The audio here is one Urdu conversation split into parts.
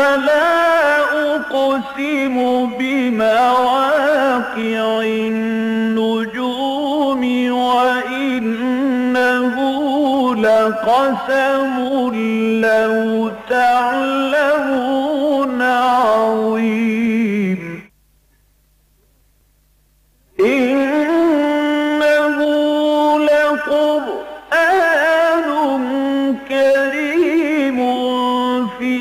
فلا أقسم بمواقع النجوم وإنه لقسم لو تعلمون عظيم إنه لقرآن كريم في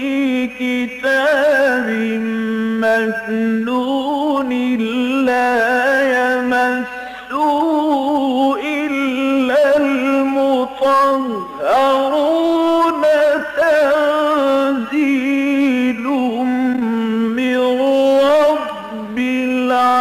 كتاب مكنون لا يمسه إلا المطهرون تنزيل من رب العالمين.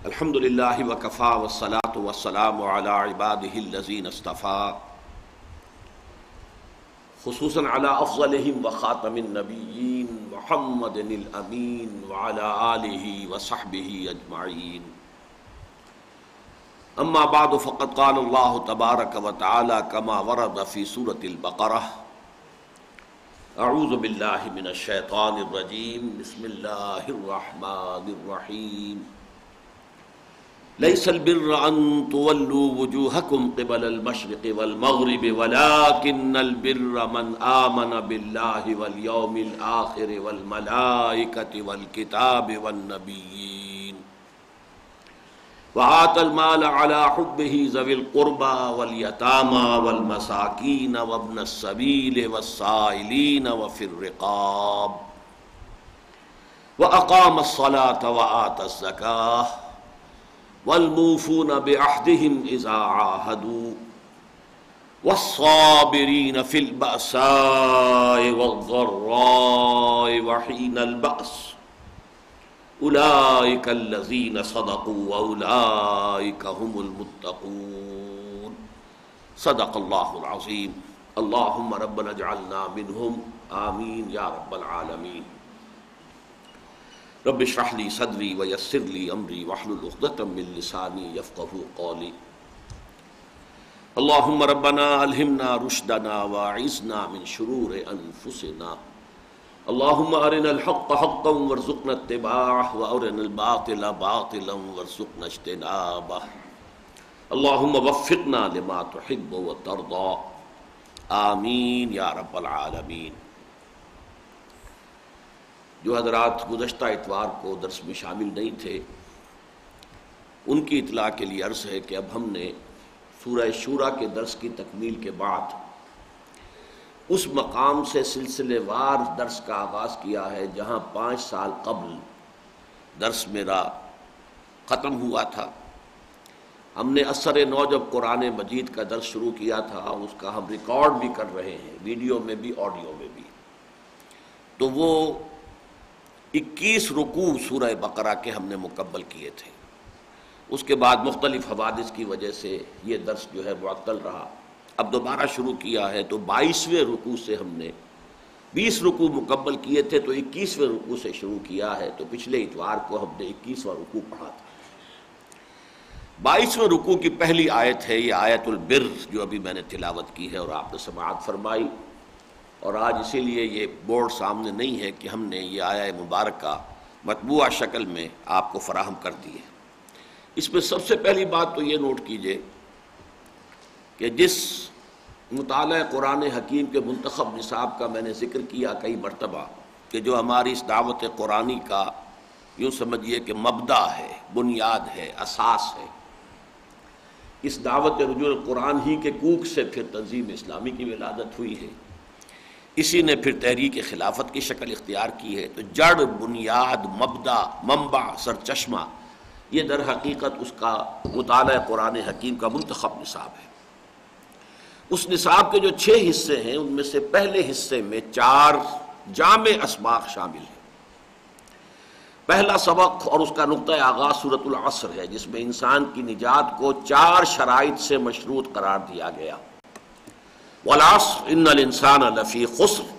الحمد للہ وکفا والصلاة والسلام علی عباده الذین اصطفى خصوصا علی افضلهم وخاتم النبیین محمد الامین وعلی آلہ وصحبہ اجمعین. اما بعد فقد قال اللہ تبارک وتعالی کما ورد فی سورة البقرہ اعوذ باللہ من الشیطان الرجیم بسم اللہ الرحمن الرحیم. ليس البر أن تولوا وجوهكم قبل المشرق والمغرب ولكن البر من آمن بالله واليوم الآخر والملائكة والكتاب والنبيين وآتى المال على حبه ذوي القربى واليتامى والمساكين وابن السبيل والسائلين وفي الرقاب وأقام الصلاة وآتى الزكاة والموفون بعهدهم إذا عاهدوا والصابرين في البأساء والضراء وحين البأس أولئك الذين صدقوا وأولئك هم المتقون. صدق الله العظيم. اللهم ربنا اجعلنا منهم آمين يا رب العالمين. رب اشرح لي صدري ويسر لي امري واحلل عقدة من لساني يفقهوا قولي. اللهم ربنا الهمنا رشدنا واعذنا من شرور انفسنا. اللهم ارنا الحق حقا وارزقنا اتباعه وارنا الباطل باطلا وارزقنا اجتنابه. اللهم وفقنا لما تحب وترضى. آمین یا رب العالمین. جو حضرات گزشتہ اتوار کو درس میں شامل نہیں تھے ان کی اطلاع کے لیے عرض ہے کہ اب ہم نے سورہ شورى کے درس کی تکمیل کے بعد اس مقام سے سلسلے وار درس کا آغاز کیا ہے جہاں 5 سال قبل درس میرا ختم ہوا تھا. ہم نے اثر نو جب قرآن مجید کا درس شروع کیا تھا اس کا ہم ریکارڈ بھی کر رہے ہیں، ویڈیو میں بھی آڈیو میں بھی. تو وہ 21 رکوع سورہ بقرہ کے ہم نے مکمل کیے تھے. اس کے بعد مختلف حوادث کی وجہ سے یہ درس جو ہے معطل رہا. اب دوبارہ شروع کیا ہے تو 22ویں رکوع سے ہم نے 20 رکوع مکمل کیے تھے تو 21ویں رکوع سے شروع کیا ہے. تو پچھلے اتوار کو ہم نے 21واں رکوع پڑھا تھا. 22ویں رکوع کی پہلی آیت ہے یہ آیت البر جو ابھی میں نے تلاوت کی ہے اور آپ نے سماعت فرمائی. اور آج اسی لیے یہ بورڈ سامنے نہیں ہے کہ ہم نے یہ آیہ مبارکہ مطبوعہ شکل میں آپ کو فراہم کر دی ہے. اس میں سب سے پہلی بات تو یہ نوٹ کیجئے کہ جس مطالعہ قرآن حکیم کے منتخب نصاب کا میں نے ذکر کیا کئی مرتبہ کہ جو ہماری اس دعوت قرآنی کا یوں سمجھیے کہ مبدا ہے، بنیاد ہے، اساس ہے. اس دعوت رجوع القرآن ہی کے کوک سے پھر تنظیم اسلامی کی ولادت ہوئی ہے. اسی نے پھر تحریک خلافت کی شکل اختیار کی ہے. تو جڑ، بنیاد، مبدا، منبع، سرچشمہ یہ در حقیقت اس کا مطالعہ قرآن حکیم کا منتخب نصاب ہے۔ اس نصاب کے جو 6 حصے ہیں ان میں سے پہلے حصے میں 4 جامع اسباق شامل ہیں۔ پہلا سبق اور اس کا نقطہ آغاز سورۃ العصر ہے، جس میں انسان کی نجات کو 4 شرائط سے مشروط قرار دیا گیا۔ والعصر ان الانسان لفی خسر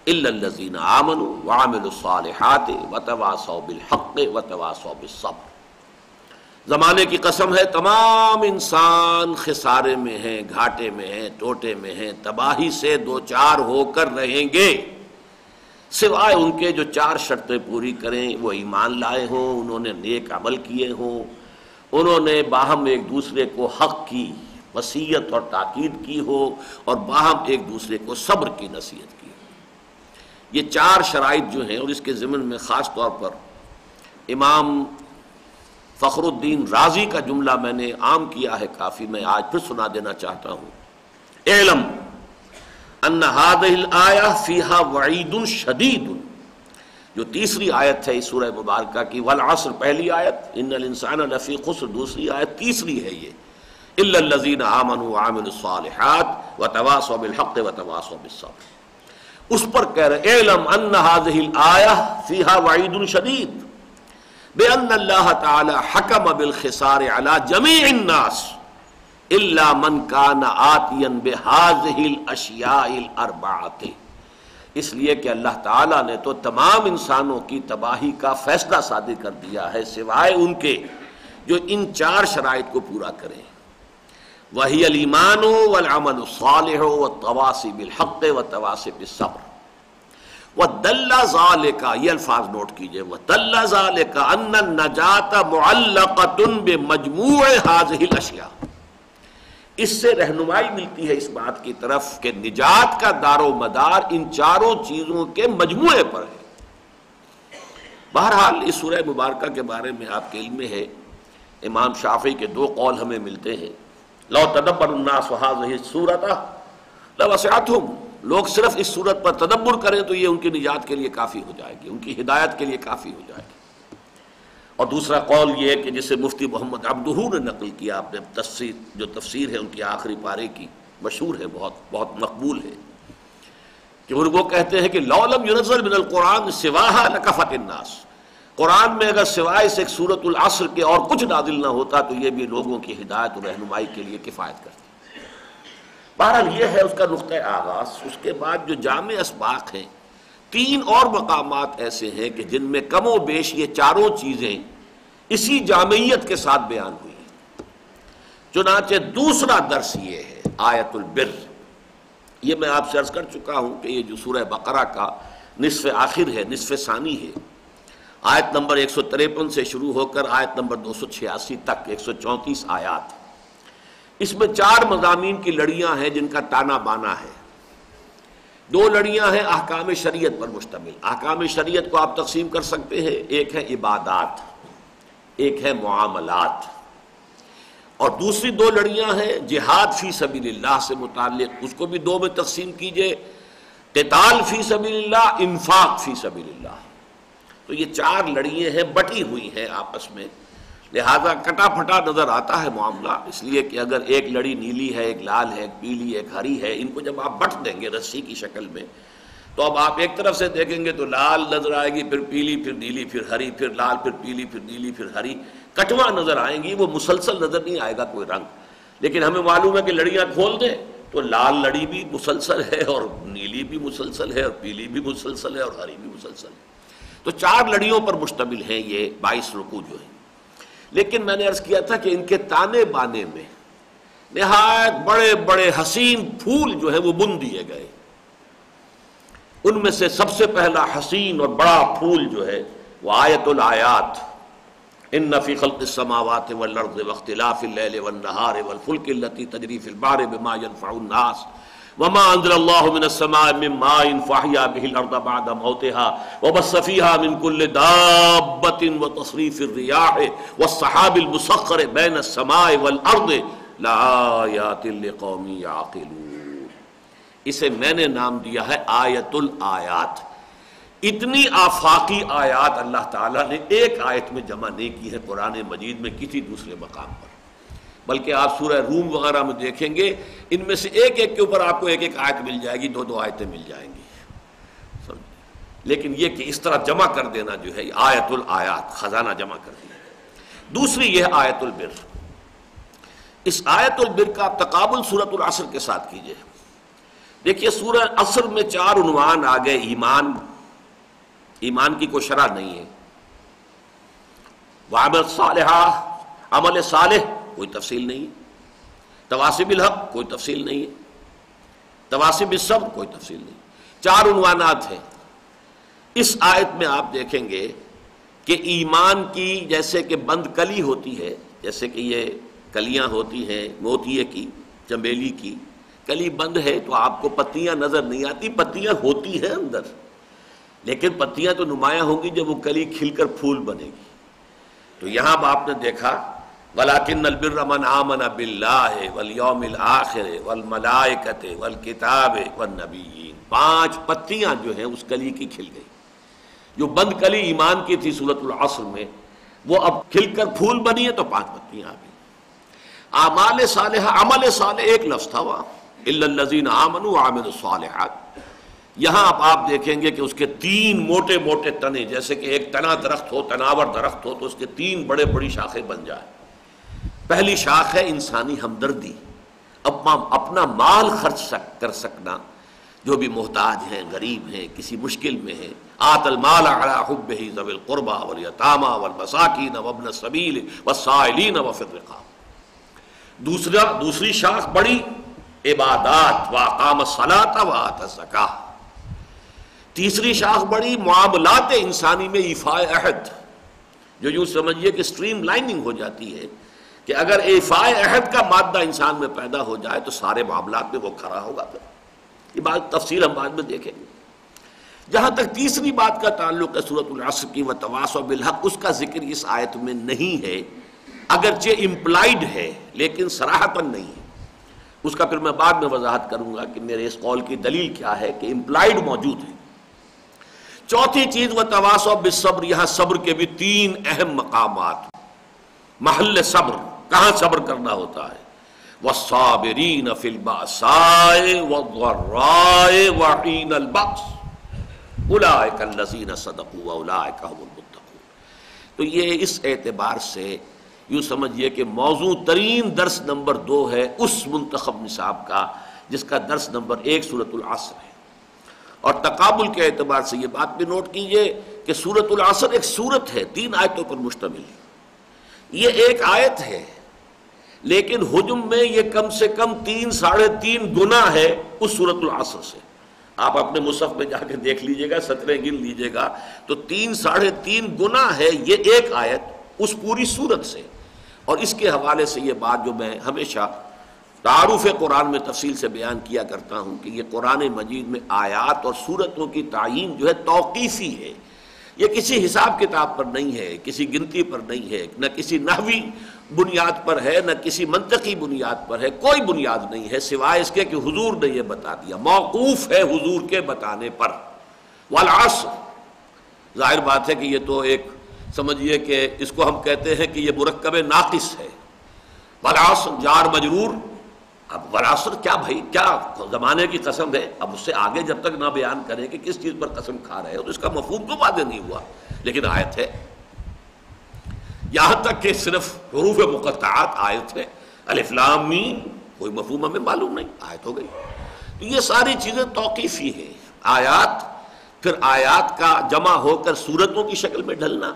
الا الذین آمنوا وعملوا الصالحات وتواصوا بالحق وتواصوا بالصبر۔ زمانے کی قسم ہے تمام انسان خسارے میں ہیں، گھاٹے میں ہیں، ٹوٹے میں ہیں، تباہی سے دوچار ہو کر رہیں گے، سوائے ان کے جو 4 شرطیں پوری کریں، وہ ایمان لائے ہوں، انہوں نے نیک عمل کیے ہوں، انہوں نے باہم ایک دوسرے کو حق کی وصیت اور تاکید کی ہو، اور باہم ایک دوسرے کو صبر کی نصیحت کی۔ یہ 4 شرائط جو ہیں، اور اس کے ضمن میں خاص طور پر امام فخر الدین رازی کا جملہ میں نے عام کیا ہے کافی، میں آج پھر سنا دینا چاہتا ہوں۔ اعلم ان هذه الآیہ فیہا وعید شدید، جو تیسری آیت ہے اس سورہ مبارکہ کی، والعصر پہلی آیت، ان الانسان لفی خسر دوسری آیت، تیسری ہے یہ الا الذین آمنوا وعملوا الصالحات وتواصوا بالحق وتواصوا بالصبر۔ اس پر کہہ رہے اعلم ان هذه الآیہ فیہا وعید شدید بأن اللہ تعالی حکم بالخسار علی جمیع الناس الا من کان آتیا بہذہ الاشیاء الاربعۃ، اس لیے کہ اللہ تعالیٰ نے تو تمام انسانوں کی تباہی کا فیصلہ صادر کر دیا ہے، سوائے ان کے جو ان 4 شرائط کو پورا کریں۔ وہی الایمان والعمل الصالح والتواصی بالحق والتواصی بالصبر۔ وَدَلَّ ذَلِكَ، یہ الفاظ نوٹ کیجئے، وَدَلَّ ذَلِكَ أَنَّ النَّجَاةَ مُعَلَّقَةٌ بِمَجْمُوعِ هَذِهِ الْأَشْيَاءِ، اس سے رہنمائی ملتی ہے اس بات کی طرف کہ نجات کا دار و مدار ان 4 چیزوں کے مجموعے پر ہے۔ بہرحال اس سورہ مبارکہ کے بارے میں آپ کے علم میں ہے، امام شافعی کے 2 قول ہمیں ملتے ہیں۔ لَوْ تَدَبَّرُ النَّاسُ هَذِهِ السُّورَةَ لَوَسِعَتْهُمْ، لوگ صرف اس صورت پر تدبر کریں تو یہ ان کی نجات کے لیے کافی ہو جائے گی، ان کی ہدایت کے لیے کافی ہو جائے گی۔ اور دوسرا قول یہ ہے کہ جسے مفتی محمد عبدہ نے نقل کیا اپنے تفسیر ہے ان کی آخری پارے کی، مشہور ہے، بہت مقبول ہے، کہ وہ کہتے ہیں کہ لَوْ لَمْ يُنَزَّلْ مِنَ الْقُرْآنِ سِوَاهَا لَكَفَتِ النَّاسِ، قرآن میں اگر سوائے سے ایک سورۃ العصر کے اور کچھ نازل نہ ہوتا تو یہ بھی لوگوں کی ہدایت اور رہنمائی کے لیے کفایت کرتی۔ بہرحال یہ ہے اس کا نقطہ آغاز۔ اس کے بعد جو جامع اسباق ہیں، 3 اور مقامات ایسے ہیں کہ جن میں کم و بیش یہ 4 چیزیں اسی جامعیت کے ساتھ بیان ہوئی ہیں۔ چنانچہ دوسرا درس یہ ہے آیت البر، یہ میں آپ سے عرض کر چکا ہوں کہ یہ جو سورہ بقرہ کا نصف آخر ہے، نصف ثانی ہے، آیت نمبر 153 سے شروع ہو کر آیت نمبر 286 تک 134 آیات، اس میں 4 مضامین کی لڑیاں ہیں جن کا تانا بانا ہے۔ 2 لڑیاں ہیں احکام شریعت پر مشتمل۔ احکام شریعت کو آپ تقسیم کر سکتے ہیں، ایک ہے عبادات، ایک ہے معاملات، اور دوسری 2 لڑیاں ہیں جہاد فی سبیل اللہ سے متعلق، اس کو بھی 2 میں تقسیم کیجئے، قتال فی سبیل اللہ، انفاق فی سبیل اللہ۔ تو یہ 4 لڑیاں ہیں، بٹی ہوئی ہیں آپس میں، لہذا کٹا پھٹا نظر آتا ہے معاملہ، اس لیے کہ اگر ایک لڑی نیلی ہے، ایک لال ہے، ایک پیلی، ایک ہری ہے، ان کو جب آپ بٹ دیں گے رسی کی شکل میں تو اب آپ ایک طرف سے دیکھیں گے تو لال نظر آئے گی، پھر پیلی، پھر نیلی، پھر ہری، پھر لال، پھر پیلی، پھر نیلی، پھر ہری، کٹوا نظر آئیں گی، وہ مسلسل نظر نہیں آئے گا کوئی رنگ۔ لیکن ہمیں معلوم ہے کہ لڑیاں کھول دیں تو لال لڑی بھی مسلسل ہے، اور نیلی بھی مسلسل ہے، اور پیلی بھی مسلسل ہے، اور ہری بھی مسلسل ہے۔ تو 4 لڑیوں پر مشتمل ہیں یہ 22 رکوع جو ہیں۔ لیکن میں نے عرض کیا تھا کہ ان کے تانے بانے میں نہایت بڑے بڑے حسین پھول جو ہیں وہ بن دیے گئے۔ ان میں سے سب سے پہلا حسین اور بڑا پھول جو ہے وہ آیت الآیات، ان فی خلق السماوات والارض واختلاف اللیل والنہار والفلک التی تجری فی البحر بما ينفع الناس وما انزل اللہ من السماء من ماء فاحیا به الارض بعد موتها وبث فيها من كل دابة وتصريف الرياح والسحاب المسخر بين السماء والارض لآیات لقوم یعقلون۔ اسے میں نے نام دیا ہے آیت الآیات۔ اتنی آفاقی آیات اللہ تعالیٰ نے ایک آیت میں جمع نہیں کی ہے قرآن مجید میں کسی دوسرے مقام پر، بلکہ آپ سورہ روم وغیرہ میں دیکھیں گے ان میں سے ایک ایک کے اوپر آپ کو ایک ایک آیت مل جائے گی، دو دو آیتیں مل جائیں گی، لیکن یہ کہ اس طرح جمع کر دینا جو ہے آیت الآیات، خزانہ جمع کر دیا۔ دوسری یہ آیت البر، اس آیت البر کا تقابل سورۃ العصر کے ساتھ کیجئے۔ دیکھیے سورہ عصر میں 4 عنوان آ گئے، ایمان کی کوئی شرح نہیں ہے، وعمل صالحہ، عمل صالح کوئی تفصیل نہیں ہے، تواصی بالحق کوئی تفصیل نہیں ہے، تواصی بالصبر کوئی تفصیل نہیں، 4 عنوانات ہیں۔ اس آیت میں آپ دیکھیں گے کہ ایمان کی جیسے کہ بند کلی ہوتی ہے، جیسے کہ یہ کلیاں ہوتی ہیں موتیے کی، چنبیلی کی کلی بند ہے تو آپ کو پتیاں نظر نہیں آتی، پتیاں ہوتی ہیں اندر، لیکن پتیاں تو نمایاں ہوں گی جب وہ کلی کھل کر پھول بنے گی۔ تو یہاں آپ نے دیکھا وَلَكِنَّ الْبِرَّ مَنْ آمَنَ بِاللَّهِ وَالْيَوْمِ الْآخِرِ وَالْمَلَائِكَةِ وَالْكِتَابِ وَالنَّبِيِّينَ، 5 پتیاں جو ہیں اس کلی کی کھل گئی۔ جو بند کلی ایمان کی تھی سورۃ العصر میں، وہ اب کھل کر پھول بنی ہے تو 5 پتیاں آ گئی۔ اعمال صالحہ، عمل صالح ایک لفظ تھا وہاں، الا الذین آمنوا وعملوا الصالحات، یہاں اب آپ دیکھیں گے کہ اس کے 3 موٹے موٹے تنے، جیسے کہ ایک تنا درخت ہو، تناور درخت ہو تو اس کے 3 بڑے بڑی شاخیں بن جائیں۔ پہلی شاخ ہے انسانی ہمدردی، اپنا مال خرچ کر سکنا، جو بھی محتاج ہیں، غریب ہیں، کسی مشکل میں ہیں، آت المال علی حبہ ذوی القربى والیتامى والمساکین وابن السبیل والسائلین وفی الرقاب۔ دوسری شاخ بڑی عبادات، واقام الصلاۃ وآتى الزکاۃ۔ تیسری شاخ بڑی معاملات انسانی میں ایفاء عہد، جو یوں سمجھیے کہ سٹریم لائننگ ہو جاتی ہے کہ اگر ایفاء عہد کا مادہ انسان میں پیدا ہو جائے تو سارے معاملات میں وہ کھڑا ہوگا۔ پھر یہ بات تفصیل ہم بعد میں دیکھیں گے۔ جہاں تک تیسری بات کا تعلق ہے سورۃ العصر کی، وتواصوا بالحق، اس کا ذکر اس آیت میں نہیں ہے، اگرچہ امپلائڈ ہے لیکن صراحتاً نہیں ہے۔ اس کا پھر میں بعد میں وضاحت کروں گا کہ میرے اس قول کی دلیل کیا ہے کہ امپلائڈ موجود ہے۔ چوتھی چیز وتواصوا بالصبر، یہاں صبر کے بھی 3 اہم مقامات، محل صبر، کہاں صبر کرنا ہوتا ہے، والصابرین فی البأساء والضراء وحین البأس اولئک الذین صدقوا واولئک هم المتقون۔ تو یہ اس اعتبار سے یوں سمجھیے کہ موضوع ترین درس نمبر 2 ہے اس منتخب نصاب کا، جس کا درس نمبر 1 سورۃ العصر ہے۔ اور تقابل کے اعتبار سے یہ بات بھی نوٹ کیجئے کہ سورۃ العصر ایک سورت ہے، 3 آیتوں پر مشتمل ہے۔ یہ ایک آیت ہے لیکن حجم میں یہ کم سے کم 3 ساڑھے 3 گنا ہے اس سورۃ العصر سے۔ آپ اپنے مصحف میں جا کے دیکھ لیجئے گا، سطریں گن لیجئے گا تو 3 ساڑھے 3 گنا ہے یہ ایک آیت اس پوری سورت سے۔ اور اس کے حوالے سے یہ بات جو میں ہمیشہ تعارف قرآن میں تفصیل سے بیان کیا کرتا ہوں کہ یہ قرآن مجید میں آیات اور سورتوں کی تعیین جو ہے توقیفی ہے، یہ کسی حساب کتاب پر نہیں ہے، کسی گنتی پر نہیں ہے، نہ کسی نحوی بنیاد پر ہے، نہ کسی منطقی بنیاد پر ہے، کوئی بنیاد نہیں ہے سوائے اس کے کہ حضور نے یہ بتا دیا، موقوف ہے حضور کے بتانے پر۔ والعصر، ظاہر بات ہے کہ یہ تو ایک سمجھیے کہ اس کو ہم کہتے ہیں کہ یہ مرکب ناقص ہے۔ والعصر جار مجرور، اب والعصر کیا بھائی، کیا زمانے کی قسم ہے؟ اب اس سے آگے جب تک نہ بیان کریں کہ کس چیز پر قسم کھا رہے ہو تو اس کا مفہوم تو واضح نہیں ہوا، لیکن آیت ہے۔ یہاں تک کہ صرف حروف مقطعات آیت ہے، الف لام میم، کوئی مفہوم ہمیں معلوم نہیں، آیت ہو گئی۔ تو یہ ساری چیزیں توقیفی ہیں، آیات، پھر آیات کا جمع ہو کر سورتوں کی شکل میں ڈھلنا،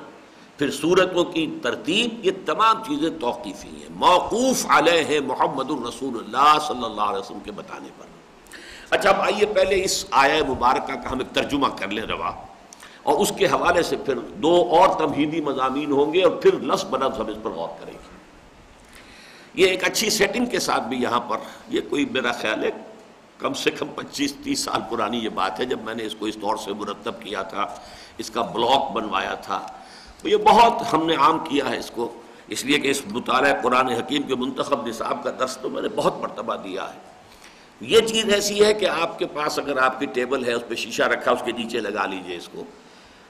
پھر سورتوں کی ترتیب، یہ تمام چیزیں توقیفی ہیں، موقوف علیہ محمد الرسول اللہ صلی اللہ علیہ وسلم کے بتانے پر۔ اچھا اب آئیے پہلے اس آیہ مبارکہ کا ہم ایک ترجمہ کر لیں روا، اور اس کے حوالے سے پھر 2 اور تمہیدی مضامین ہوں گے اور پھر لفظ بلفظ ہم اس پر غور کریں گے۔ یہ ایک اچھی سیٹنگ کے ساتھ بھی یہاں پر، یہ کوئی میرا خیال ہے کم سے کم 25-30 سال پرانی یہ بات ہے جب میں نے اس کو اس طور سے مرتب کیا تھا، اس کا بلاک بنوایا تھا، تو یہ بہت ہم نے عام کیا ہے اس کو، اس لیے کہ اس مطالعہ قرآن حکیم کے منتخب نصاب کا درس تو میں نے بہت مرتبہ دیا ہے۔ یہ چیز ایسی ہے کہ آپ کے پاس اگر آپ کی ٹیبل ہے، اس پہ شیشہ رکھا، اس کے نیچے لگا لیجئے اس کو،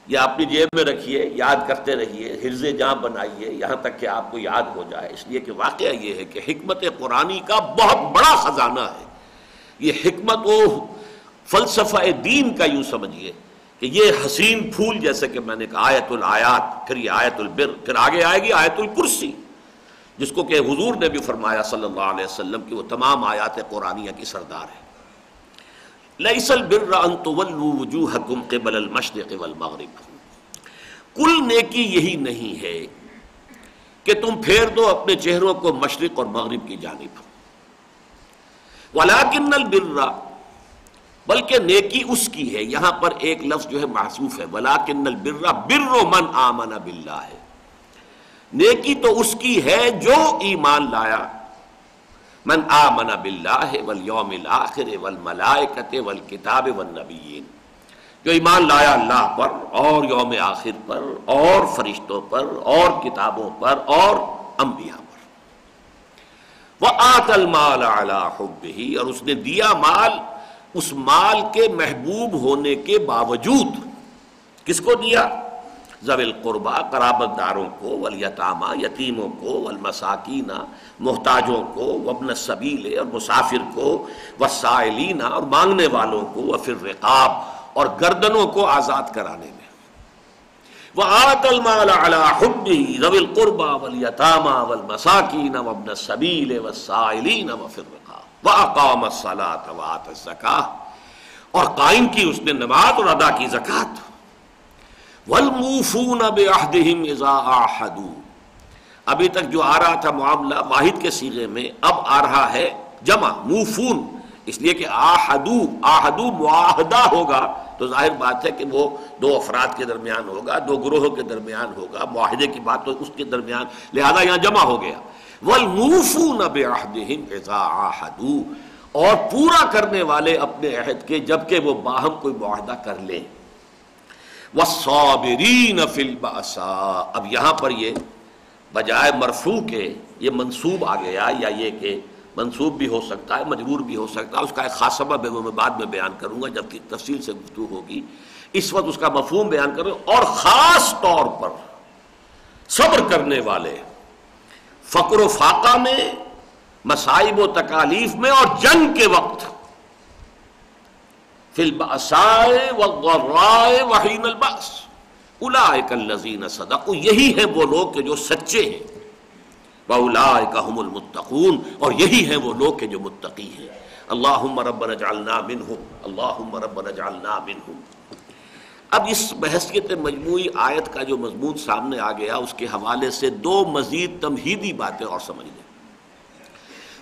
یا اپنی جیب میں رکھیے، یاد کرتے رہیے، حرز جاں بنائیے یہاں تک کہ آپ کو یاد ہو جائے. اس لیے کہ واقعہ یہ ہے کہ حکمت قرآنی کا بہت بڑا خزانہ ہے. یہ حکمت و فلسفہ دین کا یوں سمجھیے کہ یہ حسین پھول، جیسے کہ میں نے کہا آیت الآیات، پھر یہ آیت البر، پھر آگے آئے گی آیت الکرسی، جس کو کہ حضور نے بھی فرمایا صلی اللہ علیہ وسلم کہ وہ تمام آیات قرآنیہ کی سردار ہے. لیس البر ان تولوا وجوہکم قبل المشرق والمغرب، کل نیکی یہی نہیں ہے کہ تم پھیر دو اپنے چہروں کو مشرق اور مغرب کی جانب. ولکن البر، بلکہ نیکی اس کی ہے. یہاں پر ایک لفظ جو ہے محذوف ہے، ولکن البر بر من آمن باللہ ہے. نیکی تو اس کی ہے جو ایمان لایا، من آمن باللہ والیوم الآخر والملائکۃ والکتاب والنبیین، جو ایمان لایا اللہ پر اور یوم آخر پر اور فرشتوں پر اور کتابوں پر اور انبیاء پر. وآت المال علی حبہ، اور اس نے دیا مال اس مال کے محبوب ہونے کے باوجود. کس کو دیا؟ ذوی القربى، قرابت داروں کو، والیتامیٰ، یتیموں کو، والمساکین، محتاجوں کو، وابن السبیل، اور مسافر کو، والسائلین، اور مانگنے والوں کو، وفی الرقاب، اور گردنوں کو آزاد کرانے میں. وآت المال علی حبہ ذوی القربى والیتامیٰ والمساکین وابن السبیل والسائلین وفی الرقاب واقام الصلاۃ وآت الزکاۃ، اور قائم کی اس نے نماز اور ادا کی زکوٰۃ. والموفون بعہدہم اذا عاہدوا، ابھی تک جو آ رہا تھا معاملہ واحد کے صیغے میں، اب آ رہا ہے جمع موفون، اس لیے کہ آہدو معاہدہ ہوگا تو ظاہر بات ہے کہ وہ دو افراد کے درمیان ہوگا، دو گروہوں کے درمیان ہوگا، معاہدے کی بات تو اس کے درمیان، لہذا یہاں جمع ہو گیا. والموفون بعہدہم اذا عاہدوا، اور پورا کرنے والے اپنے عہد کے جبکہ وہ باہم کوئی معاہدہ کر لیں. والصابرین فی البأساء، اب یہاں پر یہ بجائے مرفوع کے یہ منصوب آ گیا، یا یہ کہ منصوب بھی ہو سکتا ہے مجرور بھی ہو سکتا ہے، اس کا ایک خاص سبب ہے وہ میں بعد میں بیان کروں گا جب تفصیل سے گفتگو ہوگی. اس وقت اس کا مفہوم بیان کروں، اور خاص طور پر صبر کرنے والے فقر و فاقہ میں، مصائب و تکالیف میں اور جنگ کے وقت، فی البأساء والضراء وحین البأس اولئک الذین صدقوا، یہی ہیں وہ لوگ کہ جو سچے ہیں. واولئک هم المتقون، اور یہی ہیں وہ لوگ کہ جو متقی ہیں. اللہم ربنا اجعلنا منہم، اللہم ربنا اجعلنا منہم. اب اس بحثیت مجموعی آیت کا جو مضمون سامنے آ گیا، اس کے حوالے سے دو مزید تمہیدی باتیں اور سمجھ لیں.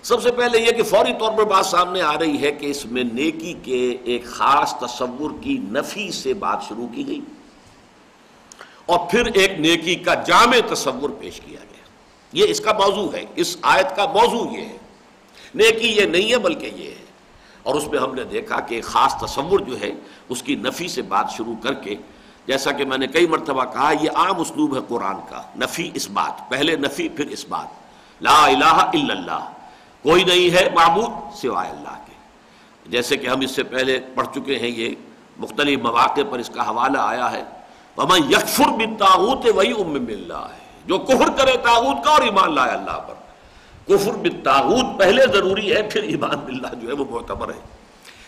سب سے پہلے یہ کہ فوری طور پر بات سامنے آ رہی ہے کہ اس میں نیکی کے ایک خاص تصور کی نفی سے بات شروع کی گئی، اور پھر ایک نیکی کا جامع تصور پیش کیا گیا. یہ اس کا موضوع ہے، اس آیت کا موضوع یہ ہے. نیکی یہ نہیں ہے بلکہ یہ ہے. اور اس میں ہم نے دیکھا کہ ایک خاص تصور جو ہے اس کی نفی سے بات شروع کر کے، جیسا کہ میں نے کئی مرتبہ کہا، یہ عام اسلوب ہے قرآن کا، نفی اس بات، پہلے نفی پھر اس بات. لا الہ الا اللہ، کوئی نہیں ہے معبود سوائے اللہ کے. جیسے کہ ہم اس سے پہلے پڑھ چکے ہیں، یہ مختلف مواقع پر اس کا حوالہ آیا ہے. وَمَن يَكْفُرْ بِالطَّاغُوتِ وَيُؤْمِن بِاللَّهِ، جو کفر کرے طاغوت کا اور ایمان لائے اللہ پر. کفر بالطاغوت پہلے ضروری ہے، پھر ایمان باللہ جو ہے وہ معتبر ہے.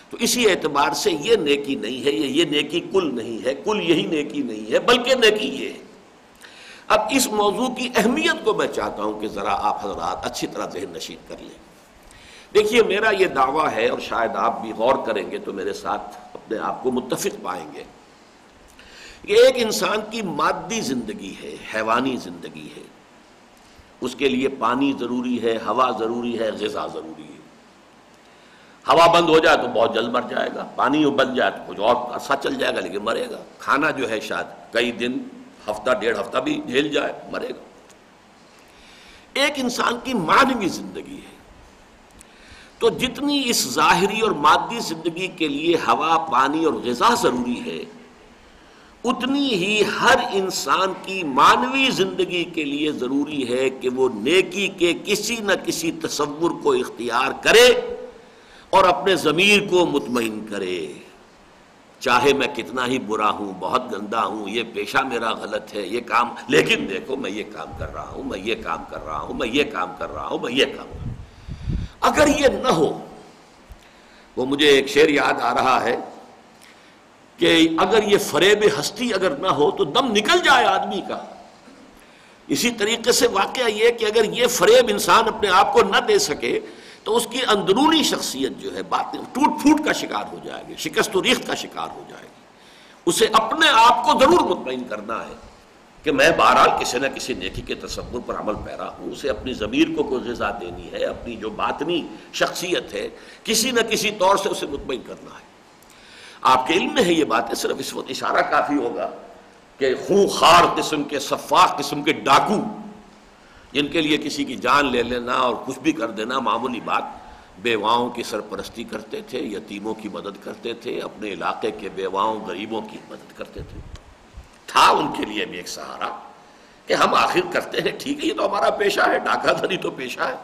تو اسی اعتبار سے یہ نیکی نہیں ہے، یہ نیکی کل نہیں ہے، کل یہی نیکی نہیں ہے بلکہ نیکی یہ ہے. اب اس موضوع کی اہمیت کو میں چاہتا ہوں کہ ذرا آپ حضرات اچھی طرح ذہن نشین کر لیں. دیکھیے، میرا یہ دعویٰ ہے، اور شاید آپ بھی غور کریں گے تو میرے ساتھ اپنے آپ کو متفق پائیں گے، کہ ایک انسان کی مادی زندگی ہے، حیوانی زندگی ہے، اس کے لیے پانی ضروری ہے، ہوا ضروری ہے، غذا ضروری ہے. ہوا بند ہو جائے تو بہت جلد مر جائے گا، پانی بن جائے تو کچھ اور عرصہ چل جائے گا لیکن مرے گا. کھانا جو ہے شاید کئی دن، ہفتہ ڈیڑھ ہفتہ بھی جھیل جائے، مرے گا. ایک انسان کی معنوی زندگی ہے، تو جتنی اس ظاہری اور مادی زندگی کے لیے ہوا، پانی اور غذا ضروری ہے، اتنی ہی ہر انسان کی معنوی زندگی کے لیے ضروری ہے کہ وہ نیکی کے کسی نہ کسی تصور کو اختیار کرے اور اپنے ضمیر کو مطمئن کرے، چاہے میں کتنا ہی برا ہوں، بہت گندا ہوں، یہ پیشہ میرا غلط ہے، یہ کام، لیکن دیکھو میں یہ کام کر رہا ہوں، میں یہ کام کر رہا ہوں، میں یہ کام کر رہا ہوں، میں یہ کام کر رہا ہوں۔ اگر یہ نہ ہو، وہ مجھے ایک شعر یاد آ رہا ہے کہ اگر یہ فریب ہستی اگر نہ ہو تو دم نکل جائے آدمی کا۔ اسی طریقے سے واقعہ یہ کہ اگر یہ فریب انسان اپنے آپ کو نہ دے سکے تو اس کی اندرونی شخصیت جو ہے باتیں ٹوٹ پھوٹ کا شکار ہو جائے گی، شکست و ریخت کا شکار ہو جائے گی۔ اسے اپنے آپ کو ضرور مطمئن کرنا ہے کہ میں بہرحال کسی نہ کسی نیکی کے تصور پر عمل پیرا ہوں۔ اسے اپنی ضمیر کو کوئی غذا دینی ہے، اپنی جو باطنی شخصیت ہے کسی نہ کسی طور سے اسے مطمئن کرنا ہے۔ آپ کے علم میں ہے یہ باتیں، صرف اس وقت اشارہ کافی ہوگا کہ خونخوار قسم کے، سفاک قسم کے ڈاکو جن کے لیے کسی کی جان لے لینا اور کچھ بھی کر دینا معمولی بات، بیواؤں کی سرپرستی کرتے تھے، یتیموں کی مدد کرتے تھے، اپنے علاقے کے بیواؤں غریبوں کی مدد کرتے تھے۔ تھا ان کے لیے بھی ایک سہارا کہ ہم آخر کرتے ہیں، ٹھیک ہے یہ تو ہمارا پیشہ ہے، ڈاکہ دھری تو پیشہ ہے،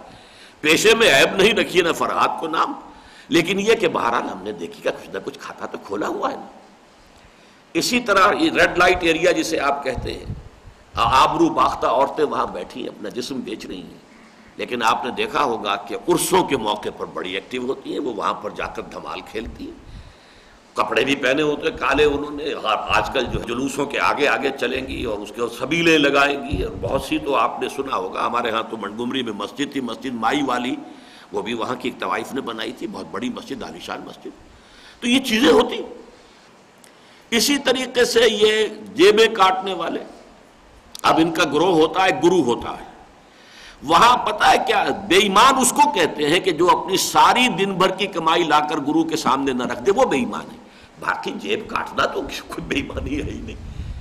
پیشے میں عیب نہیں رکھیے نہ فرحات کو نام، لیکن یہ کہ بہرحال ہم نے دیکھی کہ کچھ نہ کچھ کھاتا تو کھولا ہوا ہے نا۔ اسی طرح یہ ریڈ لائٹ ایریا جسے آپ کہتے ہیں، آبرو باختہ عورتیں وہاں بیٹھی اپنا جسم بیچ رہی ہیں، لیکن آپ نے دیکھا ہوگا کہ عرسوں کے موقع پر بڑی ایکٹیو ہوتی ہیں، وہ وہاں پر جا کر دھمال کھیلتی ہیں، کپڑے بھی پہنے ہوتے ہیں کالے انہوں نے، آج کل جو جلوسوں کے آگے آگے چلیں گی اور اس کے سبیلیں لگائیں گی، اور بہت سی تو آپ نے سنا ہوگا، ہمارے ہاں تو منگمری میں مسجد تھی، مسجد مائی والی، وہ بھی وہاں کی ایک طوائف نے بنائی تھی، بہت بڑی مسجد، عالیشان مسجد۔ تو یہ چیزیں ہوتی۔ اسی طریقے سے یہ جیبیں کاٹنے والے، اب ان کا گروہ ہوتا ہے، گرو ہوتا ہے، وہاں پتہ ہے کیا، بے ایمان اس کو کہتے ہیں کہ جو اپنی ساری دن بھر کی کمائی لا کر گرو کے سامنے نہ رکھ دے، وہ بے ایمان ہے۔ باقی جیب کاٹنا تو کوئی بے ایمانی ہے ہی نہیں،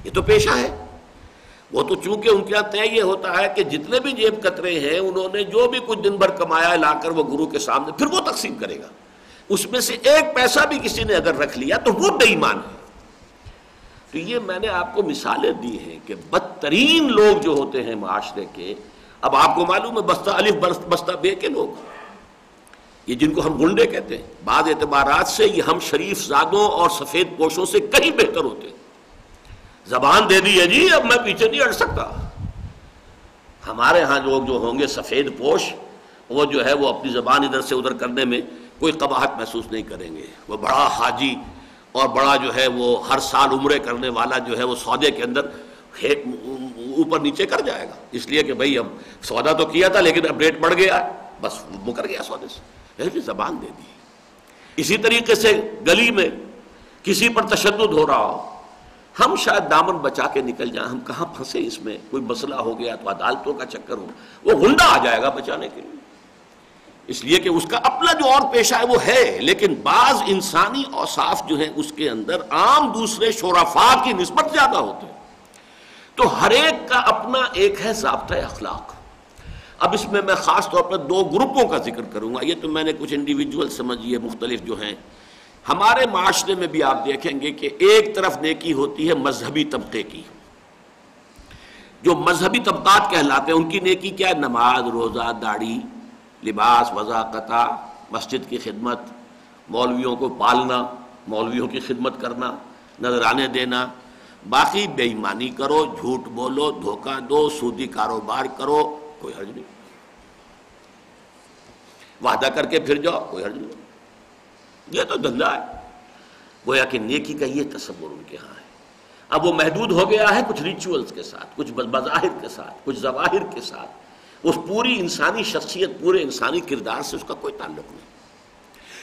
یہ تو پیشہ ہے۔ وہ تو چونکہ ان کے یہاں طے یہ ہوتا ہے کہ جتنے بھی جیب کترے ہیں انہوں نے جو بھی کچھ دن بھر کمایا لا کر وہ گرو کے سامنے پھر وہ تقسیم کرے گا، اس میں سے ایک پیسہ بھی کسی نے اگر رکھ لیا تو وہ بے ایمان ہے۔ تو یہ میں نے آپ کو مثالیں دی ہیں کہ بدترین لوگ جو ہوتے ہیں معاشرے کے، اب آپ کو معلوم ہے بستہ الف بستہ بے کے لوگ، یہ جن کو ہم گنڈے کہتے ہیں، بعض اعتبارات سے یہ ہم شریف زادوں اور سفید پوشوں سے کہیں بہتر ہوتے ہیں۔ زبان دے دی ہے جی، اب میں پیچھے نہیں ہٹ سکتا۔ ہمارے ہاں لوگ جو ہوں گے سفید پوش، وہ جو ہے وہ اپنی زبان ادھر سے ادھر کرنے میں کوئی قباحت محسوس نہیں کریں گے۔ وہ بڑا حاجی اور بڑا جو ہے وہ ہر سال عمرے کرنے والا جو ہے وہ سودے کے اندر اوپر نیچے کر جائے گا، اس لیے کہ بھئی اب سودا تو کیا تھا لیکن اب ریٹ بڑھ گیا، بس مکر گیا سودے سے، ایسی زبان دے دی۔ اسی طریقے سے گلی میں کسی پر تشدد ہو رہا ہو، ہم شاید دامن بچا کے نکل جائیں، ہم کہاں پھنسے اس میں، کوئی مسئلہ ہو گیا تو عدالتوں کا چکر ہو، وہ غنڈہ آ جائے گا بچانے کے لیے، اس لیے کہ اس کا اپنا جو اور پیشہ ہے وہ ہے، لیکن بعض انسانی اوصاف جو ہیں اس کے اندر عام دوسرے شرفاء کی نسبت زیادہ ہوتے ہیں۔ تو ہر ایک کا اپنا ایک ہے ضابطۂ اخلاق۔ اب اس میں خاص طور پر دو گروپوں کا ذکر کروں گا، یہ تو میں نے کچھ انڈیویجول سمجھیے مختلف جو ہیں۔ ہمارے معاشرے میں بھی آپ دیکھیں گے کہ ایک طرف نیکی ہوتی ہے مذہبی طبقے کی، جو مذہبی طبقات کہلاتے ہیں ان کی نیکی کیا ہے، نماز، روزہ، داڑھی، لباس، وضاقتہ، مسجد کی خدمت، مولویوں کو پالنا، مولویوں کی خدمت کرنا، نذرانے دینا، باقی بے ایمانی کرو، جھوٹ بولو، دھوکہ دو، سودی کاروبار کرو، کوئی حرج نہیں، وعدہ کر کے پھر جاؤ، کوئی حرج نہیں، یہ تو دھندا ہے۔ گویا کہ نیکی کا یہ تصور ان کے ہاں ہے۔ اب وہ محدود ہو گیا ہے کچھ ریچولز کے ساتھ، کچھ مظاہر کے ساتھ، کچھ ظواہر کے ساتھ، اس پوری انسانی شخصیت، پورے انسانی کردار سے اس کا کوئی تعلق نہیں۔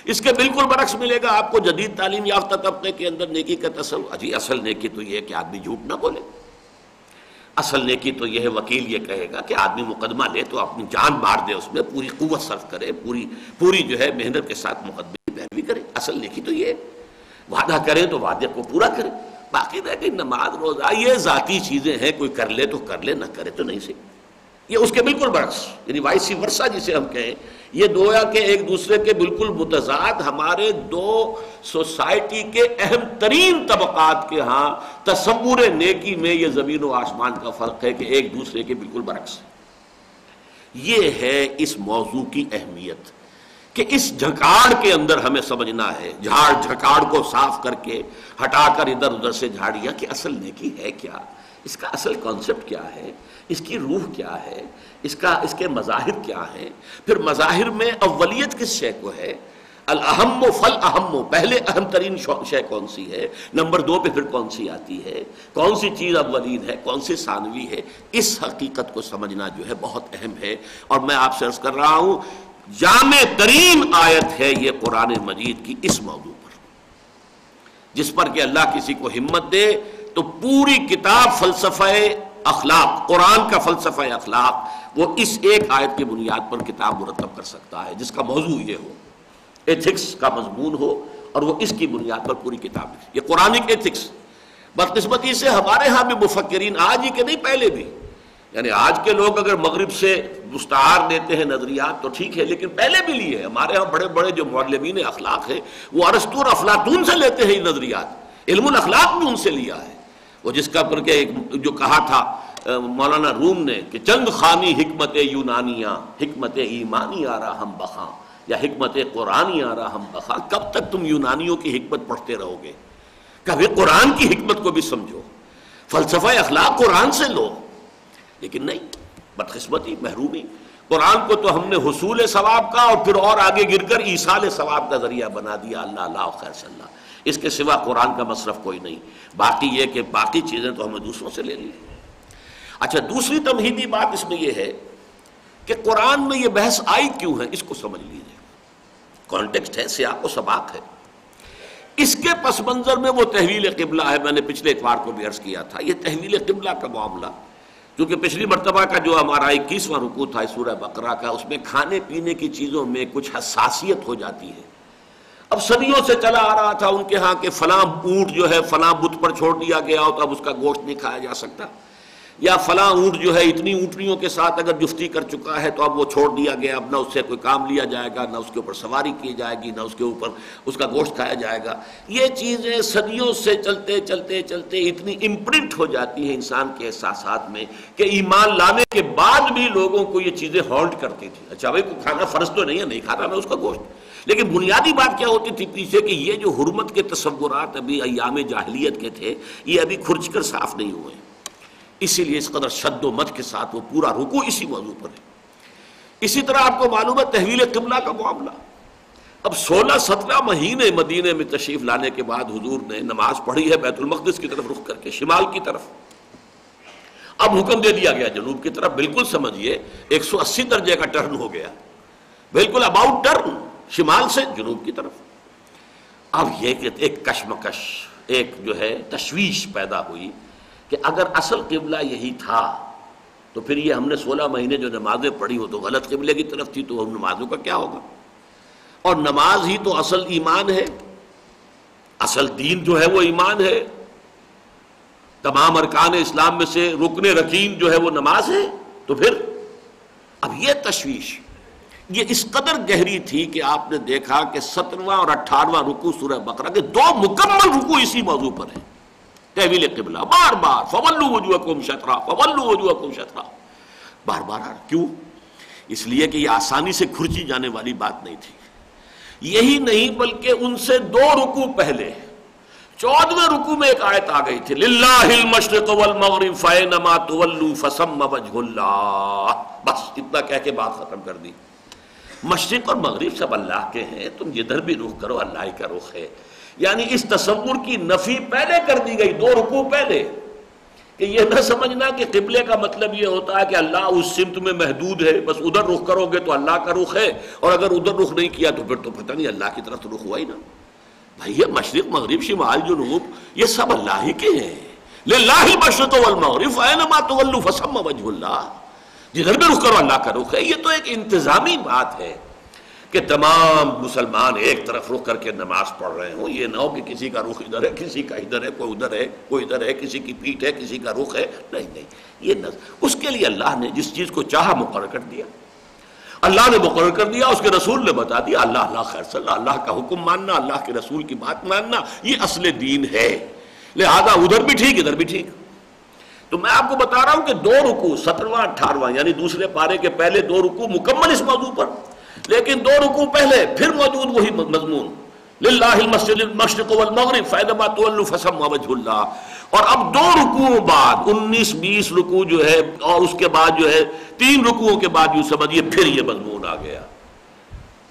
اس کے بالکل برعکس ملے گا آپ کو جدید تعلیم یافتہ طبقے کے اندر نیکی کا تصور، اجی اصل نیکی تو یہ ہے کہ آدمی جھوٹ نہ بولے، اصل نیکی تو یہ ہے، وکیل یہ کہے گا کہ آدمی مقدمہ لے تو اپنی جان مار دے، اس میں پوری قوت صرف کرے، پوری جو ہے محنت کے ساتھ مقدمے کی پیروی کرے، اصل نیکی تو یہ ہے، وعدہ کرے تو وعدے کو پورا کرے، باقی رہ گئی نماز، روزہ، یہ ذاتی چیزیں ہیں، کوئی کر لے تو کر لے، نہ کرے تو نہیں صحیح۔ یہ اس کے بالکل برعکس، یعنی وائس ورثہ جسے ہم کہیں، یہ دویا کہ ایک دوسرے کے بالکل متضاد ہمارے دو سوسائٹی کے اہم ترین طبقات کے ہاں تصور نیکی میں یہ زمین و آسمان کا فرق ہے کہ ایک دوسرے کے بالکل برعکس۔ یہ ہے اس موضوع کی اہمیت کہ اس جھکاڑ کے اندر ہمیں سمجھنا ہے، جھکاڑ کو صاف کر کے ہٹا کر ادھر ادھر سے جھاڑیاں، کہ اصل نیکی ہے کیا، اس کا اصل کانسیپٹ کیا ہے، اس کی روح کیا ہے، اس کے مظاہر کیا ہیں. پھر مظاہر میں اولیت کس شے کو ہے، الاہم فالاہم، پہلے اہم ترین شے کون سی ہے، نمبر 2 پہ پھر کون سی آتی ہے، کون سی چیز اولین ہے، کون سی ثانوی ہے. اس حقیقت کو سمجھنا جو ہے بہت اہم ہے. اور میں آپ سے عرض کر رہا ہوں جامع ترین آیت ہے یہ قرآن مجید کی اس موضوع پر، جس پر کہ اللہ کسی کو ہمت دے تو پوری کتاب فلسفہ اخلاق، قرآن کا فلسفہ اخلاق، وہ اس ایک آیت کی بنیاد پر کتاب مرتب کر سکتا ہے، جس کا موضوع یہ ہو، ایتھکس کا مضمون ہو، اور وہ اس کی بنیاد پر پوری کتاب ہے. یہ قرآنک ایتھکس. بدقسمتی سے ہمارے ہاں بھی مفکرین، آج ہی کے نہیں پہلے بھی، یعنی آج کے لوگ اگر مغرب سے مستعار لیتے ہیں نظریات تو ٹھیک ہے، لیکن پہلے بھی لیے. ہمارے ہاں بڑے بڑے جو معلمین اخلاق ہیں وہ ارسطو اور افلاطون سے لیتے ہیں یہ نظریات. علم الاخلاق بھی ان سے لیا ہے. وہ جس کا پر کہ جو کہا تھا مولانا روم نے کہ چند خانی حکمت یونانیاں، حکمت ایمانی آرا ہم بخاں، یا حکمت قرآنی آرا ہم بخاں. کب تک تم یونانیوں کی حکمت پڑھتے رہو گے؟ کبھی قرآن کی حکمت کو بھی سمجھو، فلسفہ اخلاق قرآن سے لو. لیکن نہیں، بدقسمتی، محرومی. قرآن کو تو ہم نے حصول ثواب کا اور پھر اور آگے گر کر ایصال ثواب کا ذریعہ بنا دیا. اللہ اللہ خیر صلی اللہ. اس کے سوا قرآن کا مصرف کوئی نہیں. باقی یہ کہ باقی چیزیں تو ہمیں دوسروں سے لے لی. اچھا، دوسری تمہیدی بات اس میں یہ ہے کہ قرآن میں یہ بحث آئی کیوں ہے، اس کو سمجھ لیجیے. کانٹیکسٹ ہے، سیاق و سباق ہے. اس کے پس منظر میں وہ تحویل قبلہ ہے. میں نے پچھلے اتوار کو بھی عرض کیا تھا، یہ تحویل قبلہ کا معاملہ، کیونکہ پچھلی مرتبہ کا جو ہمارا 21واں رکوع تھا سورہ بقرہ کا، اس میں کھانے پینے کی چیزوں میں کچھ حساسیت ہو جاتی ہے. اب صدیوں سے چلا آ رہا تھا ان کے ہاں کہ فلاں اونٹ جو ہے فلاں بت پر چھوڑ دیا گیا ہو تو اب اس کا گوشت نہیں کھایا جا سکتا، یا فلاں اونٹ جو ہے اتنی اونٹنیوں کے ساتھ اگر جفتی کر چکا ہے تو اب وہ چھوڑ دیا گیا، اب نہ اس سے کوئی کام لیا جائے گا، نہ اس کے اوپر سواری کی جائے گی، نہ اس کے اوپر اس کا گوشت کھایا جائے گا. یہ چیزیں صدیوں سے چلتے چلتے چلتے اتنی امپرنٹ ہو جاتی ہیں انسان کے احساسات میں کہ ایمان لانے کے بعد بھی لوگوں کو یہ چیزیں ہانٹ کرتی تھی. اچھا بھائی کوئی کھانا فرض تو نہیں ہے، نہیں کھاتا میں اس کا گوشت، لیکن بنیادی بات کیا ہوتی تھی پیچھے کہ یہ جو حرمت کے تصورات ابھی ایام جاہلیت کے تھے یہ ابھی کھرچ کر صاف نہیں ہوئے. اسی لیے اس قدر شد و مت کے ساتھ وہ پورا رکوع اسی موضوع پر ہے. اسی طرح آپ کو معلوم ہے تحویل قبلہ کا معاملہ. اب 16-17 مہینے مدینے میں تشریف لانے کے بعد حضور نے نماز پڑھی ہے بیت المقدس کی طرف رخ کر کے، شمال کی طرف. اب حکم دے دیا گیا جنوب کی طرف. بالکل سمجھیے 180 درجے کا ٹرن ہو گیا، بالکل اباؤٹ ٹرن، شمال سے جنوب کی طرف. اب یہ کہ ایک کشمکش، ایک جو ہے تشویش پیدا ہوئی کہ اگر اصل قبلہ یہی تھا تو پھر یہ ہم نے 16 مہینے جو نمازیں پڑھی ہو تو غلط قبلے کی طرف تھی، تو ہم نمازوں کا کیا ہوگا؟ اور نماز ہی تو اصل ایمان ہے، اصل دین جو ہے وہ ایمان ہے. تمام ارکان اسلام میں سے رکن رکین جو ہے وہ نماز ہے. تو پھر اب یہ تشویش یہ اس قدر گہری تھی کہ آپ نے دیکھا کہ 17واں اور 18واں رکوع سورہ بقرہ کے 2 مکمل رکوع اسی موضوع پر ہیں. تحویل قبلہ بار بار فولوا وجوہکم شطرہ، فولوا وجوہکم شطرہ، بار بار. کیوں؟ اس لیے کہ یہ آسانی سے کھرچی جانے والی بات نہیں تھی. یہی نہیں بلکہ ان سے 2 رکوع پہلے 14ویں رکوع میں ایک آیت آ گئی تھی، للہ المشرق والمغرب فینما تولوا فثم وجہ اللہ. بس اتنا کہہ کے بات ختم کر دی. مشرق اور مغرب سب اللہ کے ہیں، تم جدھر بھی رخ کرو اللہ ہی کا رخ ہے. یعنی اس تصور کی نفی پہلے کر دی گئی 2 رکوع پہلے، کہ یہ نہ سمجھنا کہ قبلے کا مطلب یہ ہوتا ہے کہ اللہ اس سمت میں محدود ہے، بس ادھر رخ کرو گے تو اللہ کا رخ ہے، اور اگر ادھر رخ نہیں کیا تو پھر تو پتہ نہیں اللہ کی طرف تو رخ ہوا ہی نا. بھائی یہ مشرق مغرب شمال جنوب یہ سب اللہ ہی کے ہیں. للہ المشرق والمغرب فینما تولوا فثم وجہ اللہ، جدھر بھی رخ کرو اللہ کا رخ ہے. یہ تو ایک انتظامی بات ہے کہ تمام مسلمان ایک طرف رخ کر کے نماز پڑھ رہے ہوں. یہ نہ ہو کہ کسی کا رخ ادھر ہے، کسی کا ادھر ہے، کوئی ادھر ہے، کوئی ادھر ہے، کسی کی پیٹھ ہے، کسی کا رخ ہے. نہیں نہیں، یہ نہ، اس کے لیے اللہ نے جس چیز کو چاہا مقرر کر دیا. اللہ نے مقرر کر دیا، اس کے رسول نے بتا دیا. اللہ اللہ خیر صلی اللہ، اللہ کا حکم ماننا، اللہ کے رسول کی بات ماننا، یہ اصل دین ہے. لہذا ادھر بھی ٹھیک ادھر بھی ٹھیک. تو میں آپ کو بتا رہا ہوں کہ 2 رکوع 17واں 18واں یعنی دوسرے پارے کے پہلے 2 رکوع مکمل اس موضوع پر. لیکن 2 رکوع پہلے پھر موجود وہی مضمون، للہ المسجد المشرق والمغرب فإنما تولوا فثم وجہ اللہ، اور اب 2 رکوعوں بعد 19-20 رکوع جو ہے، اور اس کے بعد جو ہے 3 رکوعوں کے بعد یوں سمجھیے پھر یہ مضمون آ گیا،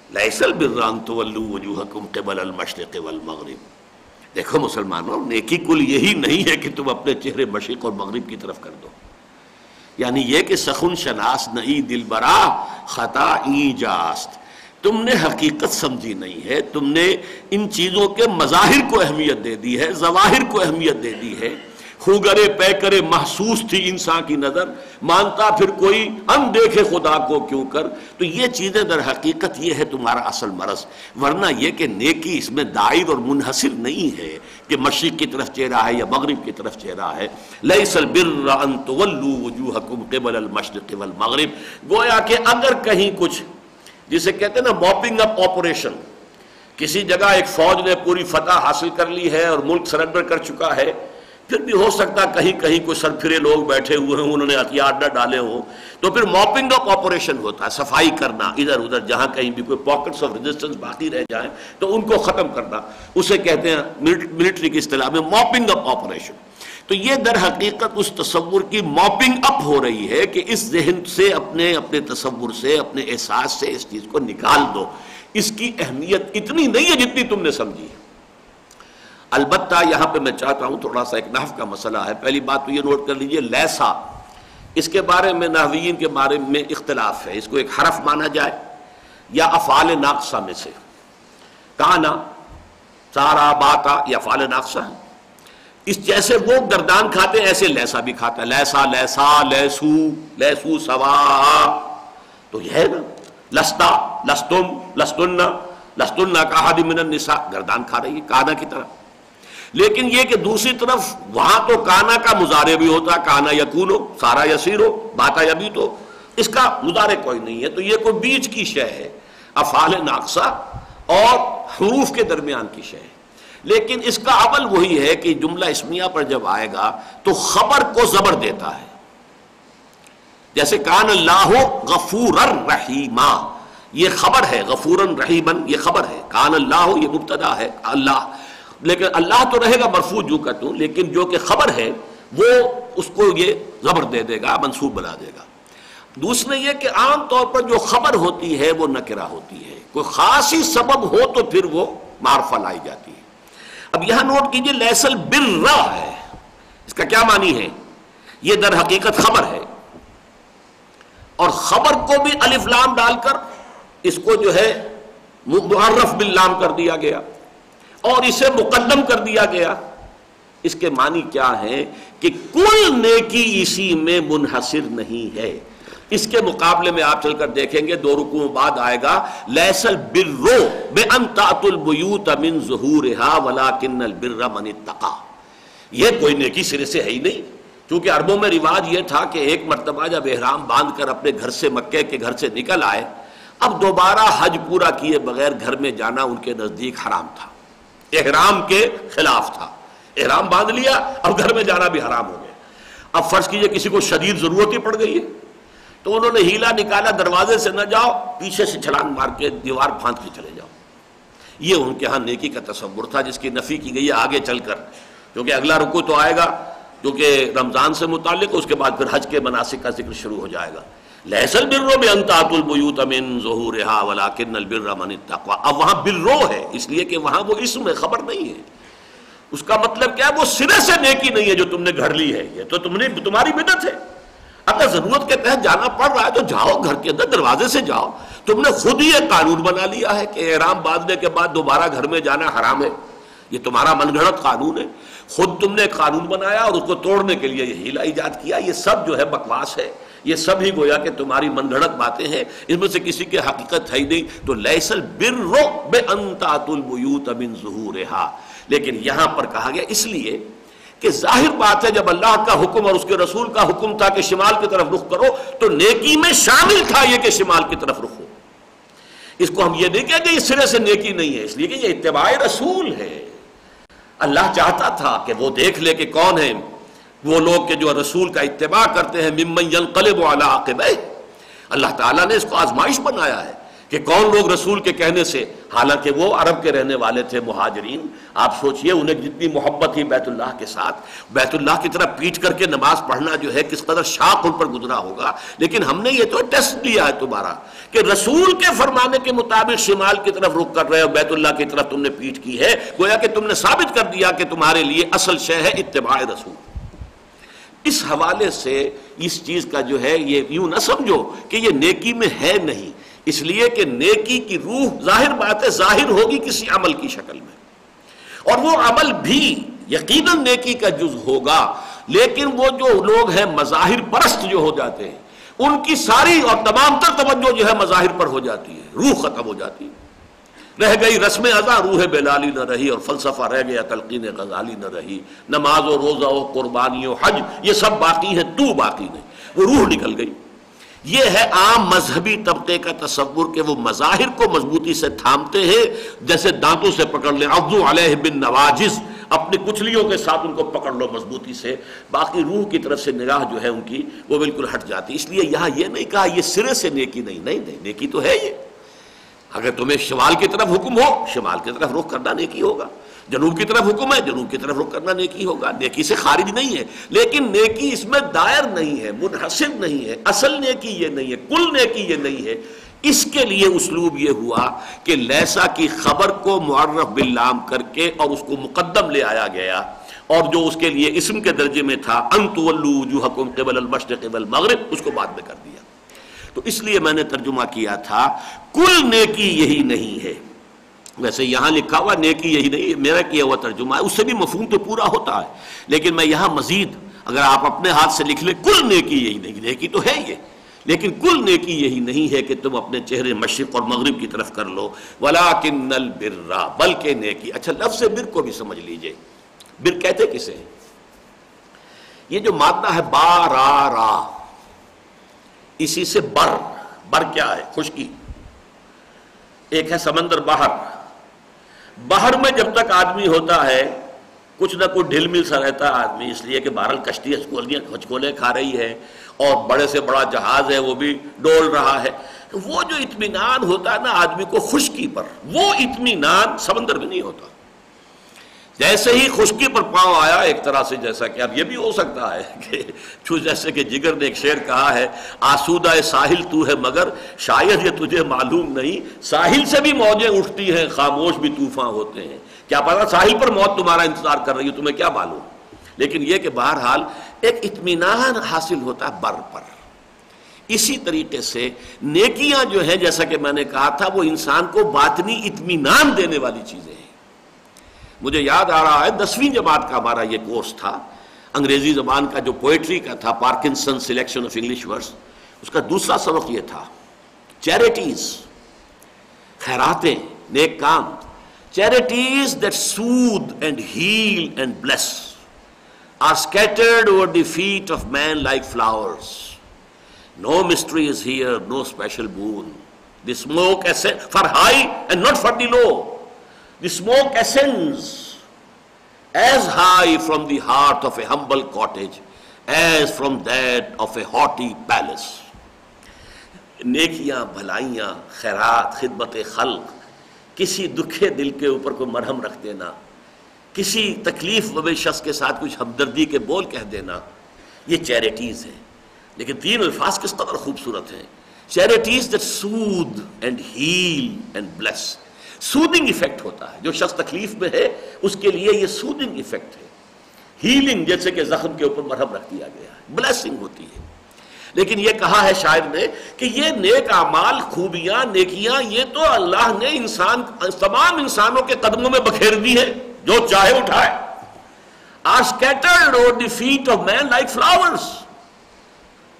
لیس البر ان تولوا وجوہکم قبل المشرق والمغرب۔ دیکھو مسلمانوں، نیکی کل یہی نہیں ہے کہ تم اپنے چہرے مشرق اور مغرب کی طرف کر دو، یعنی یہ کہ سخن شناس نہیں دل برا خطا ایجاست، تم نے حقیقت سمجھی نہیں ہے، تم نے ان چیزوں کے مظاہر کو اہمیت دے دی ہے، ظواہر کو اہمیت دے دی ہے، خوگرے پیکرے محسوس تھی انسان کی نظر، مانتا پھر کوئی ان دیکھے خدا کو کیوں کر، تو یہ چیزیں در حقیقت یہ ہے تمہارا اصل مرض، ورنہ یہ کہ نیکی اس میں دائر اور منحصر نہیں ہے کہ مشرق کی طرف چہرہ ہے یا مغرب کی طرف چہرہ ہے۔ لیس البر ان تولوا وجوہکم قبل المشرق والمغرب، گویا کہ اگر کہیں کچھ جسے کہتے ہیں نا موپنگ اپ آپریشن، کسی جگہ ایک فوج نے پوری فتح حاصل کر لی ہے اور ملک سرنڈر کر چکا ہے، پھر بھی ہو سکتا کہیں کہیں کوئی سرپھرے لوگ بیٹھے ہوئے ہیں، انہوں نے ہتھیار نہ ڈالے ہوں، تو پھر موپنگ اپ آپریشن ہوتا ہے، صفائی کرنا ادھر ادھر جہاں کہیں بھی کوئی پاکٹس آف ریزسٹنس باقی رہ جائیں تو ان کو ختم کرنا، اسے کہتے ہیں ملٹری کی اصطلاح میں موپنگ اپ آپریشن۔ تو یہ در حقیقت اس تصور کی موپنگ اپ ہو رہی ہے کہ اس ذہن سے اپنے تصور سے اپنے احساس سے اس چیز کو نکال دو، اس کی اہمیت اتنی نہیں ہے جتنی تم نے سمجھی ہے۔ البتہ یہاں پہ میں چاہتا ہوں تھوڑا سا ایک نحو کا مسئلہ ہے، پہلی بات تو یہ نوٹ کر لیجئے، لیسا اس کے بارے میں نحویین کے بارے میں اختلاف ہے، اس کو ایک حرف مانا جائے یا افعال ناقصہ میں سے، کانا سارا باتا یہ افعال ناقصہ ہے، اس جیسے وہ گردان کھاتے ہیں ایسے لیسا بھی کھاتا ہے، لیسا لیسا لیسو لیسو سوا، تو یہ ہے نا لستا لستم لستن لستن کا حد من النساء، گردان کھا رہی ہے کانا کی طرح، لیکن یہ کہ دوسری طرف وہاں تو کانا کا مضارع بھی ہوتا، کانا یکونو سارا یسیرو باتا یبیتو، اس کا مضارع کوئی نہیں ہے، تو یہ کوئی بیچ کی شے ہے، افعال ناقصہ اور حروف کے درمیان کی شے ہے، لیکن اس کا عمل وہی ہے کہ جملہ اسمیہ پر جب آئے گا تو خبر کو زبر دیتا ہے، جیسے کان اللہ غفورا رحیما، یہ خبر ہے، غفورا رحیما یہ خبر ہے، کان اللہ یہ مبتدا ہے اللہ، لیکن اللہ تو رہے گا مرفوع جو کا تو، لیکن جو کہ خبر ہے وہ اس کو یہ زبر دے دے گا، منصوب بنا دے گا۔ دوسرے یہ کہ عام طور پر جو خبر ہوتی ہے وہ نکرہ ہوتی ہے، کوئی خاصی سبب ہو تو پھر وہ معرفہ لائی جاتی ہے۔ اب یہاں نوٹ کیجئے لیس البر ہے، اس کا کیا معنی ہے؟ یہ در حقیقت خبر ہے، اور خبر کو بھی الف لام ڈال کر اس کو جو ہے معرف باللام کر دیا گیا اور اسے مقدم کر دیا گیا۔ اس کے معنی کیا ہے کہ کل نیکی اسی میں منحصر نہیں ہے، اس کے مقابلے میں آپ چل کر دیکھیں گے 2 رکوعوں بعد آئے گا لیس البر بان تأتوا البیوت من ظہورها ولکن البر من اتقى، یہ کوئی نیکی سرے سے ہے ہی نہیں، کیونکہ عربوں میں رواج یہ تھا کہ ایک مرتبہ جب احرام باندھ کر اپنے گھر سے مکے کے گھر سے نکل آئے، اب دوبارہ حج پورا کیے بغیر گھر میں جانا ان کے نزدیک حرام تھا، احرام کے خلاف تھا، احرام باندھ لیا اب گھر میں جانا بھی حرام ہو گیا۔ اب فرض کیجئے کسی کو شدید ضرورت ہی پڑ گئی ہے تو انہوں نے ہیلا نکالا، دروازے سے نہ جاؤ پیچھے سے چھلانگ مار کے دیوار پھاند کے چلے جاؤ، یہ ان کے ہاں نیکی کا تصور تھا جس کی نفی کی گئی ہے آگے چل کر، کیونکہ اگلا رکوع تو آئے گا جو کہ رمضان سے متعلق، اس کے بعد پھر حج کے مناسک کا ذکر شروع ہو جائے گا۔ لیس البر بان تأتوا البیوت من ظہورها ولکن البر من اتقى، اب وہاں برو ہے اس لیے کہ وہاں وہ اسم ہے، خبر نہیں ہے، اس کا مطلب کیا ہے وہ سرے سے نیکی نہیں ہے جو تم نے گھڑ لی ہے، یہ تو تمہاری بدعت ہے۔ اگر ضرورت کے تحت جانا پڑ رہا ہے تو جاؤ، گھر کے اندر دروازے سے جاؤ، تم نے خود ہی ایک قانون بنا لیا ہے کہ احرام باندھنے کے بعد دوبارہ گھر میں جانا حرام ہے، یہ تمہارا من گھڑت قانون ہے، خود تم نے ایک قانون بنایا اور اس کو توڑنے کے لیے یہ ہیلا ایجاد کیا، یہ سب جو ہے بکواس ہے، یہ سب ہی گویا کہ تمہاری من گھڑت باتیں ہیں، اس میں سے کسی کی حقیقت ہے ہی نہیں۔ تو لیس البر بان تأتوا البیوت من ظہورها، لیکن یہاں پر کہا گیا اس لیے کہ ظاہر بات ہے جب اللہ کا حکم اور اس کے رسول کا حکم تھا کہ شمال کی طرف رخ کرو تو نیکی میں شامل تھا یہ کہ شمال کی طرف رخ ہو، اس کو ہم یہ نہیں کہیں کہ یہ سرے سے نیکی نہیں ہے، اس لیے کہ یہ اتباع رسول ہے۔ اللہ چاہتا تھا کہ وہ دیکھ لے کہ کون ہیں وہ لوگ کہ جو رسول کا اتباع کرتے ہیں، ممن ینقلب علی عقبیہ، اللہ تعالیٰ نے اس کو آزمائش بنایا ہے کہ کون لوگ رسول کے کہنے سے، حالانکہ وہ عرب کے رہنے والے تھے مہاجرین، آپ سوچئے انہیں جتنی محبت تھی بیت اللہ کے ساتھ، بیت اللہ کی طرح پیٹ کر کے نماز پڑھنا جو ہے کس قدر شاق ان پر گزرا ہوگا، لیکن ہم نے یہ تو ٹیسٹ لیا ہے تمہارا کہ رسول کے فرمانے کے مطابق شمال کی طرف رخ کر رہے ہو، بیت اللہ کی طرف تم نے پیٹ کی ہے، گویا کہ تم نے ثابت کر دیا کہ تمہارے لیے اصل شے ہے اتباع رسول۔ اس حوالے سے اس چیز کا جو ہے یہ یوں نہ سمجھو کہ یہ نیکی میں ہے نہیں، اس لیے کہ نیکی کی روح ظاہر بات ہے ظاہر ہوگی کسی عمل کی شکل میں، اور وہ عمل بھی یقیناً نیکی کا جز ہوگا، لیکن وہ جو لوگ ہیں مظاہر پرست جو ہو جاتے ہیں ان کی ساری اور تمام تر توجہ جو ہے مظاہر پر ہو جاتی ہے، روح ختم ہو جاتی ہے، رہ گئی رسم ادا روح بلالی نہ رہی، اور فلسفہ رہ گیا تلقین غزالی نہ رہی، نماز و روزہ و قربانی و حج یہ سب باقی ہے، تو باقی نہیں، وہ روح نکل گئی۔ یہ ہے عام مذہبی طبقے کا تصور کہ وہ مظاہر کو مضبوطی سے تھامتے ہیں، جیسے دانتوں سے پکڑ لیں، عضو علیہ بالنواجذ، اپنی کچلیوں کے ساتھ ان کو پکڑ لو مضبوطی سے، باقی روح کی طرف سے نگاہ جو ہے ان کی وہ بالکل ہٹ جاتی۔ اس لیے یہاں یہ نہیں کہا یہ سرے سے نیکی نہیں، نہیں نیکی تو ہے یہ، اگر تمہیں شمال کی طرف حکم ہو شمال کی طرف رخ کرنا نیکی ہوگا، جنوب کی طرف حکم ہے جنوب کی طرف رخ کرنا نیکی ہوگا، نیکی سے خارج نہیں ہے، لیکن نیکی اس میں دائر نہیں ہے، منحصر نہیں ہے، اصل نیکی یہ نہیں ہے، کل نیکی یہ نہیں ہے۔ اس کے لیے اسلوب یہ ہوا کہ لیسا کی خبر کو معرف باللام کر کے اور اس کو مقدم لے آیا گیا، اور جو اس کے لیے اسم کے درجے میں تھا ان تولوا وجوہکم قبل المشرق والمغرب اس کو بعد میں کر دیا۔ تو اس لیے میں نے ترجمہ کیا تھا کل نیکی یہی نہیں ہے، ویسے یہاں لکھا ہوا نیکی یہی نہیں، میرا کیا ہوا ترجمہ ہے، اس سے بھی مفہوم تو پورا ہوتا ہے، لیکن میں یہاں مزید اگر آپ اپنے ہاتھ سے لکھ لیں کل نیکی یہی نہیں، نیکی تو ہے یہ، لیکن کل نیکی یہی نہیں ہے کہ تم اپنے چہرے مشرق اور مغرب کی طرف کر لو، وَلَٰكِنَّ الْبِرَّ، بلکہ نیکی۔ اچھا لفظ بر کو بھی سمجھ لیجئے، بر کہتے کسے ہیں؟ یہ جو مادہ ہے بارارا، اسی سے بر، بر کیا ہے؟ خشکی۔ ایک ہے سمندر بحر، بحر میں جب تک آدمی ہوتا ہے کچھ نہ کچھ ڈھل مل سا رہتا ہے آدمی، اس لیے کہ بہرحال کشتی ہچکولے کھا رہی ہے اور بڑے سے بڑا جہاز ہے وہ بھی ڈول رہا ہے، وہ جو اطمینان ہوتا ہے نا آدمی کو خشکی پر، وہ اطمینان سمندر میں نہیں ہوتا۔ جیسے ہی خشکی پر پاؤں آیا ایک طرح سے، جیسا کہ اب یہ بھی ہو سکتا ہے کہ جیسے کہ جگر نے ایک شعر کہا ہے، آسودہ ساحل تو ہے مگر شاید یہ تجھے معلوم نہیں، ساحل سے بھی موجیں اٹھتی ہیں خاموش بھی طوفان ہوتے ہیں، کیا پتا ساحل پر موت تمہارا انتظار کر رہی ہے، تمہیں کیا معلوم، لیکن یہ کہ بہرحال ایک اطمینان حاصل ہوتا ہے بر پر۔ اسی طریقے سے نیکیاں جو ہیں جیسا کہ میں نے کہا تھا وہ انسان کو باطنی اطمینان دینے والی چیزیں ہیں۔ مجھے یاد آ رہا ہے 10ویں جماعت کا ہمارا یہ کورس تھا، انگریزی زبان کا جو پوئٹری کا تھا، Parkinson selection of English words, اس کا دوسرا سبق یہ تھا چیریٹیز، خیراتیں، نیک کام، charities that soothe and heal and bless are scattered over the feet of man like flowers. No mystery is here, no special boon. The smoke ascends for high and not for the low. The smoke ascends as high from the heart of a humble cottage as from that of a haughty palace. نیکیاں، بھلائیاں، خیرات، خدمت خلق، کسی دکھے دل کے اوپر کوئی مرہم رکھ دینا، کسی تکلیف زدہ شخص کے ساتھ کچھ ہمدردی کے بول کہہ دینا، یہ چیریٹیز ہیں۔ لیکن تین الفاظ کس قدر خوبصورت ہیں، charities that soothe and heal and bless۔ Soothing effect ہوتا ہے، جو شخص تکلیف میں ہے اس کے لیے یہ سودنگ ایفیکٹ ہے، ہیلنگ جیسے کہ زخم کے اوپر مرہم رکھ دیا گیا ہے، بلیسنگ ہوتی ہے۔ لیکن یہ کہا ہے شاعر نے کہ یہ نیک اعمال، خوبیاں، نیکیاں، یہ تو اللہ نے تمام انسانوں کے قدموں میں بکھیر دی ہے، جو چاہے اٹھائے۔ are scattered over the feet of man like flowers.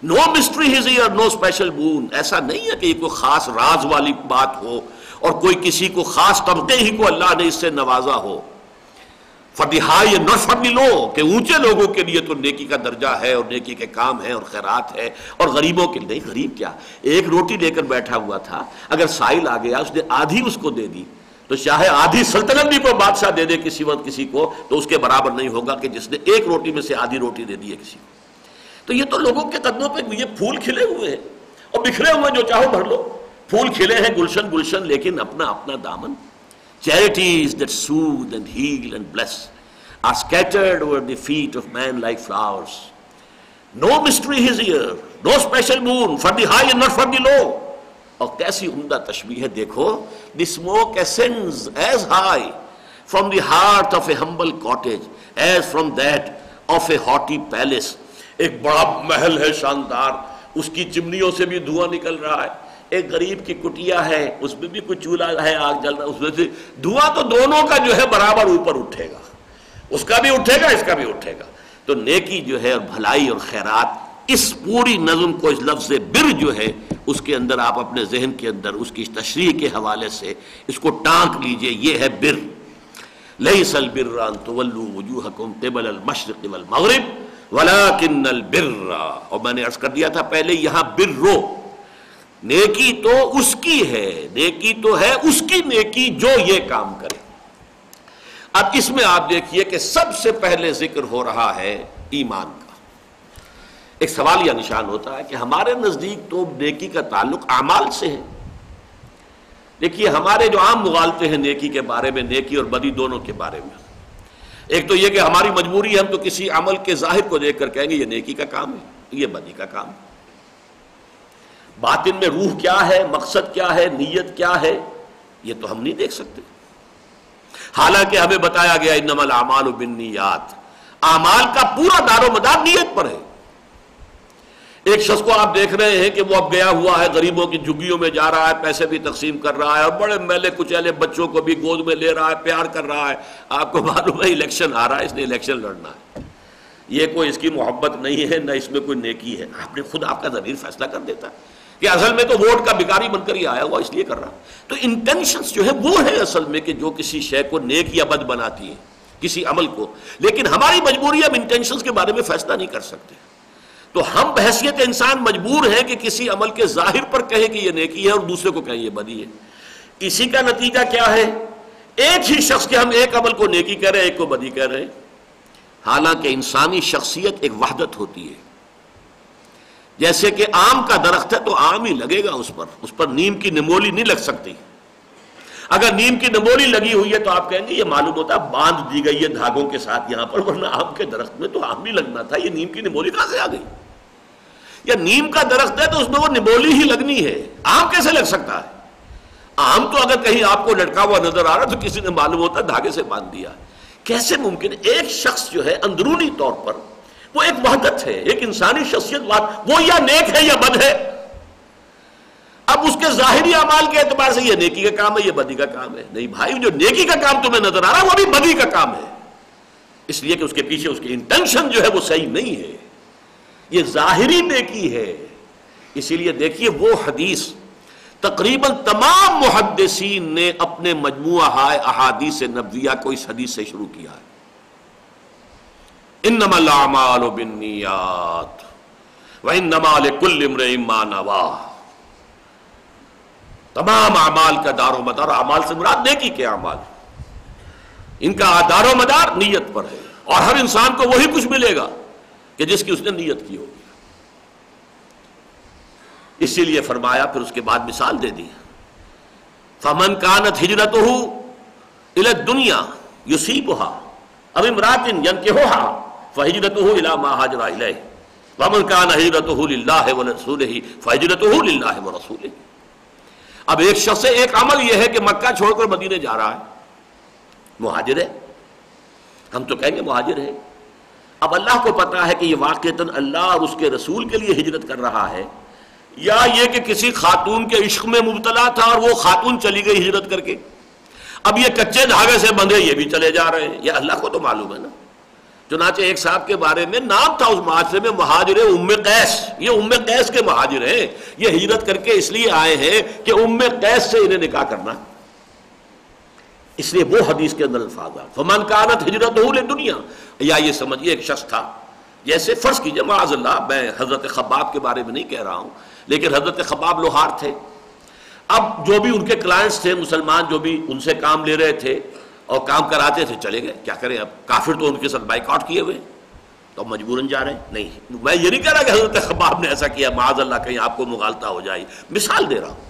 No mystery is here, no special boon. ایسا نہیں ہے کہ یہ کوئی خاص راز والی بات ہو اور کوئی کسی کو خاص طبقے ہی کو اللہ نے اس سے نوازا ہو۔ for the high and not for the low، کہ اونچے لوگوں کے لیے تو نیکی کا درجہ ہے اور نیکی کے کام ہے اور خیرات ہے، اور غریبوں کے لیے نہیں۔ غریب کیا، ایک روٹی لے کر بیٹھا ہوا تھا، اگر سائل آ گیا اس نے آدھی اس کو دے دی تو چاہے آدھی سلطنت بھی کوئی بادشاہ دے دے کسی وقت کسی کو تو اس کے برابر نہیں ہوگا کہ جس نے ایک روٹی میں سے آدھی روٹی دے دی ہے کسی کو۔ تو یہ تو لوگوں کے قدموں پہ یہ پھول کھلے ہوئے ہیں اور بکھرے ہوئے، جو چاہو بھر لو، پھول کھلے ہیں گلشن گلشن لیکن اپنا اپنا دامن. Charities that soothe and heal and bless are scattered over the feet of man like flowers. No mystery is here, no special moon for the high and not for the low. اور کیسی عمدہ تشبیہ ہے دیکھو. The smoke ascends as high from the heart of a humble cottage as from that of a haughty palace. ایک بڑا محل ہے شاندار, اس کی چمنیوں سے بھی دھواں نکل رہا ہے. ایک غریب کی کٹیا ہے, اس میں بھی کچھ چولہا ہے, آگ جل رہا ہے, اس میں سے دھواں تو دونوں کا جو ہے برابر اوپر اٹھے گا, اس کا بھی اٹھے گا اس کا بھی اٹھے گا. تو نیکی جو ہے اور بھلائی اور خیرات, اس پوری نظم کو اس لفظ بر جو ہے اس کے اندر آپ اپنے ذہن کے اندر اس کی تشریح کے حوالے سے اس کو ٹانک لیجئے. یہ ہے بر. لیس البر ان تولوا وجوہکم قبل المشرق والمغرب ولکن البر. اور میں نے عرض کر دیا تھا پہلے, یہاں برو نیکی تو اس کی ہے, نیکی تو ہے اس کی نیکی جو یہ کام کرے. اب اس میں آپ دیکھیے کہ سب سے پہلے ذکر ہو رہا ہے ایمان کا. ایک سوالیہ نشان ہوتا ہے کہ ہمارے نزدیک تو نیکی کا تعلق اعمال سے ہے. دیکھیے ہمارے جو عام مغالطے ہیں نیکی کے بارے میں, نیکی اور بدی دونوں کے بارے میں, ایک تو یہ کہ ہماری مجبوری ہے, ہم تو کسی عمل کے ظاہر کو دیکھ کر کہیں گے یہ نیکی کا کام ہے, یہ بدی کا کام ہے. باطن میں روح کیا ہے, مقصد کیا ہے, نیت کیا ہے, یہ تو ہم نہیں دیکھ سکتے. حالانکہ ہمیں بتایا گیا انما الاعمال بالنیات, اعمال کا پورا دار و مدار نیت پر ہے. ایک شخص کو آپ دیکھ رہے ہیں کہ وہ اب گیا ہوا ہے, غریبوں کی جھگیوں میں جا رہا ہے, پیسے بھی تقسیم کر رہا ہے, اور بڑے میلے کچیلے بچوں کو بھی گود میں لے رہا ہے, پیار کر رہا ہے. آپ کو معلوم ہے الیکشن آ رہا ہے, اس نے الیکشن لڑنا ہے. یہ کوئی اس کی محبت نہیں ہے, نہ اس میں کوئی نیکی ہے. آپ نے خود آپ کا ضمیر فیصلہ کر دیتا ہے کہ اصل میں تو ووٹ کا بھکاری بن کر ہی آیا ہوا, اس لیے کر رہا. تو انٹینشنز جو ہے وہ ہے اصل میں کہ جو کسی شے کو نیک یا بد بناتی ہے, کسی عمل کو. لیکن ہماری مجبوری, ہم انٹینشنز کے بارے میں فیصلہ نہیں کر سکتے. تو ہم بحیثیت انسان مجبور ہیں کہ کسی عمل کے ظاہر پر کہیں کہ یہ نیکی ہے اور دوسرے کو کہیں یہ بدی ہے. اسی کا نتیجہ کیا ہے, ایک ہی شخص کے ہم ایک عمل کو نیکی کہہ رہے ہیں, ایک کو بدی کہہ رہے ہیں. حالانکہ انسانی شخصیت ایک وحدت ہوتی ہے. جیسے کہ آم کا درخت ہے تو آم ہی لگے گا, اس پر نیم کی نمولی نہیں لگ سکتی. اگر نیم کی نمولی لگی ہوئی ہے تو آپ کہیں گے یہ معلوم ہوتا ہے باندھ دی گئی ہے دھاگوں کے ساتھ یہاں پر, ورنہ آم کے درخت میں تو آم ہی لگنا تھا, یہ نیم کی نمولی کہاں سے آ گئی. یا نیم کا درخت ہے تو اس میں وہ نمولی ہی لگنی ہے, آم کیسے لگ سکتا ہے. آم تو اگر کہیں آپ کو لٹکا ہوا نظر آ رہا تو کسی نے معلوم ہوتا ہے دھاگے سے باندھ دیا. کیسے ممکن ہے ایک شخص جو ہے اندرونی طور پر وہ ایک وحدت ہے, ایک انسانی شخصیت, وہ یا نیک ہے یا بد ہے. اب اس کے ظاہری اعمال کے اعتبار سے یہ نیکی کا کام ہے یہ بدی کا کام ہے. نہیں بھائی, جو نیکی کا کام تمہیں نظر آ رہا ہے وہ بھی بدی کا کام ہے, اس لیے کہ اس کے پیچھے اس کی انٹینشن جو ہے وہ صحیح نہیں ہے, یہ ظاہری نیکی ہے. اسی لیے دیکھیے وہ حدیث تقریباً تمام محدثین نے اپنے مجموعہ احادیث نبویہ کو اس حدیث سے شروع کیا ہے. انما الاعمال بالنیات وانما لکل امرئ ما نوی. تمام اعمال کا دار و مدار, اعمال سے مراد نیکی کے اعمال, ان کا دار و مدار نیت پر ہے. اور ہر انسان کو وہی کچھ ملے گا کہ جس کی اس نے نیت کی ہوگی. اسی لیے فرمایا, پھر اس کے بعد مثال دے دی, فمن کانت ہجرتہ الی الدنیا یصیبها او امرأۃ ینکحها فہجرتہ الی ما ہاجر الیہ ومن کان ہجرتہ للہ ورسولہ فہجرتہ للہ ورسولہ. اب ایک شخص سے ایک عمل یہ ہے کہ مکہ چھوڑ کر مدینے جا رہا ہے, مہاجر ہے, ہم تو کہیں گے مہاجر ہے. اب اللہ کو پتا ہے کہ یہ واقعتاً اللہ اور اس کے رسول کے لیے ہجرت کر رہا ہے, یا یہ کہ کسی خاتون کے عشق میں مبتلا تھا اور وہ خاتون چلی گئی ہجرت کر کے. اب یہ کچے دھاگے سے بندھے یہ بھی چلے جا رہے ہیں, یہ اللہ کو تو معلوم ہے نا. چنانچہ ایک صاحب کے بارے میں نام تھا اس معاشرے میں مہاجر ام قیس, یہ ام قیس کے مہاجر ہیں, یہ ہجرت کر کے اس لیے آئے ہیں کہ ام قیس سے انہیں نکاح کرنا. اس لیے وہ حدیث کے اندر الفاظ آ فمن کانت ہجرتہ للدنیا. یا یہ سمجھیے ایک شخص تھا, جیسے فرض کیجیے معاذ اللہ, میں حضرت خباب کے بارے میں نہیں کہہ رہا ہوں, لیکن حضرت خباب لوہار تھے. اب جو بھی ان کے کلائنٹس تھے مسلمان, جو بھی ان سے کام لے رہے تھے اور کام کراتے تھے, چلے گئے. کیا کریں, اب کافر تو ان کے ساتھ بائیکاٹ کیے ہوئے, تو مجبوراً جا رہے ہیں. نہیں, میں یہ نہیں کہہ رہا کہ حضرت خباب نے ایسا کیا, معاذ اللہ کہیں آپ کو مغالطہ ہو جائے, مثال دے رہا ہوں.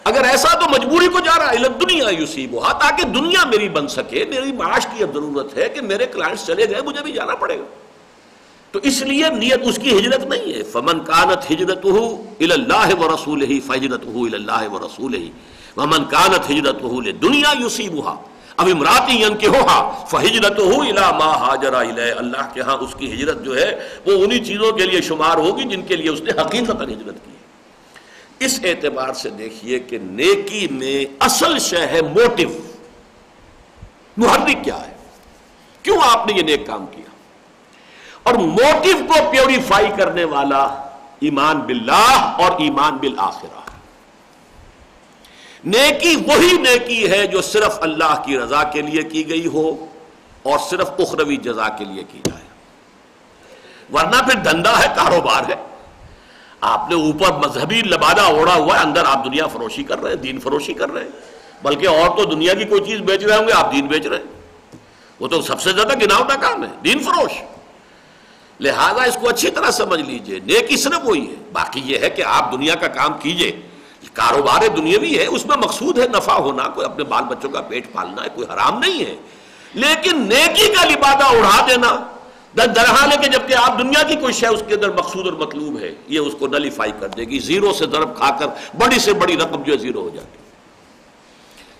اگر ایسا تو مجبوری کو جا رہا ہے دنیا یصیبھا، تاکہ دنیا میری بن سکے، میری معاش کی اب ضرورت ہے کہ میرے کلائنٹس چلے گئے مجھے بھی جانا پڑے گا، تو اس لیے نیت اس کی ہجرت نہیں ہے. فمن کانت ہجرتہ الی اللہ ورسولہ فہجرتہ الی اللہ ورسولہ ومن کانت ہجرتہ لدنیا یصیبھا اب امرأۃ ینکحھا فہجرتہ الی ما ہاجر الیہ. اللہ کے ہاں اس کی ہجرت جو ہے وہ انہی چیزوں کے لیے شمار ہوگی جن کے لیے اس نے حقیقتاً ہجرت کی. اس اعتبار سے دیکھیے کہ نیکی میں اصل شے ہے موٹیو، محرک کیا ہے، کیوں آپ نے یہ نیک کام کیا، اور موٹیو کو پیوریفائی کرنے والا ایمان باللہ اور ایمان بالآخرہ. نیکی وہی نیکی ہے جو صرف اللہ کی رضا کے لیے کی گئی ہو اور صرف اخروی جزا کے لیے کی جائے، ورنہ پھر دھندا ہے، کاروبار ہے. آپ نے اوپر مذہبی لبادہ اوڑا ہوا ہے، اندر آپ دنیا فروشی کر رہے ہیں، دین فروشی کر رہے ہیں، بلکہ اور تو دنیا کی کوئی چیز بیچ رہے ہوں گے، آپ دین بیچ رہے ہیں. وہ تو سب سے زیادہ گناؤنا کام ہے، دین فروش. لہذا اس کو اچھی طرح سمجھ لیجئے، نیکی صرف وہی ہے. باقی یہ ہے کہ آپ دنیا کا کام کیجئے، کاروبار دنیاوی ہے، اس میں مقصود ہے نفع ہونا، کوئی اپنے بال بچوں کا پیٹ پالنا ہے، کوئی حرام نہیں ہے. لیکن نیکی کا لبادہ اڑا دینا درحال ہے کہ جبکہ آپ دنیا کی کوئی شے اس کے اندر مقصود اور مطلوب ہے، یہ اس کو نلیفائی کر دے گی، زیرو سے ضرب کھا کر بڑی سے بڑی رقم جو ہے زیرو ہو جاتی.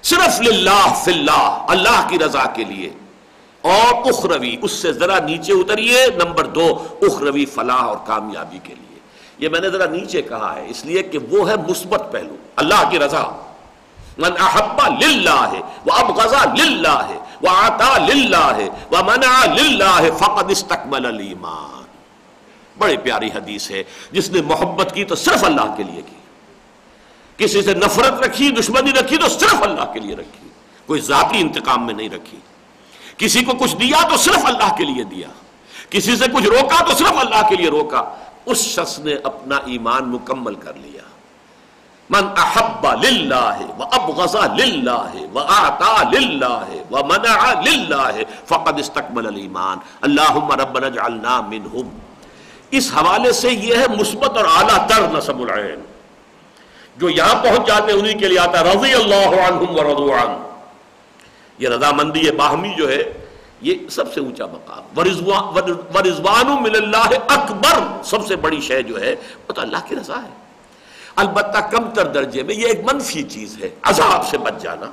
صرف للہ فی اللہ، اللہ کی رضا کے لیے، اور اخروی، اس سے ذرا نیچے اتریے، نمبر 2 اخروی فلاح اور کامیابی کے لیے. یہ میں نے ذرا نیچے کہا ہے اس لیے کہ وہ ہے مثبت پہلو، اللہ کی رضا. من احب للہ وابغض للہ وعطا للہ ومنع للہ فقد استکمل الایمان. بڑی پیاری حدیث ہے، جس نے محبت کی تو صرف اللہ کے لیے کی، کسی سے نفرت رکھی، دشمنی رکھی تو صرف اللہ کے لیے رکھی، کوئی ذاتی انتقام میں نہیں رکھی. کسی کو کچھ دیا تو صرف اللہ کے لیے دیا، کسی سے کچھ روکا تو صرف اللہ کے لیے روکا. اس شخص نے اپنا ایمان مکمل کر لیا. من احب للہ وابغض للہ واعطى للہ ومنع للہ فقد استکمل الایمان. اللہم ربنا اجعلنا منہم. اس حوالے سے یہ ہے مثبت اور اعلیٰ تر نصب العین، جو یہاں پہنچ جاتے ہیں انہی کے لیے آتا ہے رضی اللہ عنہم ورضوا عنہ. یہ رضامندی باہمی جو ہے یہ سب سے اونچا مقام. ورضوان من اللہ اکبر، سب سے بڑی شے جو ہے وہ تو اللہ کی رضا ہے. البتہ کم تر درجے میں یہ ایک منفی چیز ہے، عذاب سے بچ جانا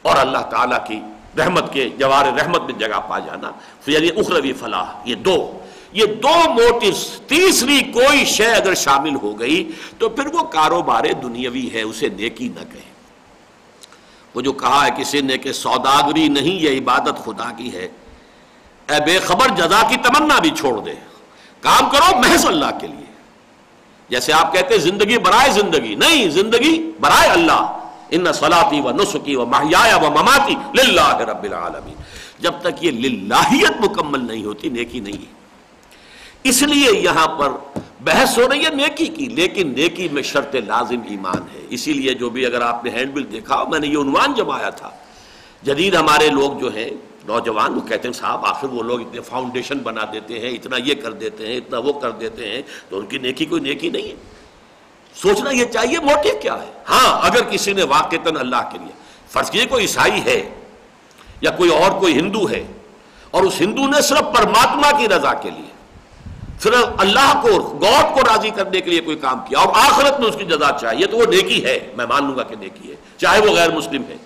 اور اللہ تعالیٰ کی رحمت کے جوار رحمت میں جگہ پا جانا، یعنی اخروی فلاح. یہ دو موٹیوز. تیسری کوئی شے اگر شامل ہو گئی تو پھر وہ کاروبار دنیاوی ہے، اسے نیکی نہ کہیں. وہ جو کہا ہے کسی نے کہ سوداگری نہیں یہ عبادت خدا کی ہے، اے بے خبر جزا کی تمنا بھی چھوڑ دے، کام کرو محض اللہ کے لیے. جیسے آپ کہتے ہیں زندگی برائے زندگی، نہیں، زندگی برائے اللہ. ان صلاتی و نسکی و محیایا و مماتی للہ رب العالمین. جب تک یہ للہیت مکمل نہیں ہوتی نیکی نہیں ہے. اس لیے یہاں پر بحث ہو رہی ہے نیکی کی، لیکن نیکی میں شرط لازم ایمان ہے. اسی لیے جو بھی اگر آپ نے ہینڈ بل دیکھا، میں نے یہ عنوان جمایا تھا. جدید ہمارے لوگ جو ہیں نوجوان، وہ کہتے ہیں صاحب آخر وہ لوگ اتنے فاؤنڈیشن بنا دیتے ہیں، اتنا یہ کر دیتے ہیں، اتنا وہ کر دیتے ہیں، تو ان کی نیکی کوئی نیکی نہیں ہے. سوچنا یہ چاہیے موٹیو کیا ہے. ہاں اگر کسی نے واقعتاً اللہ کے لیے، فرض کیجیے کوئی عیسائی ہے یا کوئی اور کوئی ہندو ہے، اور اس ہندو نے صرف پرماتما کی رضا کے لیے، صرف اللہ کو، گاڈ کو راضی کرنے کے لیے کوئی کام کیا اور آخرت میں اس کی جزا چاہیے، تو وہ نیکی ہے، میں مان لوں گا کہ نیکی ہے، چاہے وہ غیر مسلم ہے.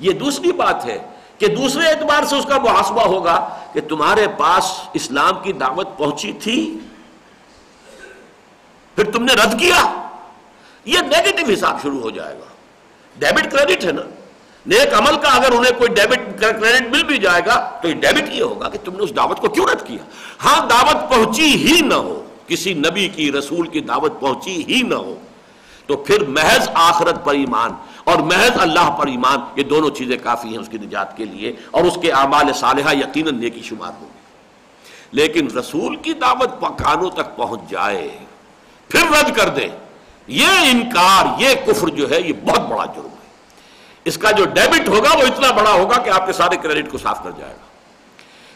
یہ دوسری بات ہے کہ دوسرے اعتبار سے اس کا محاسبہ ہوگا کہ تمہارے پاس اسلام کی دعوت پہنچی تھی، پھر تم نے رد کیا. یہ نیگیٹو حساب شروع ہو جائے گا. ڈیبٹ کریڈٹ ہے نا، نیک عمل کا اگر انہیں کوئی ڈیبٹ کریڈٹ مل بھی جائے گا تو یہ ڈیبٹ یہ ہوگا کہ تم نے اس دعوت کو کیوں رد کیا. ہاں دعوت پہنچی ہی نہ ہو، کسی نبی کی رسول کی دعوت پہنچی ہی نہ ہو، تو پھر محض آخرت پر ایمان اور محض اللہ پر ایمان، یہ دونوں چیزیں کافی ہیں اس کی نجات کے لیے، اور اس کے اعمال صالحہ یقیناً نیکی شمار ہوگی. لیکن رسول کی دعوت کانوں تک پہنچ جائے پھر رد کر دے، یہ انکار، یہ کفر جو ہے یہ بہت بڑا جرم ہے. اس کا جو ڈیبٹ ہوگا وہ اتنا بڑا ہوگا کہ آپ کے سارے کریڈٹ کو صاف کر جائے گا.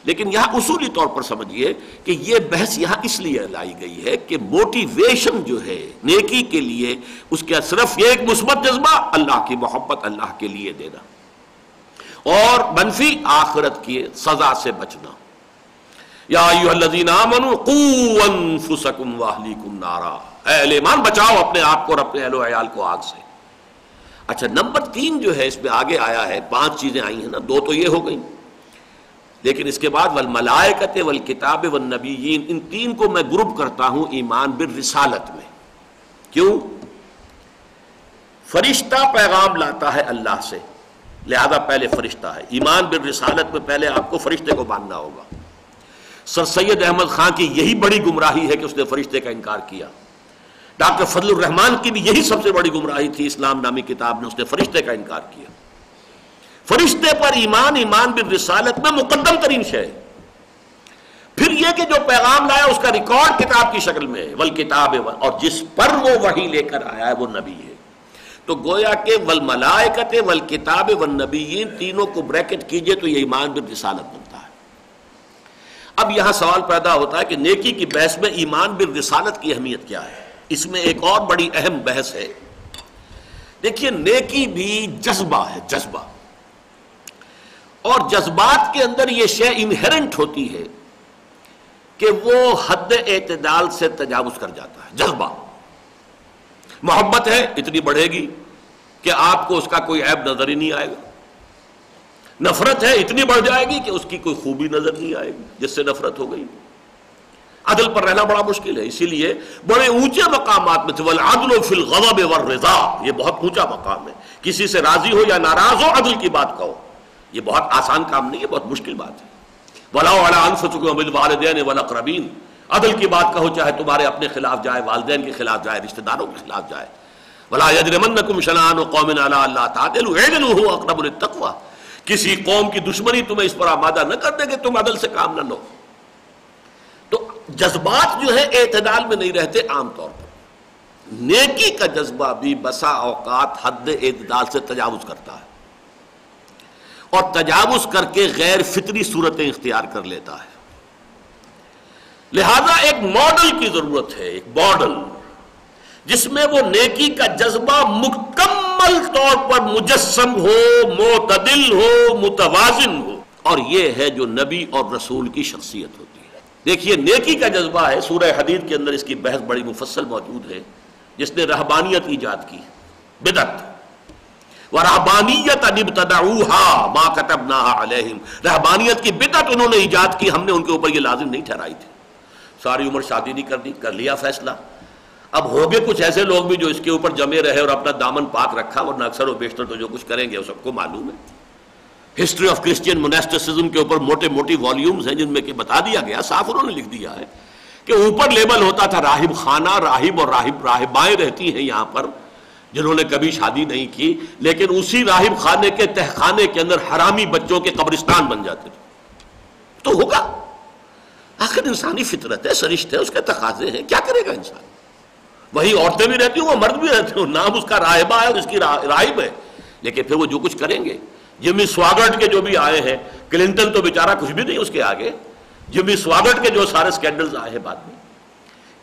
لیکن یہاں اصولی طور پر سمجھیے کہ یہ بحث یہاں اس لیے لائی گئی ہے کہ موٹیویشن جو ہے نیکی کے لیے اس کا صرف یہ ایک مثبت جذبہ اللہ کی محبت، اللہ کے لیے دینا، اور منفی آخرت کی سزا سے بچنا۔ یا ایھا الذین آمنوا قوا انفسکم واہلیکم نارا، اے اہل ایمان بچاؤ اپنے آپ کو اور اپنے اہل و عیال کو آگ سے۔ اچھا نمبر 3 جو ہے اس میں آگے آیا ہے، 5 چیزیں آئی ہیں نا، 2 تو یہ ہو گئیں، لیکن اس کے بعد والملائکۃ والکتاب والنبیین، ان 3 کو میں گروپ کرتا ہوں ایمان بالرسالت میں۔ کیوں؟ فرشتہ پیغام لاتا ہے اللہ سے، لہذا پہلے فرشتہ ہے۔ ایمان بالرسالت میں پہلے آپ کو فرشتے کو ماننا ہوگا۔ سر سید احمد خان کی یہی بڑی گمراہی ہے کہ اس نے فرشتے کا انکار کیا۔ ڈاکٹر فضل الرحمان کی بھی یہی سب سے بڑی گمراہی تھی، اسلام نامی کتاب میں اس نے فرشتے کا انکار کیا۔ فرشتے پر ایمان، ایمان بالرسالت میں مقدم ترین شے۔ پھر یہ کہ جو پیغام لایا اس کا ریکارڈ کتاب کی شکل میں ہے، والکتاب، اور جس پر وہ وحی لے کر آیا ہے وہ نبی ہے۔ تو گویا کہ والملائکۃ والکتاب والنبیین تینوں کو بریکٹ کیجئے تو یہ ایمان بالرسالت بنتا ہے۔ اب یہاں سوال پیدا ہوتا ہے کہ نیکی کی بحث میں ایمان بالرسالت کی اہمیت کیا ہے؟ اس میں ایک اور بڑی اہم بحث ہے۔ دیکھیے نیکی بھی جذبہ ہے، جذبہ، اور جذبات کے اندر یہ شے انہیرنٹ ہوتی ہے کہ وہ حد اعتدال سے تجاوز کر جاتا ہے۔ جذبہ، محبت ہے اتنی بڑھے گی کہ آپ کو اس کا کوئی عیب نظر ہی نہیں آئے گا، نفرت ہے اتنی بڑھ جائے گی کہ اس کی کوئی خوبی نظر نہیں آئے گی جس سے نفرت ہو گئی۔ عدل پر رہنا بڑا مشکل ہے، اسی لیے بڑے اونچے مقامات میں والعدل فی الغضب والرضا، یہ بہت اونچا مقام ہے۔ کسی سے راضی ہو یا ناراض ہو عدل کی بات کہو، یہ بہت آسان کام نہیں ہے، بہت مشکل بات ہے۔ وَلَوْ عَلَىٰ أَنفُسِكُمْ وَبِالْوَالِدَيْنِ وَالْأَقْرَبِينَ، عدل کی بات کہو چاہے تمہارے اپنے خلاف جائے، والدین کے خلاف جائے، رشتہ داروں کے خلاف جائے۔ وَلَا يَجْرِمَنَّكُمْ شَنَآنُ قَوْمٍ عَلَىٰ أَلَّا تَعْدِلُوا اعْدِلُوا هُوَ أَقْرَبُ لِلتَّقْوَىٰ، کسی قوم کی دشمنی تمہیں اس پر آمادہ نہ کر دے کہ تم عدل سے کام نہ لو۔ تو جذبات جو ہے اعتدال میں نہیں رہتے عام طور پر۔ نیکی کا جذبہ بھی بسا اوقات حد اعتدال سے تجاوز کرتا ہے، اور تجاوز کر کے غیر فطری صورتیں اختیار کر لیتا ہے۔ لہذا ایک ماڈل کی ضرورت ہے، ایک ماڈل جس میں وہ نیکی کا جذبہ مکمل طور پر مجسم ہو، معتدل ہو، متوازن ہو، اور یہ ہے جو نبی اور رسول کی شخصیت ہوتی ہے۔ دیکھیے نیکی کا جذبہ ہے، سورہ حدید کے اندر اس کی بحث بڑی مفصل موجود ہے۔ جس نے رہبانیت ایجاد کی، بدعت، وَرَهْبَانِيَّةً ابْتَدَعُوهَا مَا كَتَبْنَاهَا عَلَيْهِمْ، رہبانیت کی بدعت انہوں نے ایجاد کی، ہم نے ان کے اوپر یہ لازم نہیں ٹھہرائی تھی۔ ساری عمر شادی نہیں کرنی، کر لیا فیصلہ۔ اب ہوگے کچھ ایسے لوگ بھی جو اس کے اوپر جمے رہے اور اپنا دامن پاک رکھا، ورنہ اکثر و بیشتر تو جو کچھ کریں گے وہ سب کو معلوم ہے۔ ہسٹری آف کرسچین موناسٹسزم کے اوپر موٹے موٹی والیومز ہیں جن میں کہ بتا دیا گیا، صاف انہوں نے لکھ دیا ہے کہ اوپر لیبل ہوتا تھا راہب خانہ، راہب اور راہبائیں رہتی ہیں یہاں پر جنہوں نے کبھی شادی نہیں کی، لیکن اسی راہب خانے کے تہخانے کے اندر حرامی بچوں کے قبرستان بن جاتے تھے۔ تو ہوگا، آخر انسانی فطرت ہے، سرشت ہے، اس کے تقاضے ہیں، کیا کرے گا انسان؟ وہی عورتیں بھی رہتی ہوں، وہ مرد بھی رہتے ہوں، نام اس کا راہبہ ہے اور اس کی راہب ہے، لیکن پھر وہ جو کچھ کریں گے۔ جمی سواگٹ کے جو بھی آئے ہیں، کلنٹن تو بیچارہ کچھ بھی نہیں اس کے آگے، جمی سواگٹ کے جو سارے سکینڈلز آئے ہیں بعد میں،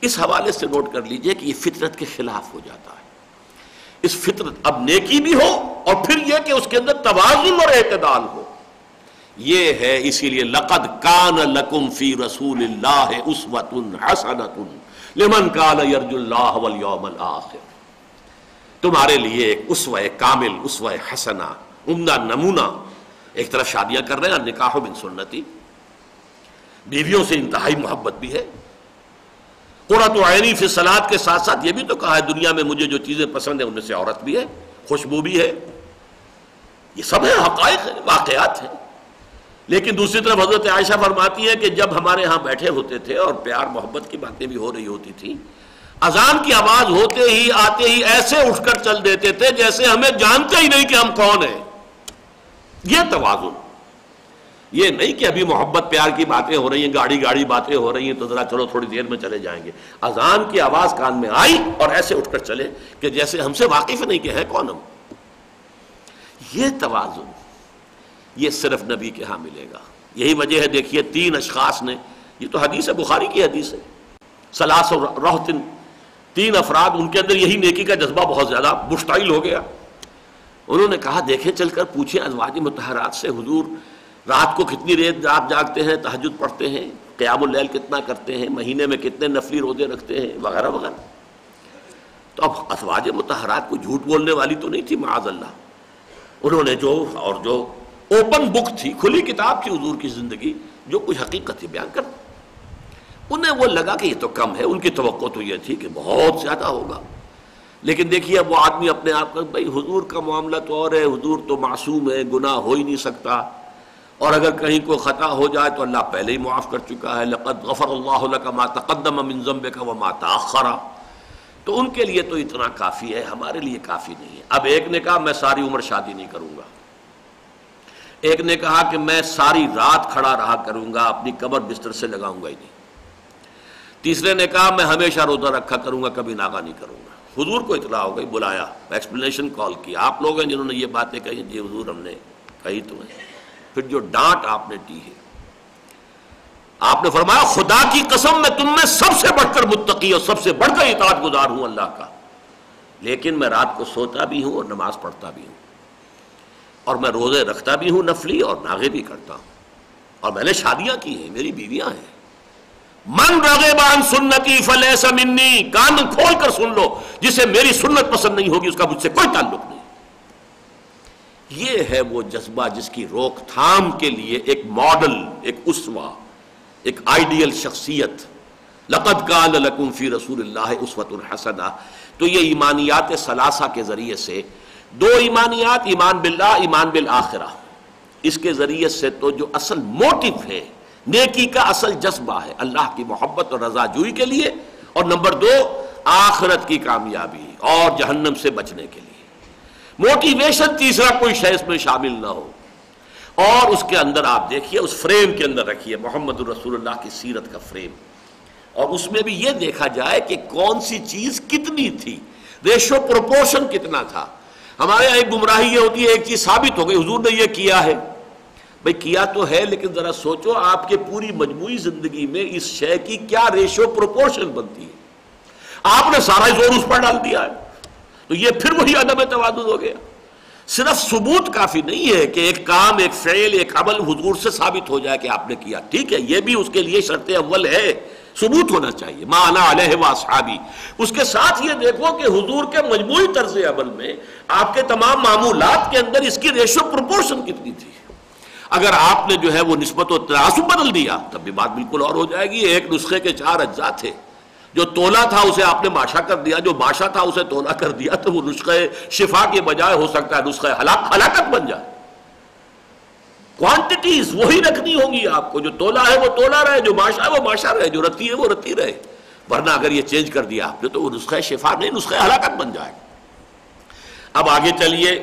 اس حوالے سے نوٹ کر لیجئے کہ یہ فطرت کے خلاف ہو جاتا ہے۔ اس فطرت، اب نیکی بھی ہو اور پھر یہ کہ اس کے اندر توازن اور اعتدال ہو، یہ ہے۔ اسی لیے لقد کان لکم فی رسول اللہ اسوۃ حسنۃ لمن کان یرجو اللہ والیوم الآخر، تمہارے لیے ایک اسوہ کامل، اسوہ حسنہ، عمدہ نمونہ۔ ایک طرف شادیاں کر رہے ہیں، نکاح من سنتی، بیویوں سے انتہائی محبت بھی ہے۔ قرۃ عینی فی الصلاۃ کے ساتھ ساتھ یہ بھی تو کہا ہے دنیا میں مجھے جو چیزیں پسند ہیں ان میں سے عورت بھی ہے، خوشبو بھی ہے، یہ سب ہے، حقائق ہیں، واقعات ہیں۔ لیکن دوسری طرف حضرت عائشہ فرماتی ہے کہ جب ہمارے ہاں بیٹھے ہوتے تھے اور پیار محبت کی باتیں بھی ہو رہی ہوتی تھی، اذان کی آواز ہوتے ہی آتے ہی ایسے اٹھ کر چل دیتے تھے جیسے ہمیں جانتے ہی نہیں کہ ہم کون ہیں۔ یہ توازن، یہ نہیں کہ ابھی محبت پیار کی باتیں ہو رہی ہیں، گاڑی باتیں ہو رہی ہیں تو ذرا چلو تھوڑی دیر میں چلے جائیں گے۔ اذان کی آواز کان میں آئی اور ایسے اٹھ کر چلے کہ جیسے ہم سے واقف نہیں کہ ہے کون ہم۔ یہ توازن، یہ صرف نبی کے ہاں ملے گا۔ یہی وجہ ہے دیکھیے 3 اشخاص نے، یہ تو حدیث ہے، بخاری کی حدیث ہے، ثلاث رہط، 3 افراد، ان کے اندر یہی نیکی کا جذبہ بہت زیادہ مشتعل ہو گیا. انہوں نے کہا دیکھیں چل کر پوچھیں ازواج مطہرات سے، حضور رات کو کتنی رات جاگتے ہیں، تہجد پڑھتے ہیں، قیام اللیل کتنا کرتے ہیں، مہینے میں کتنے نفلی روزے رکھتے ہیں، وغیرہ وغیرہ. تو اب ازواج مطہرات کو جھوٹ بولنے والی تو نہیں تھی معاذ اللہ. انہوں نے جو اوپن بک تھی، کھلی کتاب تھی حضور کی زندگی، جو کچھ حقیقت تھی بیان کر. انہیں وہ لگا کہ یہ تو کم ہے، ان کی توقع تو یہ تھی کہ بہت زیادہ ہوگا. لیکن دیکھیے اب وہ آدمی اپنے آپ کا، بھائی حضور کا معاملہ تو اور ہے، حضور تو معصوم ہے، گناہ ہو ہی نہیں سکتا، اور اگر کہیں کوئی خطا ہو جائے تو اللہ پہلے ہی معاف کر چکا ہے، لقد غفر اللہ لک ما تقدم من ذنبک وما تأخر. تو ان کے لیے تو اتنا کافی ہے، ہمارے لیے کافی نہیں ہے. اب ایک نے کہا میں ساری عمر شادی نہیں کروں گا، ایک نے کہا کہ میں ساری رات کھڑا رہا کروں گا، اپنی کمر بستر سے لگاؤں گا ہی نہیں. تیسرے نے کہا میں ہمیشہ روزہ رکھا کروں گا، کبھی ناغہ نہیں کروں گا. حضور کو اطلاع ہو گئی، بلایا، ایکسپلینیشن کال کی. آپ لوگ ہیں جنہوں نے یہ باتیں کہی. جی حضور ہم نے کہی تو ہے. پھر جو ڈانٹ آپ نے دی ہے، آپ نے فرمایا خدا کی قسم میں تم میں سب سے بڑھ کر متقی اور سب سے بڑھ کر اطاعت گزار ہوں اللہ کا، لیکن میں رات کو سوتا بھی ہوں اور نماز پڑھتا بھی ہوں، اور میں روزے رکھتا بھی ہوں نفلی، اور ناغے بھی کرتا ہوں، اور میں نے شادیاں کی ہیں، میری بیویاں ہیں. من رغب عن سنتی فلیس منی، کان کھول کر سن لو، جسے میری سنت پسند نہیں ہوگی اس کا مجھ سے کوئی تعلق نہیں. یہ ہے وہ جذبہ جس کی روک تھام کے لیے ایک ماڈل، ایک اسوہ، ایک آئیڈیل شخصیت. لقد کان لکم فی رسول اللہ اسوۃ حسنہ. تو یہ ایمانیات ثلاثہ کے ذریعے سے، 2 ایمانیات، ایمان باللہ، ایمان بالآخرہ، اس کے ذریعے سے تو جو اصل موٹیو ہے، نیکی کا اصل جذبہ ہے اللہ کی محبت اور رضا جوئی کے لیے، اور نمبر 2 آخرت کی کامیابی اور جہنم سے بچنے کے لیے. موٹیویشن تیسرا کوئی شے اس میں شامل نہ ہو. اور اس کے اندر آپ دیکھیے، اس فریم کے اندر رکھیے محمد الرسول اللہ کی سیرت کا فریم، اور اس میں بھی یہ دیکھا جائے کہ کون سی چیز کتنی تھی، ریشو پروپورشن کتنا تھا. ہمارے یہاں ایک گمراہی یہ ہوتی ہے، ایک چیز ثابت ہو گئی حضور نے یہ کیا ہے. بھئی کیا تو ہے، لیکن ذرا سوچو آپ کے پوری مجموعی زندگی میں اس شے کی کیا ریشو پروپورشن بنتی ہے. آپ نے سارا زور اس پر ڈال دیا ہے، تو یہ پھر وہی عدم توازن ہو گیا. صرف ثبوت کافی نہیں ہے کہ ایک کام، ایک فعل، ایک عمل حضور سے ثابت ہو جائے کہ آپ نے کیا، ٹھیک ہے، یہ بھی اس کے لیے شرط اول ہے، ثبوت ہونا چاہیے، ما انا علیہ واصحابی. اس کے ساتھ یہ دیکھو کہ حضور کے مجموعی طرز عمل میں، آپ کے تمام معمولات کے اندر اس کی ریشو پروپورشن کتنی تھی. اگر آپ نے جو ہے وہ نسبت و تناسب بدل دیا تب بھی بات بالکل اور ہو جائے گی. ایک نسخے کے 4 اجزاء تھے، جو تولا تھا اسے آپ نے ماشا کر دیا، جو ماشا تھا اسے تولا کر دیا، تو وہ نسخے شفا کے بجائے ہو سکتا ہے نسخے ہلاکت بن جائے. کوانٹیٹیز وہی رکھنی ہوگی آپ کو، جو تولا ہے وہ تولا رہے، جو ماشا ہے وہ ماشا رہے، جو رتی ہے وہ رتی رہے. ورنہ اگر یہ چینج کر دیا آپ نے تو وہ نسخہ شفا نہیں، نسخہ ہلاکت بن جائے. اب آگے چلیے،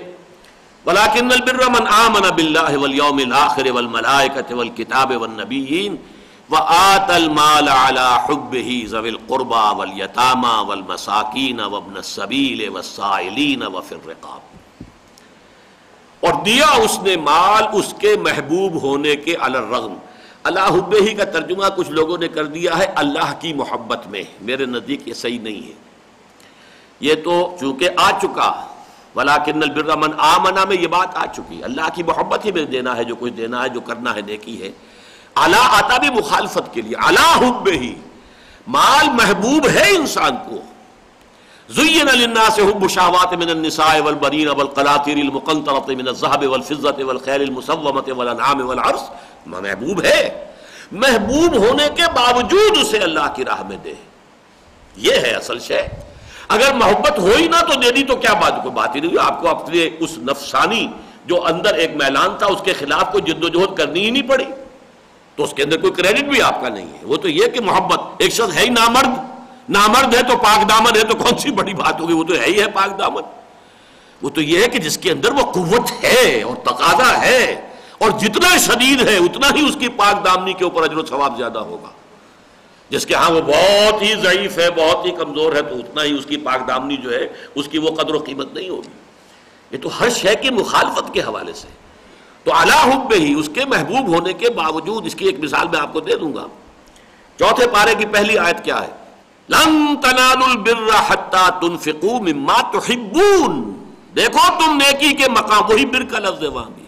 وَلَكِنَّ الْبِرَّ مَنْ آمَنَ بِاللَّهِ وَالْيَوْمِ الْآخِرِ وَالْمَلَائِكَةِ وَالْكِتَابِ وَالنَّبِيِّينَ وَآتَى الْمَالَ عَلَى حُبِّهِ ذَوِي الْقُرْبَى وَالْيَتَامَى وَالْمَسَاكِينَ وَابْنَ السَّبِيلِ وَالسَّائِلِينَ وَفِي الرِّقَابِ. اور دیا اس نے مال اس کے محبوب ہونے کے علی الرغم. علی حبہ کا ترجمہ کچھ لوگوں نے کر دیا ہے اللہ کی محبت میں، میرے نزدیک یہ صحیح نہیں ہے. یہ تو چونکہ آ چکا، وَلَكِنَّ الْبِرَّ مَنْ آمَنَ میں یہ بات آ چکی، اللہ کی محبت ہی میں دینا ہے، جو کچھ دینا ہے، جو کرنا ہے نیکی ہے. علی آتا بھی مخالفت کے لیے، علی حبہ، مال محبوب ہے انسان کو. زُيِّنَ لِلنَّاسِ حُبُّ الشَّهَوَاتِ مِنَ النِّسَاءِ وَالْبَنِينَ وَالْقَنَاطِيرِ الْمُقَنطَرَةِ مِنَ الذَّهَبِ وَالْفِضَّةِ وَالْخَيْلِ الْمُسَوَّمَةِ وَالْأَنْعَامِ وَالْحَرْثِ. محبوب ہے، محبوب ہونے کے باوجود اسے اللہ کی راہ میں دے، یہ ہے اصل شے. اگر محبت ہوئی نہ تو دے دی تو کیا بات، کوئی بات ہی نہیں ہوئی. آپ کو اپنے اس نفسانی جو اندر ایک میلان تھا اس کے خلاف کوئی جد و جہد کرنی ہی نہیں پڑی، تو اس کے اندر کوئی کریڈٹ بھی آپ کا نہیں ہے. وہ تو یہ کہ محبت، ایک شخص ہے ہی نامرد ہے تو پاک دامن ہے، تو کون سی بڑی بات ہوگی، وہ تو ہے ہی ہے پاک دامن. وہ تو یہ ہے کہ جس کے اندر وہ قوت ہے اور تقاضا ہے، اور جتنا شدید ہے اتنا ہی اس کی پاک دامنی کے اوپر اجر و ثواب زیادہ ہوگا. جس کے ہاں وہ بہت ہی ضعیف ہے، بہت ہی کمزور ہے، تو اتنا ہی اس کی پاک دامنی جو ہے اس کی وہ قدر و قیمت نہیں ہوگی. یہ تو ہر شے کی مخالفت کے حوالے سے. تو علی حب ہی، اس کے محبوب ہونے کے باوجود، اس کی ایک مثال میں آپ کو دے دوں گا. چوتھے پارے کی پہلی آیت کیا ہے؟ لن تنالوا البر حتى تنفقوا مما تحبون. دیکھو تم نیکی کے مقام، وہی بر کا لفظ ہے وہاں بھی،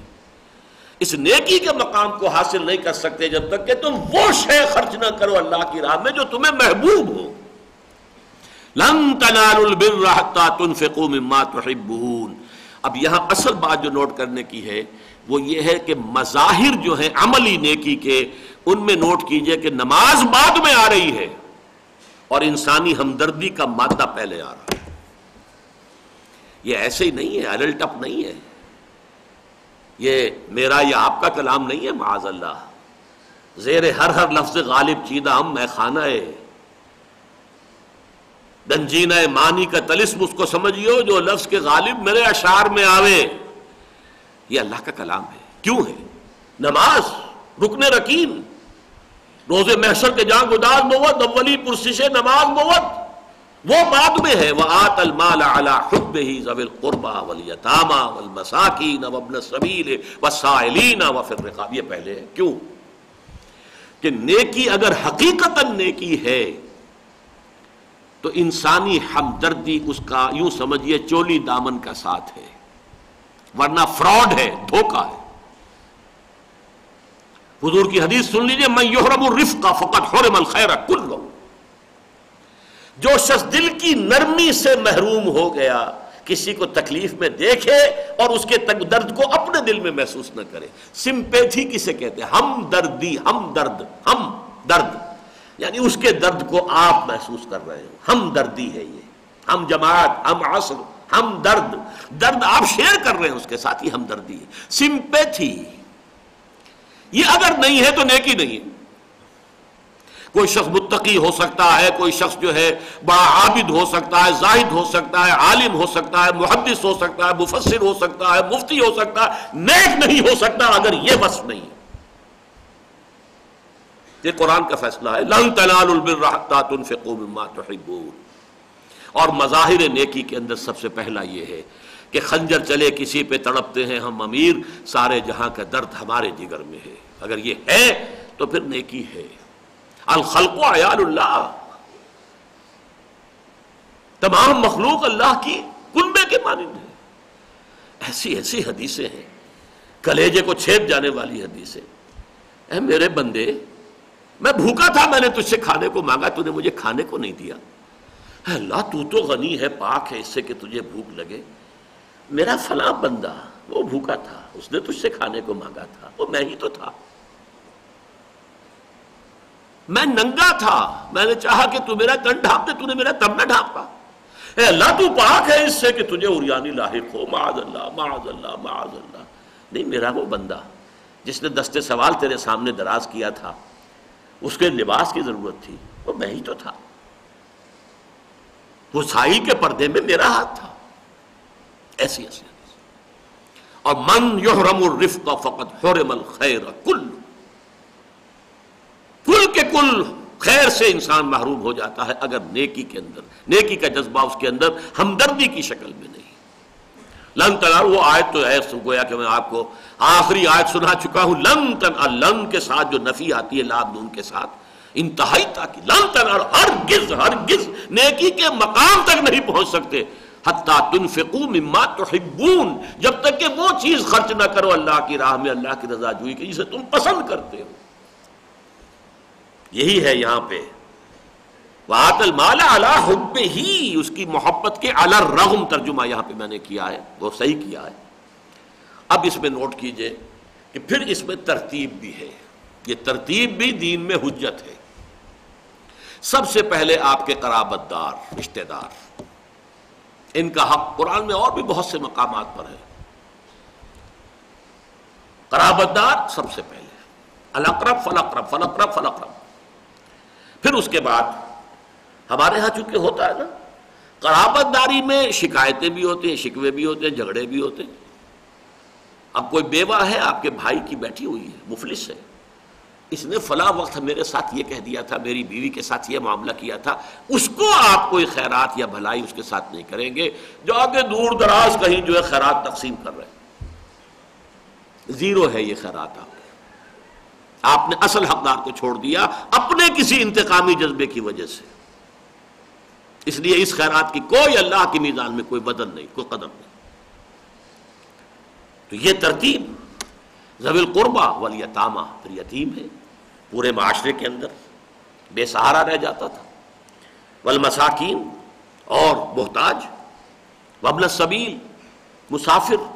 اس نیکی کے مقام کو حاصل نہیں کر سکتے جب تک کہ تم وہ شے خرچ نہ کرو اللہ کی راہ میں جو تمہیں محبوب ہو. لن تنالوا البر حتى تنفقوا مما تحبون. اب یہاں اصل بات جو نوٹ کرنے کی ہے وہ یہ ہے کہ مظاہر جو ہیں عملی نیکی کے، ان میں نوٹ کیجئے کہ نماز بعد میں آ رہی ہے اور انسانی ہمدردی کا مادہ پہلے آ رہا ہے. یہ ایسے ہی نہیں ہے، الٹ اپ نہیں ہے، یہ میرا یا آپ کا کلام نہیں ہے. معاذ اللہ، زیر ہر لفظ غالب چیدہ ہم میں خانہ ہے دنجینہ معنی کا طلسم، اس کو سمجھیو جو لفظ کے غالب میرے اشعار میں آوے. یہ اللہ کا کلام ہے. کیوں ہے؟ نماز رکن رکین، روز محشر کے جان گداز موت، اولی پرسش نماز موت، وہ بعد میں ہے. وآت المال علی حبہ ذوی القربى والیتامى والمساکین وابن السبیل والسائلین وفی الرقاب. یہ پہلے ہے. کیوں کہ نیکی اگر حقیقتاً نیکی ہے تو انسانی ہمدردی اس کا یوں سمجھیے چولی دامن کا ساتھ ہے، ورنہ فراڈ ہے، دھوکہ ہے. حضور کی حدیث سن لیجئے، من یحرم الرفق فقد حرم الخیر کلہ. جو شخص دل کی نرمی سے محروم ہو گیا، کسی کو تکلیف میں دیکھے اور اس کے درد کو اپنے دل میں محسوس نہ کرے. سمپیتھی کسے کہتے ہیں؟ ہمدردی، ہمدرد یعنی اس کے درد کو آپ محسوس کر رہے ہو، ہمدردی ہے یہ. ہم جماعت، ہم عصر، ہم درد آپ شیئر کر رہے ہیں اس کے ساتھ، یہ ہمدردی ہے. سمپیتھی یہ اگر نہیں ہے تو نیکی نہیں ہے. کوئی شخص متقی ہو سکتا ہے، کوئی شخص جو ہے بڑا عابد ہو سکتا ہے، زاہد ہو سکتا ہے، عالم ہو سکتا ہے، محدث ہو سکتا ہے، مفسر ہو سکتا ہے، مفتی ہو سکتا ہے، نیک نہیں ہو سکتا اگر یہ وصف نہیں ہے. یہ قرآن کا فیصلہ ہے، لن تنالوا البر حتى تنفقوا مما تحبون. اور مظاہر نیکی کے اندر سب سے پہلا یہ ہے کہ خنجر چلے کسی پہ تڑپتے ہیں ہم امیر، سارے جہاں کا درد ہمارے جگر میں ہے. اگر یہ ہے تو پھر نیکی ہے. الخلق عیال اللہ، تمام مخلوق اللہ کی کنبے کے مانند ہے. ایسی حدیثیں ہیں، کلیجے کو چھید جانے والی حدیثیں. اے میرے بندے، میں بھوکا تھا، میں نے تجھ سے کھانے کو مانگا، تو نے مجھے کھانے کو نہیں دیا. اے اللہ، تو تو غنی ہے، پاک ہے اس سے کہ تجھے بھوک لگے. میرا فلاں بندہ وہ بھوکا تھا، اس نے تجھ سے کھانے کو مانگا تھا، وہ میں ہی تو تھا. میں ننگا تھا، میں نے چاہا کہ تو میرا تن ڈھانپ دے، تو نے میرا تن نہ ڈھانپا. اے اللہ، تو پاک ہے اس سے کہ تجھے عریانی لاحق ہو. معاذ اللہ، معاذ اللہ، معاذ اللہ. نہیں، میرا وہ بندہ جس نے دستے سوال تیرے سامنے دراز کیا تھا، اس کے لباس کی ضرورت تھی، وہ میں ہی تو تھا. وہ سائی کے پردے میں میرا ہاتھ تھا. ایسی اور من یحرم الرفق فقد حرم الخیر کل کے کل خیر سے انسان محروم ہو جاتا ہے اگر نیکی کے اندر، نیکی کا جذبہ اس کے اندر ہمدردی کی شکل میں نہیں. لن تنالوا، وہ آیت تو ہے گویا کہ میں آپ کو آخری آیت سنا چکا ہوں. لن تنالوا، لن کے ساتھ جو نفی آتی ہے لام نون کے ساتھ، انتہائی تاکید. لن تنالوا، ہرگز نیکی کے مقام تک نہیں پہنچ سکتے حتی تنفقوا مما تحبون، جب تک کہ وہ چیز خرچ نہ کرو اللہ کی راہ میں، اللہ کی رضا جوئی کی، جسے تم پسند کرتے ہو. یہی ہے یہاں پہ وَآتَ الْمَالَ عَلَىٰ حُبِّهِ، اس کی محبت کے علی الرغم ترجمہ یہاں پہ میں نے کیا ہے، وہ صحیح کیا ہے. اب اس میں نوٹ کیجئے کہ پھر اس میں ترتیب بھی ہے. یہ ترتیب بھی دین میں حجت ہے. سب سے پہلے آپ کے قرابت دار، رشتہ دار، ان کا حق قرآن میں اور بھی بہت سے مقامات پر ہے. قرابت دار سب سے پہلے، الاقرب فالاقرب فالاقرب فالاقرب. پھر اس کے بعد ہمارے ہاں چونکہ ہوتا ہے نا، قرابت داری میں شکایتیں بھی ہوتی ہیں، شکوے بھی ہوتے ہیں، جھگڑے بھی ہوتے ہیں. اب کوئی بیوہ ہے آپ کے بھائی کی، بیٹھی ہوئی ہے، مفلس ہے، اس نے فلاں وقت میرے ساتھ یہ کہہ دیا تھا، میری بیوی کے ساتھ یہ معاملہ کیا تھا، اس کو آپ کوئی خیرات یا بھلائی اس کے ساتھ نہیں کریں گے، جا کے دور دراز کہیں جو ہے خیرات تقسیم کر رہے ہیں. زیرو ہے یہ خیرات آپ نے اصل حقدار کو چھوڑ دیا اپنے کسی انتقامی جذبے کی وجہ سے. اس لیے اس خیرات کی کوئی اللہ کی میزان میں کوئی بدل نہیں، کوئی قدر نہیں. تو یہ ترتیب ذوی القربہ والیتامہ، پھر یتیم ہے پورے معاشرے کے اندر بے سہارا رہ جاتا تھا، والمساکین اور محتاج، وابن السبیل مسافر.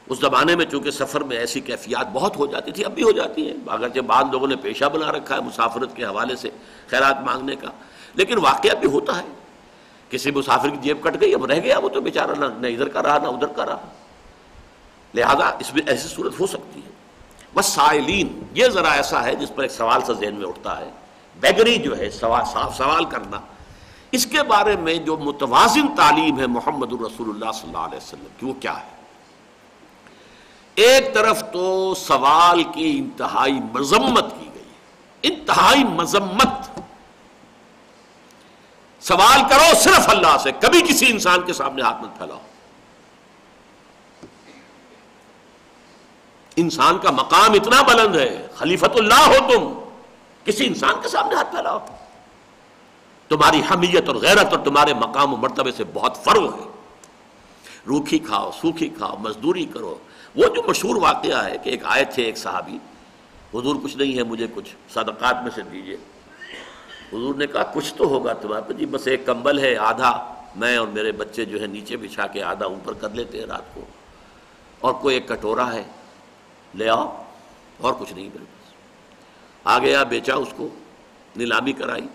اس زمانے میں چونکہ سفر میں ایسی کیفیات بہت ہو جاتی تھی، اب بھی ہو جاتی ہیں، اگرچہ بعض لوگوں نے پیشہ بنا رکھا ہے مسافرت کے حوالے سے خیرات مانگنے کا، لیکن واقعہ بھی ہوتا ہے. کسی مسافر کی جیب کٹ گئی، اب رہ گیا وہ تو بیچارہ نہ ادھر کا رہا نہ ادھر کا رہا، لہذا اس میں ایسی صورت ہو سکتی ہے. والسائلین، یہ ذرا ایسا ہے جس پر ایک سوال سا ذہن میں اٹھتا ہے، بیگری جو ہے سوال کرنا، اس کے بارے میں جو متوازن تعلیم ہے محمد الرسول اللہ صلی اللہ علیہ وسلم کی وہ کیا ہے؟ ایک طرف تو سوال کی انتہائی مذمت کی گئی، انتہائی مذمت. سوال کرو صرف اللہ سے، کبھی کسی انسان کے سامنے ہاتھ مت پھیلاؤ. انسان کا مقام اتنا بلند ہے، خلیفۃ اللہ ہو تم، کسی انسان کے سامنے ہاتھ پھیلاؤ. تمہاری حمیت اور غیرت اور تمہارے مقام و مرتبے سے بہت فرق ہے. روکھی کھاؤ، سوکھی کھاؤ، مزدوری کرو. وہ جو مشہور واقعہ ہے کہ ایک آئے تھے ایک صحابی، حضور کچھ نہیں ہے مجھے کچھ صدقات میں سے دیجیے. حضور نے کہا کچھ تو ہوگا تمہارے پاس. جی بس ایک کمبل ہے، آدھا میں اور میرے بچے جو ہے نیچے بچھا کے آدھا اوپر کر لیتے ہیں رات کو، اور کوئی ایک کٹورا ہے، لے آؤ، اور کچھ نہیں میرے پاس. آ گیا، بیچا اس کو، نیلامی کرائی،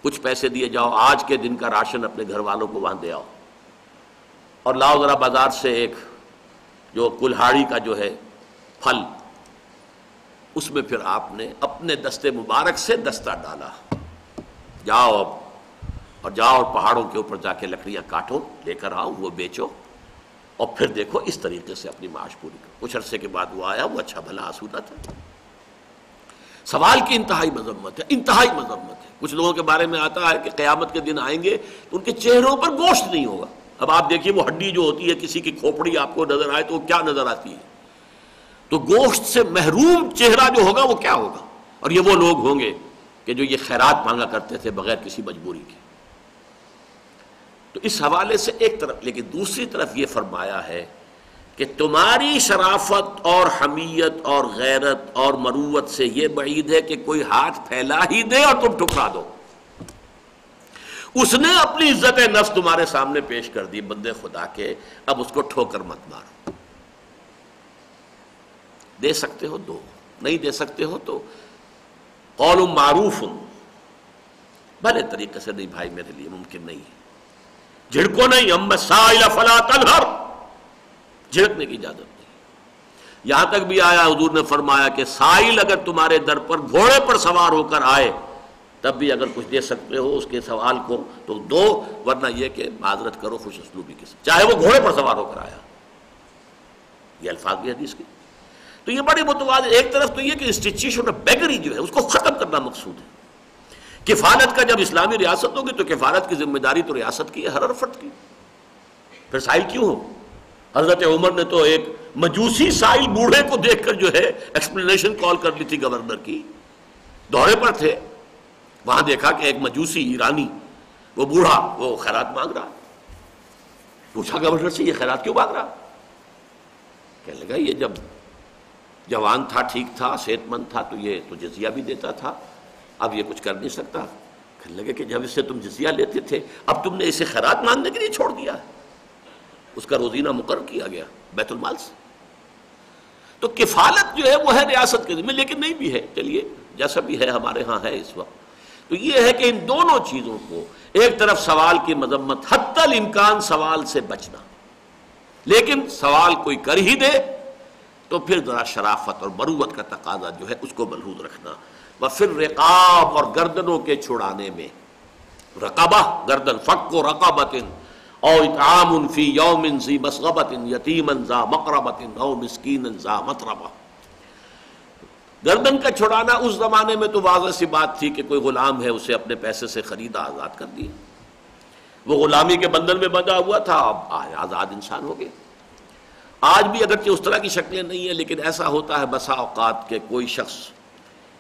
کچھ پیسے دیے، جاؤ آج کے دن کا راشن اپنے گھر والوں کو وہاں دے آؤ، اور لاؤ ذرا بازار سے ایک جو کلہاڑی کا جو ہے پھل، اس میں پھر آپ نے اپنے دستے مبارک سے دستہ ڈالا. جاؤ اور جاؤ اور پہاڑوں کے اوپر جا کے لکڑیاں کاٹو، لے کر آؤ، وہ بیچو، اور پھر دیکھو اس طریقے سے اپنی معاش پوری کرو. کچھ عرصے کے بعد وہ آیا، وہ اچھا بھلا آسودہ تھا. سوال کی انتہائی مذمت ہے، انتہائی مذمت ہے. کچھ لوگوں کے بارے میں آتا ہے کہ قیامت کے دن آئیں گے تو ان کے چہروں پر گوشت نہیں ہوگا. اب آپ دیکھیے وہ ہڈی جو ہوتی ہے، کسی کی کھوپڑی آپ کو نظر آئے تو وہ کیا نظر آتی ہے، تو گوشت سے محروم چہرہ جو ہوگا وہ کیا ہوگا. اور یہ وہ لوگ ہوں گے کہ جو یہ خیرات مانگا کرتے تھے بغیر کسی مجبوری کے. تو اس حوالے سے ایک طرف، لیکن دوسری طرف یہ فرمایا ہے کہ تمہاری شرافت اور حمیت اور غیرت اور مروت سے یہ بعید ہے کہ کوئی ہاتھ پھیلا ہی دے اور تم ٹھکرا دو. اس نے اپنی عزت نفس تمہارے سامنے پیش کر دی بندے خدا کے، اب اس کو ٹھوکر مت مارو. دے سکتے ہو دو، نہیں دے سکتے ہو تو قول معروف، بھلے طریقے سے. نہیں بھائی میرے لیے ممکن نہیں ہے، جھڑکو نہیں، اما السائل فلا تنہر، جھڑکنے کی اجازت نہیں. یہاں تک بھی آیا حضور نے فرمایا کہ سائل اگر تمہارے در پر گھوڑے پر سوار ہو کر آئے تب بھی اگر کچھ دے سکتے ہو اس کے سوال کو تو دو، ورنہ یہ کہ معذرت کرو خوش اسلوبی کے ساتھ، چاہے وہ گھوڑے پر سوار ہو کر آیا. یہ الفاظ بھی حدیث کے. تو یہ بڑی متوازن. ایک طرف تو یہ کہ انسٹیٹیوشن آف بیگری جو ہے اس کو ختم کرنا مقصود ہے. کفالت کا جب اسلامی ریاست ہوگی تو کفالت کی ذمہ داری تو ریاست کی ہے، ہر فرد کی. پھر سائل کیوں ہو؟ حضرت عمر نے تو ایک مجوسی سائل بوڑھے کو دیکھ کر جو ہے ایکسپلینیشن کال کر لی تھی گورنر کی. دورے پر تھے، وہاں دیکھا کہ ایک مجوسی ایرانی، وہ بوڑھا، وہ خیرات مانگ رہا. پوچھا گورنر سے یہ خیرات کیوں مانگ رہا؟ کہنے لگا یہ جب جوان تھا، ٹھیک تھا، صحت مند تھا تو یہ تو جزیہ بھی دیتا تھا، اب یہ کچھ کر نہیں سکتا. کہنے لگے کہ جب اس سے تم جزیہ لیتے تھے اب تم نے اسے خیرات مانگنے کے لیے چھوڑ دیا. اس کا روزینہ مقرر کیا گیا بیت المال سے. تو کفالت جو ہے وہ ہے ریاست کے ذمہ، لیکن نہیں بھی ہے. چلیے جیسا بھی ہے ہمارے ہاں ہے اس وقت. تو یہ ہے کہ ان دونوں چیزوں کو، ایک طرف سوال کی مذمت، حتی الامکان سوال سے بچنا، لیکن سوال کوئی کر ہی دے تو پھر ذرا شرافت اور مروت کا تقاضا جو ہے اس کو ملحوظ رکھنا. وَفِي الرِّقَابِ، اور گردنوں کے چھڑانے میں. رقبہ گردن، فک رقبۃ او اطعام فی یوم ذی مسغبۃ یتیما ذا مقربۃ او مسکینا ذا متربہ. گردن کا چھڑانا اس زمانے میں تو واضح سی بات تھی کہ کوئی غلام ہے اسے اپنے پیسے سے خریدا، آزاد کر دیا. وہ غلامی کے بندھن میں بندھا ہوا تھا، اب آزاد انسان ہو گیا. آج بھی اگرچہ اس طرح کی شکلیں نہیں ہیں، لیکن ایسا ہوتا ہے بسا اوقات کہ کوئی شخص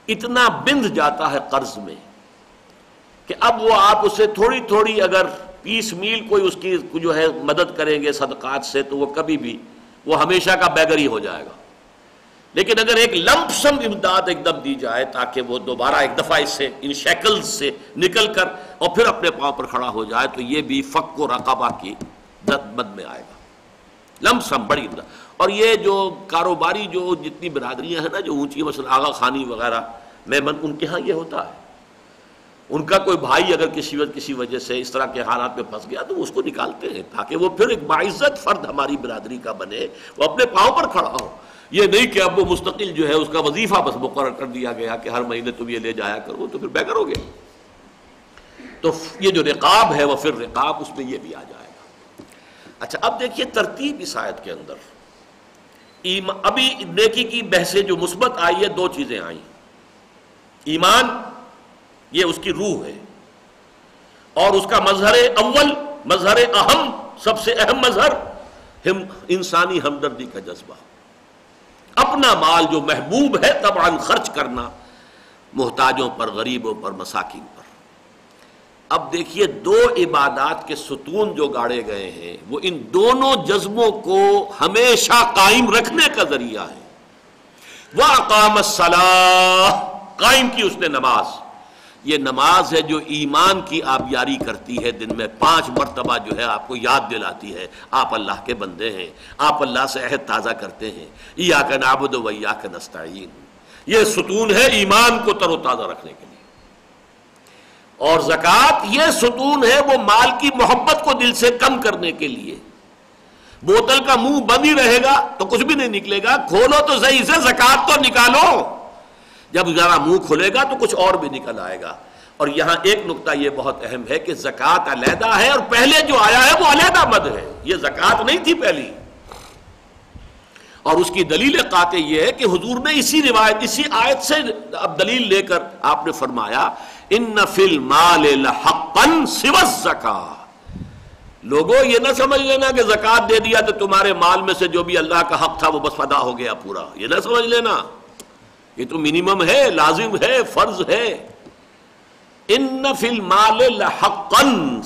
اتنا بندھ جاتا ہے قرض میں کہ اب وہ آپ اسے تھوڑی تھوڑی اگر پیس میل کوئی اس کی جو ہے مدد کریں گے صدقات سے، تو وہ کبھی بھی وہ ہمیشہ کا بیگر ہی ہو جائے گا. لیکن اگر ایک لمپ سم امداد ایک دم دی جائے تاکہ وہ دوبارہ ایک دفعہ اس سے ان شیکلز سے نکل کر اور پھر اپنے پاؤں پر کھڑا ہو جائے، تو یہ بھی فک و رقبہ کی مد میں آئے گا. لمپ سم بڑی امداد. اور یہ جو کاروباری جو جتنی برادریاں ہیں نا جو اونچی، مثلا آغا خانی وغیرہ، ان کے ہاں یہ ہوتا ہے. ان کا کوئی بھائی اگر کسی وجہ سے اس طرح کے حالات میں پھنس گیا تو اس کو نکالتے ہیں تاکہ وہ پھر ایک باعزت فرد ہماری برادری کا بنے، وہ اپنے پاؤں پر کھڑا ہو. یہ نہیں کہ اب وہ مستقل جو ہے اس کا وظیفہ بس مقرر کر دیا گیا کہ ہر مہینے تم یہ لے جایا کرو، تو پھر بیگر ہو گئے. تو یہ جو رقاب ہے وہ پھر رقاب، اس میں یہ بھی آ جائے گا. اچھا اب دیکھیے ترتیب اس آیت کے اندر. ابھی نیکی کی بحثیں جو مثبت آئی ہے، دو چیزیں آئیں. ایمان، یہ اس کی روح ہے، اور اس کا مظہر اول، مظہر اہم، سب سے اہم مظہر انسانی ہمدردی کا جذبہ. اپنا مال جو محبوب ہے طبعاً خرچ کرنا محتاجوں پر، غریبوں پر، مساکین پر. اب دیکھیے دو عبادات کے ستون جو گاڑے گئے ہیں وہ ان دونوں جذبوں کو ہمیشہ قائم رکھنے کا ذریعہ ہے. وَأَقَامَ الصَّلَاةَ، قائم کی اس نے نماز. یہ نماز ہے جو ایمان کی آبیاری کرتی ہے، دن میں 5 مرتبہ جو ہے آپ کو یاد دلاتی ہے آپ اللہ کے بندے ہیں، آپ اللہ سے عہد تازہ کرتے ہیں. ایاک نعبد و ایاک نستعین، یہ ستون ہے ایمان کو تر و تازہ رکھنے کے لیے. اور زکوٰۃ یہ ستون ہے وہ مال کی محبت کو دل سے کم کرنے کے لیے. بوتل کا منہ بند ہی رہے گا تو کچھ بھی نہیں نکلے گا، کھولو تو صحیح سے، زکوٰۃ تو نکالو. جب ذرا منہ کھلے گا تو کچھ اور بھی نکل آئے گا. اور یہاں ایک نقطہ یہ بہت اہم ہے کہ زکوٰۃ علیحدہ ہے اور پہلے جو آیا ہے وہ علیحدہ مد ہے. یہ زکوٰۃ نہیں تھی پہلی. اور اس کی دلیل قاطع یہ ہے کہ حضور نے اسی روایت، اسی آیت سے اب دلیل لے کر آپ نے فرمایا ان فی المال لحقا سوى الزکاۃ. لوگوں یہ نہ سمجھ لینا کہ زکوٰۃ دے دیا تو تمہارے مال میں سے جو بھی اللہ کا حق تھا وہ بس ادا ہو گیا پورا. یہ نہ سمجھ لینا، یہ تو منیمم ہے، لازم ہے، فرض ہے. ان فی المال لحقا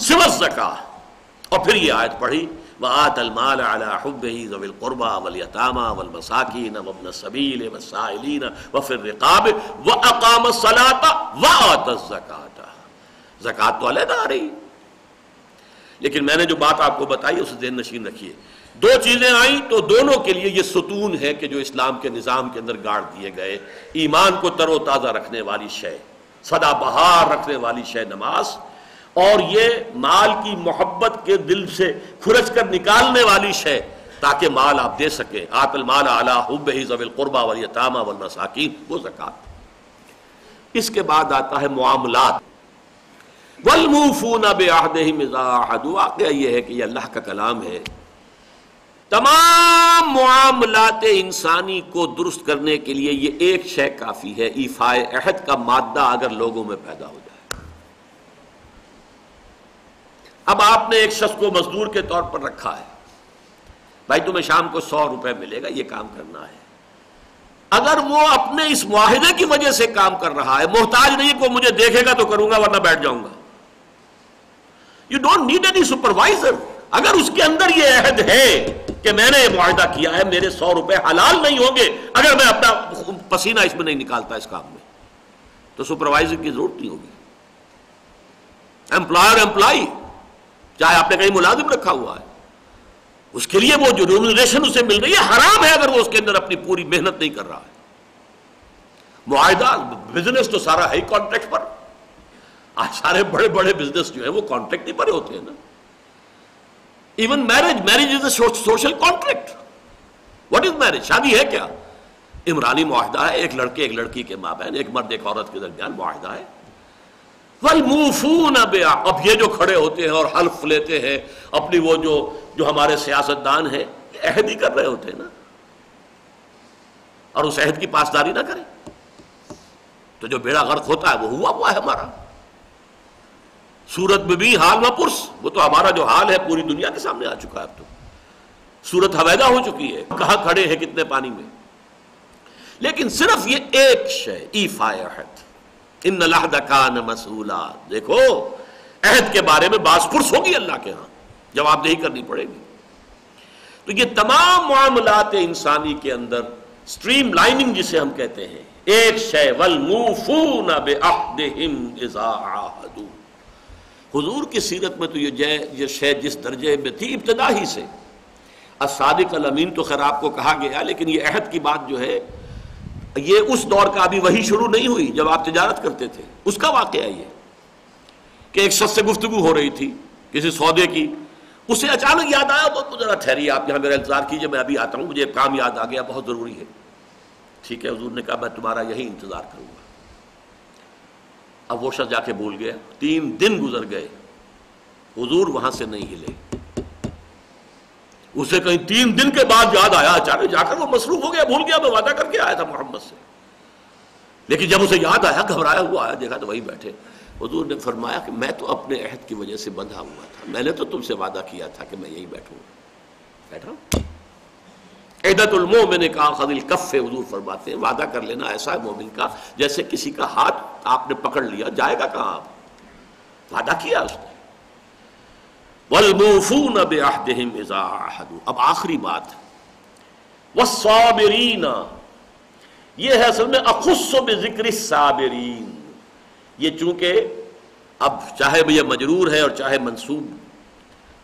سوى الزکاۃ. اور پھر یہ آیت پڑھی وآت المال على حبه ذوي القربى واليتامى والمساكين وابن السبيل والسائلين وفي الرقاب واقام الصلاة وآت الزکاۃ. زکوٰۃ تو علیحدہ آ رہی، لیکن میں نے جو بات آپ کو بتائی اسے ذہن نشین رکھیے. دو چیزیں آئیں تو دونوں کے لیے یہ ستون ہے کہ جو اسلام کے نظام کے اندر گاڑ دیے گئے. ایمان کو تر و تازہ رکھنے والی شے، سدا بہار رکھنے والی شے نماز، اور یہ مال کی محبت کے دل سے کھرچ کر نکالنے والی شے تاکہ مال آپ دے سکیں. آت المال علی حبہ ذوی القربى والیتامى والمساکین، وہ زکوٰۃ. اس کے بعد آتا ہے معاملات. والموفون بعہدہم اذا عاہدوا. واقعہ یہ ہے کہ یہ اللہ کا کلام ہے. تمام معاملات انسانی کو درست کرنے کے لیے یہ ایک شے کافی ہے، ایفاء عہد کا مادہ اگر لوگوں میں پیدا ہو جائے. اب آپ نے ایک شخص کو مزدور کے طور پر رکھا ہے، بھائی تمہیں شام کو 100 روپے ملے گا، یہ کام کرنا ہے. اگر وہ اپنے اس معاہدے کی وجہ سے کام کر رہا ہے، محتاج نہیں کہ مجھے دیکھے گا تو کروں گا ورنہ بیٹھ جاؤں گا. You don't need any supervisor. اگر اس کے اندر یہ عہد ہے کہ میں نے یہ معاہدہ کیا ہے، میرے 100 روپے حلال نہیں ہوں گے اگر میں اپنا پسینہ اس میں نہیں نکالتا اس کام میں، تو سپروائزر کی ضرورت نہیں ہوگی. امپلائر امپلائی، چاہے آپ نے کہیں ملازم رکھا ہوا ہے، اس کے لیے وہ جو ریمونریشن اسے مل رہی ہے حرام ہے اگر وہ اس کے اندر اپنی پوری محنت نہیں کر رہا ہے. معاہدہ، بزنس تو سارا ہے ہی کانٹریکٹ پر. آج سارے بڑے بڑے بزنس جو ہیں وہ کانٹریکٹ ہی پر ہوتے ہیں نا. Even marriage is a social contract. What is marriage? شادی ہے کیا؟ عمرانی معاہدہ ہے، ایک لڑکے ایک لڑکی کے مابین، ایک مرد ایک عورت کے درمیان معاہدہ ہے. والموفون بعہد. اب یہ جو کھڑے ہوتے ہیں اور حلف لیتے ہیں اپنی، وہ جو ہمارے سیاستدان ہیں عہد ہی کر رہے ہوتے ہیں نا، اور اس عہد کی پاسداری نہ کریں تو جو بیڑا غرق ہوتا ہے وہ ہوا ہے ہمارا. صورت میں بھی حال نہ پرس، وہ تو ہمارا جو حال ہے پوری دنیا کے سامنے آ چکا ہے. اب تو صورت حویدہ ہو چکی ہے، کہاں کھڑے ہیں کتنے پانی میں. لیکن صرف یہ ایک شے، ایفائے عہد، ان العہد کان مسئولا. دیکھو عہد کے بارے میں باز پرس ہوگی اللہ کے ہاں، جواب دہی کرنی پڑے گی. تو یہ تمام معاملات انسانی کے اندر سٹریم لائننگ جسے ہم کہتے ہیں، ایک شے والموفون بعہدہم اذا عاہدوا. حضور کی سیرت میں تو یہ شے جس درجے میں تھی ابتدا ہی سے، الصادق الامین تو خیر آپ کو کہا گیا، لیکن یہ عہد کی بات جو ہے یہ اس دور کا ابھی وہی شروع نہیں ہوئی جب آپ تجارت کرتے تھے. اس کا واقعہ یہ کہ ایک شخص سے گفتگو ہو رہی تھی کسی سودے کی، اسے اچانک یاد آیا، بہت ذرا ٹھہریے آپ یہاں میرا انتظار کیجئے، میں ابھی آتا ہوں، مجھے ایک کام یاد آ گیا بہت ضروری ہے. ٹھیک ہے، حضور نے کہا میں تمہارا یہی انتظار کروں گا. اب وہ شخص جا کے بھول گیا. 3 دن گزر گئے، حضور وہاں سے نہیں ہلے. اسے کہیں 3 دن کے بعد یاد آیا، اچانک جا کر وہ مصروف ہو گیا، بھول گیا میں وعدہ کر کے آیا تھا محمد سے. لیکن جب اسے یاد آیا گھبرایا ہوا آیا، دیکھا تو وہی بیٹھے. حضور نے فرمایا کہ میں تو اپنے عہد کی وجہ سے بندھا ہوا تھا، میں نے تو تم سے وعدہ کیا تھا کہ میں یہی بیٹھوں گا. بیٹھا. عہدۃ المؤمن کاخذ الکف، حضور فرماتے ہیں وعدہ کر لینا ایسا ہے مومن کا جیسے کسی کا ہاتھ آپ نے پکڑ لیا، جائے گا کہاں؟ آپ وعدہ کیا اس نے. والموفون بعہدہم اذا عاہدوا. اب آخری بات والصابرین، یہ ہے اصل میں اخص بذکر الصابرین. یہ چونکہ اب چاہے یہ مجرور ہے اور چاہے منصوب،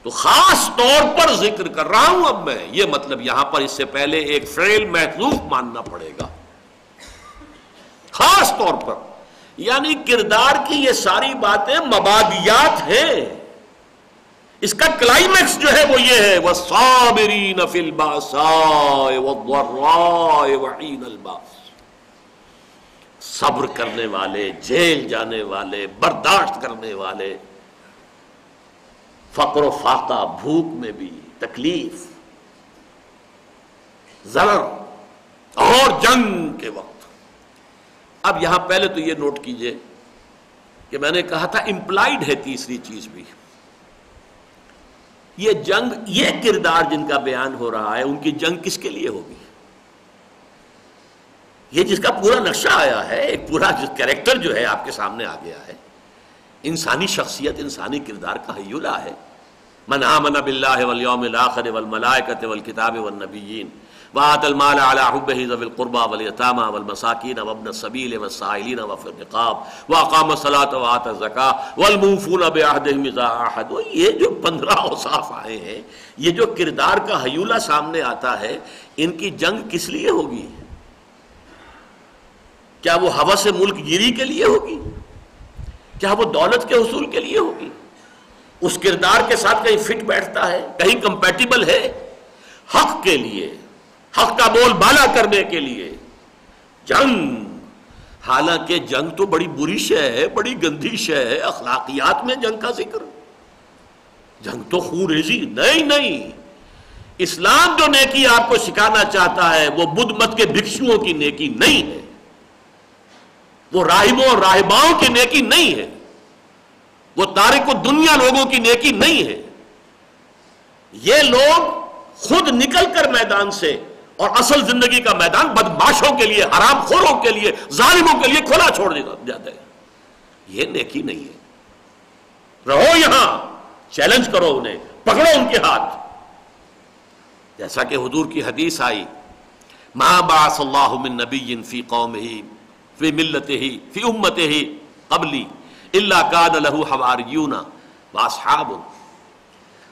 تو خاص طور پر ذکر کر رہا ہوں اب میں. یہ مطلب یہاں پر اس سے پہلے ایک فعل محذوف ماننا پڑے گا خاص طور پر. یعنی کردار کی یہ ساری باتیں مبادیات ہیں، اس کا کلائمیکس جو ہے وہ یہ ہے وَالصَّابِرِينَ فِي الْبَأْسَاءِ وَالضَّرَّاءِ وَحِينَ الْبَأْسِ. صبر کرنے والے، جیل جانے والے، برداشت کرنے والے، فقر و فاقہ، بھوک میں بھی، تکلیف، ضرر اور جنگ کے وقت. اب یہاں پہلے تو یہ نوٹ کیجئے کہ میں نے کہا تھا امپلائیڈ ہے تیسری چیز بھی. یہ جنگ، یہ کردار جن کا بیان ہو رہا ہے، ان کی جنگ کس کے لیے ہوگی؟ یہ جس کا پورا نقشہ آیا ہے، ایک پورا کریکٹر جو ہے آپ کے سامنے آ گیا ہے، انسانی شخصیت، انسانی کردار کا ہیولہ ہے. من آمن باللہ والیوم الآخر والملائکۃ والکتاب والنبیین وآتى المال على حبه ذوي القربى واليتامى والمساكين وابن السبيل والسائلين وفي الرقاب وأقام الصلاة وآتى الزكاة والموفون بعهدهم إذا عاهدوا. یہ جو 15 اوصاف آئے ہیں، یہ جو کردار کا ہیولہ سامنے آتا ہے، ان کی جنگ کس لیے ہوگی؟ کیا وہ ہوس ملک گیری کے لیے ہوگی؟ کیا وہ دولت کے حصول کے لیے ہوگی؟ اس کردار کے ساتھ کہیں فٹ بیٹھتا ہے، کہیں کمپیٹیبل ہے؟ حق کے لیے، حق کا بول بالا کرنے کے لیے جنگ. حالانکہ جنگ تو بڑی بری شے ہے، بڑی گندی شے ہے. اخلاقیات میں جنگ کا ذکر، جنگ تو خون ریزی نہیں. اسلام جو نیکی آپ کو سکھانا چاہتا ہے وہ بدھ مت کے بھکشوؤں کی نیکی نہیں ہے، وہ راہبوں اور راہباؤں کی نیکی نہیں ہے، وہ تارک الدنیا لوگوں کی نیکی نہیں ہے. یہ لوگ خود نکل کر میدان سے، اور اصل زندگی کا میدان بدماشوں کے لیے، حرام خوروں کے لیے، ظالموں کے لیے کھلا چھوڑ دیا جاتا ہے. یہ نیکی نہیں ہے. رہو یہاں، چیلنج کرو انہیں، پکڑو ان کے ہاتھ. جیسا کہ حضور کی حدیث آئی، ما بعث اللہ من نبی فی قومہ فی ملتہ فی امتہ قبلی الا کان لہ حواریون واصحاب.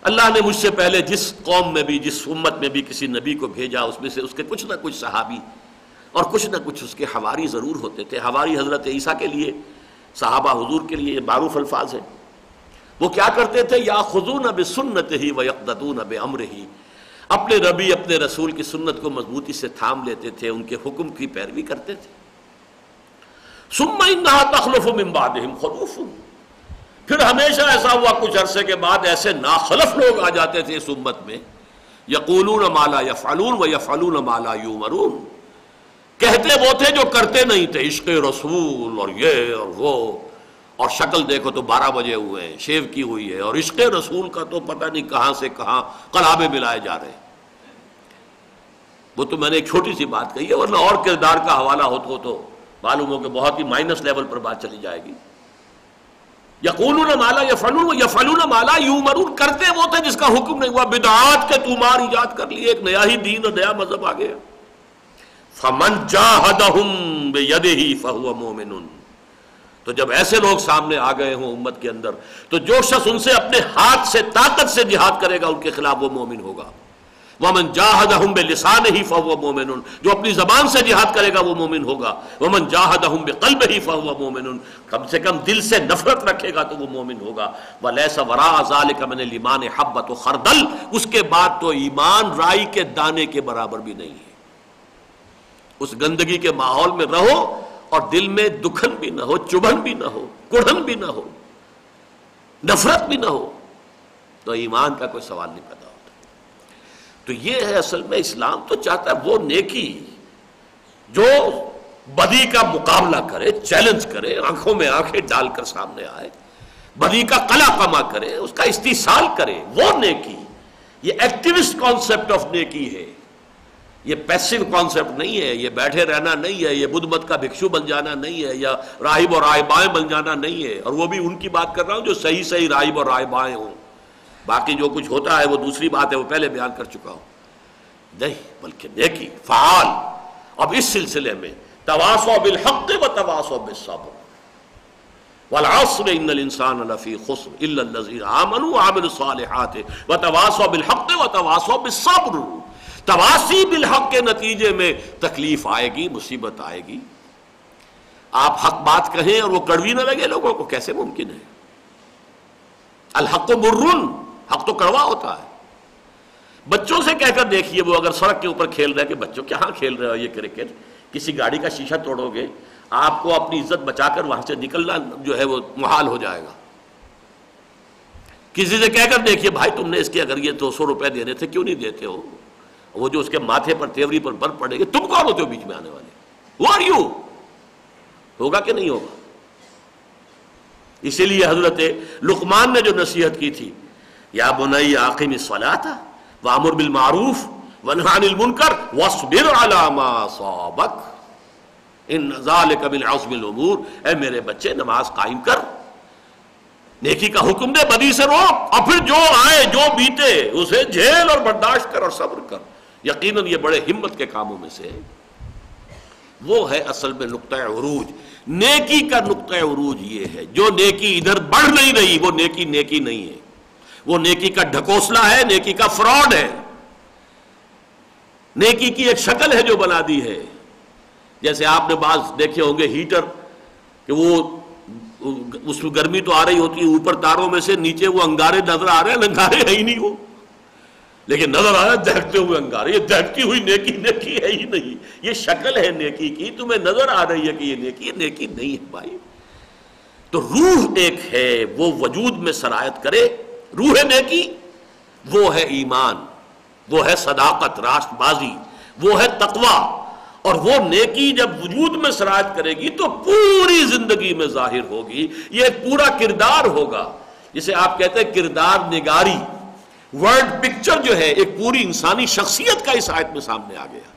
اللہ نے مجھ سے پہلے جس قوم میں بھی، جس امت میں بھی کسی نبی کو بھیجا، اس میں سے اس کے کچھ نہ کچھ صحابی اور کچھ نہ کچھ اس کے حواری ضرور ہوتے تھے. حواری حضرت عیسیٰ کے لیے، صحابہ حضور کے لیے معروف الفاظ ہیں. وہ کیا کرتے تھے؟ یاخذون بسنتہ ویقتدون بامرہ. اپنے نبی، اپنے رسول کی سنت کو مضبوطی سے تھام لیتے تھے، ان کے حکم کی پیروی کرتے تھے. ثم انھا تخلف من بعدہم خلوف. پھر ہمیشہ ایسا ہوا کچھ عرصے کے بعد ایسے ناخلف لوگ آ جاتے تھے اس امت میں، یقولون ما لا یفعلون ویفعلون ما لا یؤمرون. کہتے وہ تھے جو کرتے نہیں تھے، عشق رسول اور یہ اور وہ، اور شکل دیکھو تو 12 بجے ہوئے ہیں، شیو کی ہوئی ہے، اور عشق رسول کا تو پتہ نہیں کہاں سے کہاں قلابے ملائے جا رہے ہیں. وہ تو میں نے ایک چھوٹی سی بات کہی ہے، ورنہ اور کردار کا حوالہ ہو تو معلوم ہو کہ بہت ہی مائنس لیول پر بات چلی جائے گی۔ یقولون ما لا یفعلون یفعلون ما لا یؤمرون، کرتے وہ تھے جس کا حکم نہیں ہوا، بدعات کے طومار ایجاد کر لیے، ایک نیا ہی دین اور نیا مذہب آ گیا۔ فمن جاہدہم بیدہ فہو مؤمن، تو جب ایسے لوگ سامنے آ گئے ہوں امت کے اندر، تو جو شخص ان سے اپنے ہاتھ سے طاقت سے جہاد کرے گا ان کے خلاف وہ مومن ہوگا۔ ومن جاہدہم بلسانہ فہو مؤمن، جو اپنی زبان سے جہاد کرے گا وہ مومن ہوگا۔ ومن جاہدہم بقلبہ فہو مؤمن، کم سے کم دل سے نفرت رکھے گا تو وہ مومن ہوگا۔ ولیس وراء ذلک من الایمان حبۃ خردل، اس کے بعد تو ایمان رائی کے دانے کے برابر بھی نہیں ہے۔ اس گندگی کے ماحول میں رہو اور دل میں دکھن بھی نہ ہو، چبھن بھی نہ ہو، کڑھن بھی نہ ہو، نفرت بھی نہ ہو، تو ایمان کا کوئی سوال نہیں پیدا ہوتا۔ تو یہ ہے اصل میں اسلام تو چاہتا ہے وہ نیکی جو بدی کا مقابلہ کرے، چیلنج کرے، آنکھوں میں آنکھیں ڈال کر سامنے آئے، بدی کا قلع کما کرے، اس کا استحصال کرے، وہ نیکی۔ یہ ایکٹیوسٹ کانسیپٹ آف نیکی ہے، یہ پیسو کانسیپٹ نہیں ہے، یہ بیٹھے رہنا نہیں ہے، یہ بدھ مت کا بھکشو بن جانا نہیں ہے، یا راہب اور راہبائیں بن جانا نہیں ہے، اور وہ بھی ان کی بات کر رہا ہوں جو صحیح صحیح راہب اور راہبائیں ہوں، باقی جو کچھ ہوتا ہے وہ دوسری بات ہے، وہ پہلے بیان کر چکا ہوں۔ نہیں، بلکہ نیکی فعال۔ اب اس سلسلے میں تواصوا بالحق وتواصوا بالصبر والعصر ان الانسان لفی خسر الا الذین آمنوا وعملوا الصالحات وتواصوا بالحق وتواصوا بالصبر۔ تواصی بالحق کے نتیجے میں تکلیف آئے گی، مصیبت آئے گی۔ آپ حق بات کہیں اور وہ کڑوی نہ لگے لوگوں کو، کیسے ممکن ہے؟ الحق مرن، حق تو کڑوا ہوتا ہے۔ بچوں سے کہہ کر دیکھیے، وہ اگر سڑک کے اوپر کھیل رہے ہیں کہ بچوں کہاں کھیل رہے ہو یہ کرکٹ، کسی گاڑی کا شیشہ توڑو گے، آپ کو اپنی عزت بچا کر وہاں سے نکلنا جو ہے وہ محال ہو جائے گا۔ کسی سے کہہ کر دیکھیے بھائی تم نے اس کے اگر یہ 200 روپے دینے تھے کیوں نہیں دیتے ہو، وہ جو اس کے ماتھے پر تیوری پر بر پڑے گے، تم کون ہوتے ہو بیچ میں آنے والے، Who are you؟ ہوگا کہ نہیں ہوگا؟ اسی لیے حضرت لقمان نے جو نصیحت کی تھی، یا بنی اقم الصلاۃ وامر بالمعروف وانہ عن المنکر واصبر علی ما اصابک ان ذلک من عزم الامور، اے میرے بچے نماز قائم کر، نیکی کا حکم دے، بدی سے روک، اور پھر جو آئے جو بیتے اسے جھیل اور برداشت کر اور صبر کر۔ یقیناً یہ بڑے ہمت کے کاموں میں سے ہے۔ وہ ہے اصل میں نقطہ عروج۔ نیکی کا نقطہ عروج یہ ہے، جو نیکی ادھر بڑھ نہیں رہی وہ نیکی نیکی نہیں ہے، وہ نیکی کا ڈھکوسلا ہے، نیکی کا فراڈ ہے، نیکی کی ایک شکل ہے جو بنا دی ہے۔ جیسے آپ نے بعض دیکھے ہوں گے ہیٹر کہ وہ اس میں گرمی تو آ رہی ہوتی ہے، اوپر تاروں میں سے نیچے وہ انگارے نظر آ رہے ہیں، انگارے ہے ہی نہیں وہ، لیکن نظر آ رہا ہے دہکتے ہوئے انگارے۔ یہ دہکتی ہوئی نیکی نیکی ہے ہی نہیں، یہ شکل ہے نیکی کی، تمہیں نظر آ رہی ہے کہ یہ نیکی ہے، نیکی نہیں ہے بھائی۔ تو روح ایک ہے، وہ وجود میں سرایت کرے، روح نیکی وہ ہے ایمان، وہ ہے صداقت، راست بازی، وہ ہے تقوی، اور وہ نیکی جب وجود میں سرایت کرے گی تو پوری زندگی میں ظاہر ہوگی، یہ ایک پورا کردار ہوگا، جسے آپ کہتے ہیں کردار نگاری، ورڈ پکچر جو ہے ایک پوری انسانی شخصیت کا اس آیت میں سامنے آ گیا۔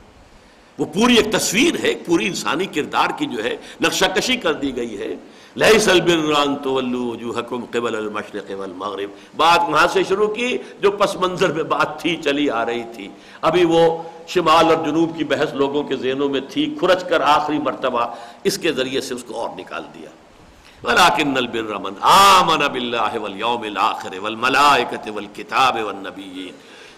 وہ پوری ایک تصویر ہے، ایک پوری انسانی کردار کی جو ہے نقشہ کشی کر دی گئی ہے۔ لیس البر ان تولوا وجوہکم قبل المشرق والمغرب، بات وہاں سے شروع کی جو پس منظر میں بات تھی، چلی آ رہی تھی، ابھی وہ شمال اور جنوب کی بحث لوگوں کے ذہنوں میں تھی، کھرچ کر آخری مرتبہ اس کے ذریعے سے اس کو اور نکال دیا۔ وَلَٰكِنَّ الْبِرَّ مَنْ آمَنَ بِاللَّهِ وَالْيَوْمِ الْآخِرِ وَالْمَلَائِكَةِ وَالْكِتَابِ وَالنَّبِيِّينَ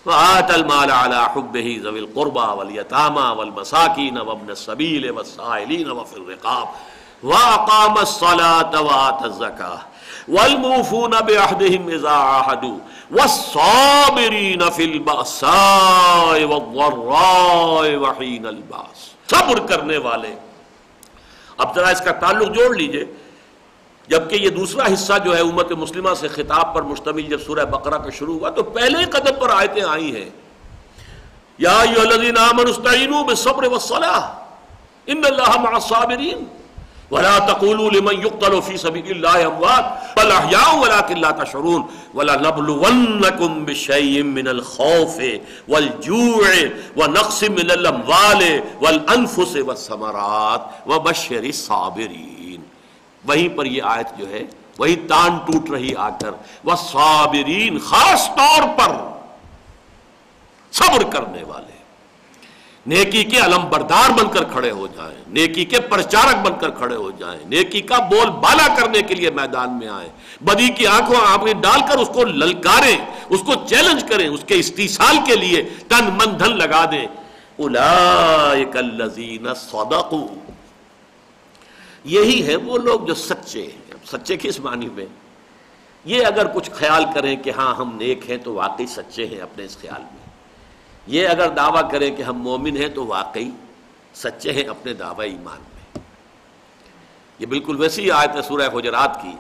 وَآتَى الْمَالَ عَلَىٰ حُبِّهِ ذَوِي الْقُرْبَىٰ وَالْيَتَامَىٰ وَالْمَسَاكِينَ وَابْنَ السَّبِيلِ وَالسَّائِلِينَ وَفِي الرِّقَابِ وَأَقَامَ الصَّلَاةَ وَآتَى الزَّكَاةَ وَالْمُوفُونَ بِعَهْدِهِمْ إِذَا عَاهَدُوا وَالصَّابِرِينَ فِي الْبَأْسَاءِ وَالضَّرَّاءِ وَحِينَ الْبَأْسِ، صبر کرنے والے۔ اب ذرا اس کا تعلق جوڑ لیجئے، جبکہ یہ دوسرا حصہ جو ہے امت مسلمہ سے خطاب پر مشتمل جب سورہ بقرہ کا شروع ہوا تو پہلے ہی قدم پر آیتیں آئی ہیں، یا ایھا الذین آمنوا استعینوا بالصبر والصلاۃ ان اللہ مع الصابرین، وَلَا تَقُولُوا لِمَنْ يُقْتَلُ فِي سَبِيلِ اللَّهِ أَمْوَاتٌ بَلْ أَحْيَاءٌ وَلَكِنْ لَا تَشْعُرُونَ وَلَنَبْلُوَنَّكُمْ بِشَيْءٍ مِّنَ الْخَوْفِ وَالْجُوعِ وَنَقْصٍ مِّنَ الْأَمْوَالِ وَالْأَنفُسِ وَالثَّمَرَاتِ وَبَشِّرِ الصَّابِرِينَ. وہیں پر یہ آیت جو ہے وہی تان ٹوٹ رہی آ کر والصابرین، خاص طور پر صبر کرنے والے، نیکی کے علم بردار بن کر کھڑے ہو جائیں، نیکی کے پرچارک بن کر کھڑے ہو جائیں، نیکی کا بول بالا کرنے کے لیے میدان میں آئیں، بدی کی آنکھوں آنکھیں ڈال کر اس کو للکاریں، اس کو چیلنج کریں، اس کے استیصال کے لیے تن من دھن لگا دیں. اولئک الذین صدقوا، یہی ہے وہ لوگ جو سچے ہیں. سچے کس معنی میں؟ یہ اگر کچھ خیال کریں کہ ہاں ہم نیک ہیں تو واقعی سچے ہیں اپنے اس خیال میں، یہ اگر دعویٰ کریں کہ ہم مومن ہیں تو واقعی سچے ہیں اپنے دعوی ایمان میں. یہ بالکل ویسی آیت ہے سورہ حجرات کی،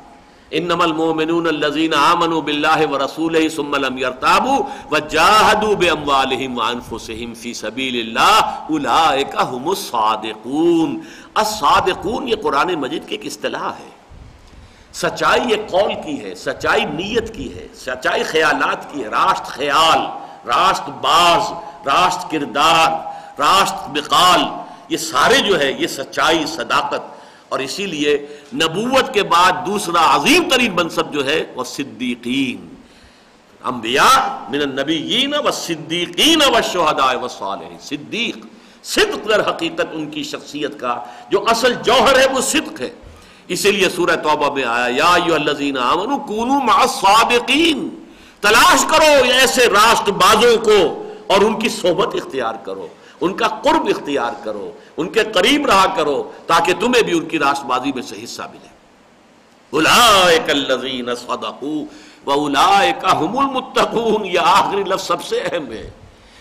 انما المؤمنون الذین آمنوا باللہ ورسولہ ثم لم یرتابوا وجاہدوا باموالہم وانفسہم فی سبیل اللہ اولئک ھم الصادقون. الصادقون یہ قرآن مجید کی ایک اصطلاح ہے. سچائی یہ قول کی ہے، سچائی نیت کی ہے، سچائی خیالات کی ہے. راست خیال، راست باز، راست کردار، راست بقال، یہ سارے جو ہے یہ سچائی، صداقت. اور اسی لیے نبوت کے بعد دوسرا عظیم ترین منصب جو ہے وہ صدیقین، انبیاء من النبیین والصدیقین والشہداء والصالحین. صدیق، صدق در حقیقت ان کی شخصیت کا جو اصل جوہر ہے وہ صدق ہے. اسی لیے سورہ توبہ میں آیا یا ایھا الذین آمنوا کونوا مع الصادقین، تلاش کرو ایسے راست بازوں کو اور ان کی صحبت اختیار کرو، ان کا قرب اختیار کرو، ان کے قریب رہا کرو تاکہ تمہیں بھی ان کی راست بازی میں سے حصہ ملے. اولئک الذین صدقوا واولئک ھم المتقون. یہ آخری لفظ سب سے اہم ہے،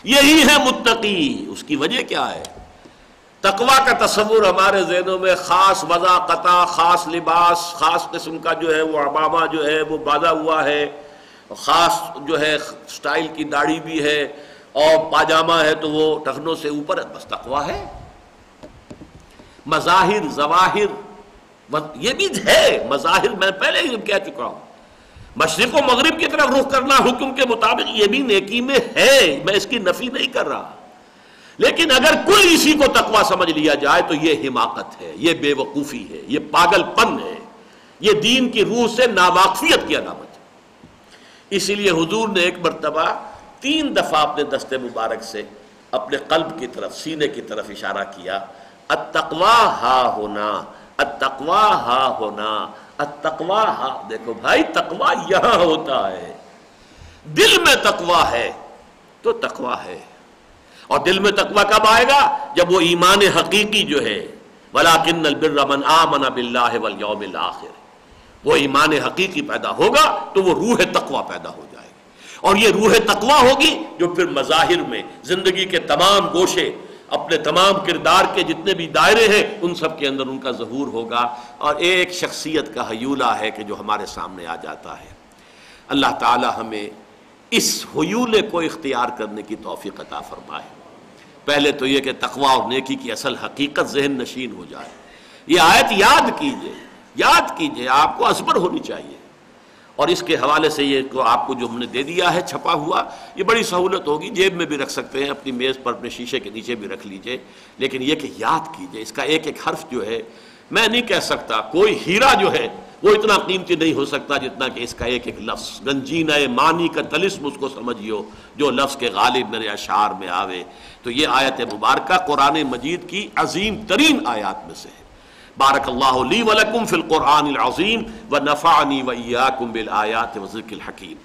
یہی ہے متقی. اس کی وجہ کیا ہے؟ تقویٰ کا تصور ہمارے ذہنوں میں خاص وضع قطع، خاص لباس، خاص قسم کا جو ہے وہ عمامہ جو ہے وہ باندھا ہوا ہے، خاص جو ہے سٹائل کی داڑھی بھی ہے اور پاجامہ ہے تو وہ ٹخنوں سے اوپر ہے، بس تقویٰ ہے. مظاہر، ظواہر یہ بھی ہے. مظاہر میں پہلے ہی کہہ چکا ہوں، مشرق و مغرب کی طرف رخ کرنا حکم کے مطابق یہ بھی نیکی میں ہے، میں اس کی نفی نہیں کر رہا. لیکن اگر کل اسی کو تقویٰ سمجھ لیا جائے تو یہ حماقت ہے، یہ بے وقوفی ہے، یہ پاگل پن ہے، یہ دین کی روح سے ناواقفیت کی علامت ہے. اسی لیے حضور نے ایک مرتبہ 3 دفعہ اپنے دست مبارک سے اپنے قلب کی طرف، سینے کی طرف اشارہ کیا. التقویٰ ہا ہونا، التقویٰ ہا ہونا، التقویٰ ہا. دیکھو بھائی تقویٰ یہاں ہوتا ہے، دل میں تقویٰ ہے تو تقویٰ ہے. اور دل میں تقویٰ کب آئے گا؟ جب وہ ایمان حقیقی جو ہے وَلَٰكِنَّ الْبِرَّ مَنْ آمَنَ بِاللَّهِ وَالْيَوْمِ الْآخِرِ، وہ ایمان حقیقی پیدا ہوگا تو وہ روح تقویٰ پیدا ہو جائے گی. اور یہ روح تقویٰ ہوگی جو پھر مظاہر میں زندگی کے تمام گوشے، اپنے تمام کردار کے جتنے بھی دائرے ہیں ان سب کے اندر ان کا ظہور ہوگا. اور ایک شخصیت کا ہیولہ ہے کہ جو ہمارے سامنے آ جاتا ہے. اللہ تعالی ہمیں اس حیولے کو اختیار کرنے کی توفیق عطا فرمائے. پہلے تو یہ کہ تقویٰ اور نیکی کی اصل حقیقت ذہن نشین ہو جائے. یہ آیت یاد کیجئے، یاد کیجئے، آپ کو ازبر ہونی چاہیے. اور اس کے حوالے سے یہ کو آپ کو جو ہم نے دے دیا ہے چھپا ہوا، یہ بڑی سہولت ہوگی، جیب میں بھی رکھ سکتے ہیں، اپنی میز پر اپنے شیشے کے نیچے بھی رکھ لیجئے. لیکن یہ کہ یاد کیجئے، اس کا ایک ایک حرف جو ہے میں نہیں کہہ سکتا، کوئی ہیرا جو ہے وہ اتنا قیمتی نہیں ہو سکتا جتنا کہ اس کا ایک ایک لفظ گنجینہ معنی کا طلسم اس کو سمجھیو جو لفظ کے غالب میرے اشعار میں آوے. تو یہ آیت مبارکہ قرآن مجید کی عظیم ترین آیات میں سے ہے. بارک اللہ لی ولکم فی القرآن العظیم ونفعنی وإیاکم بالآیات وذکر الحکیم.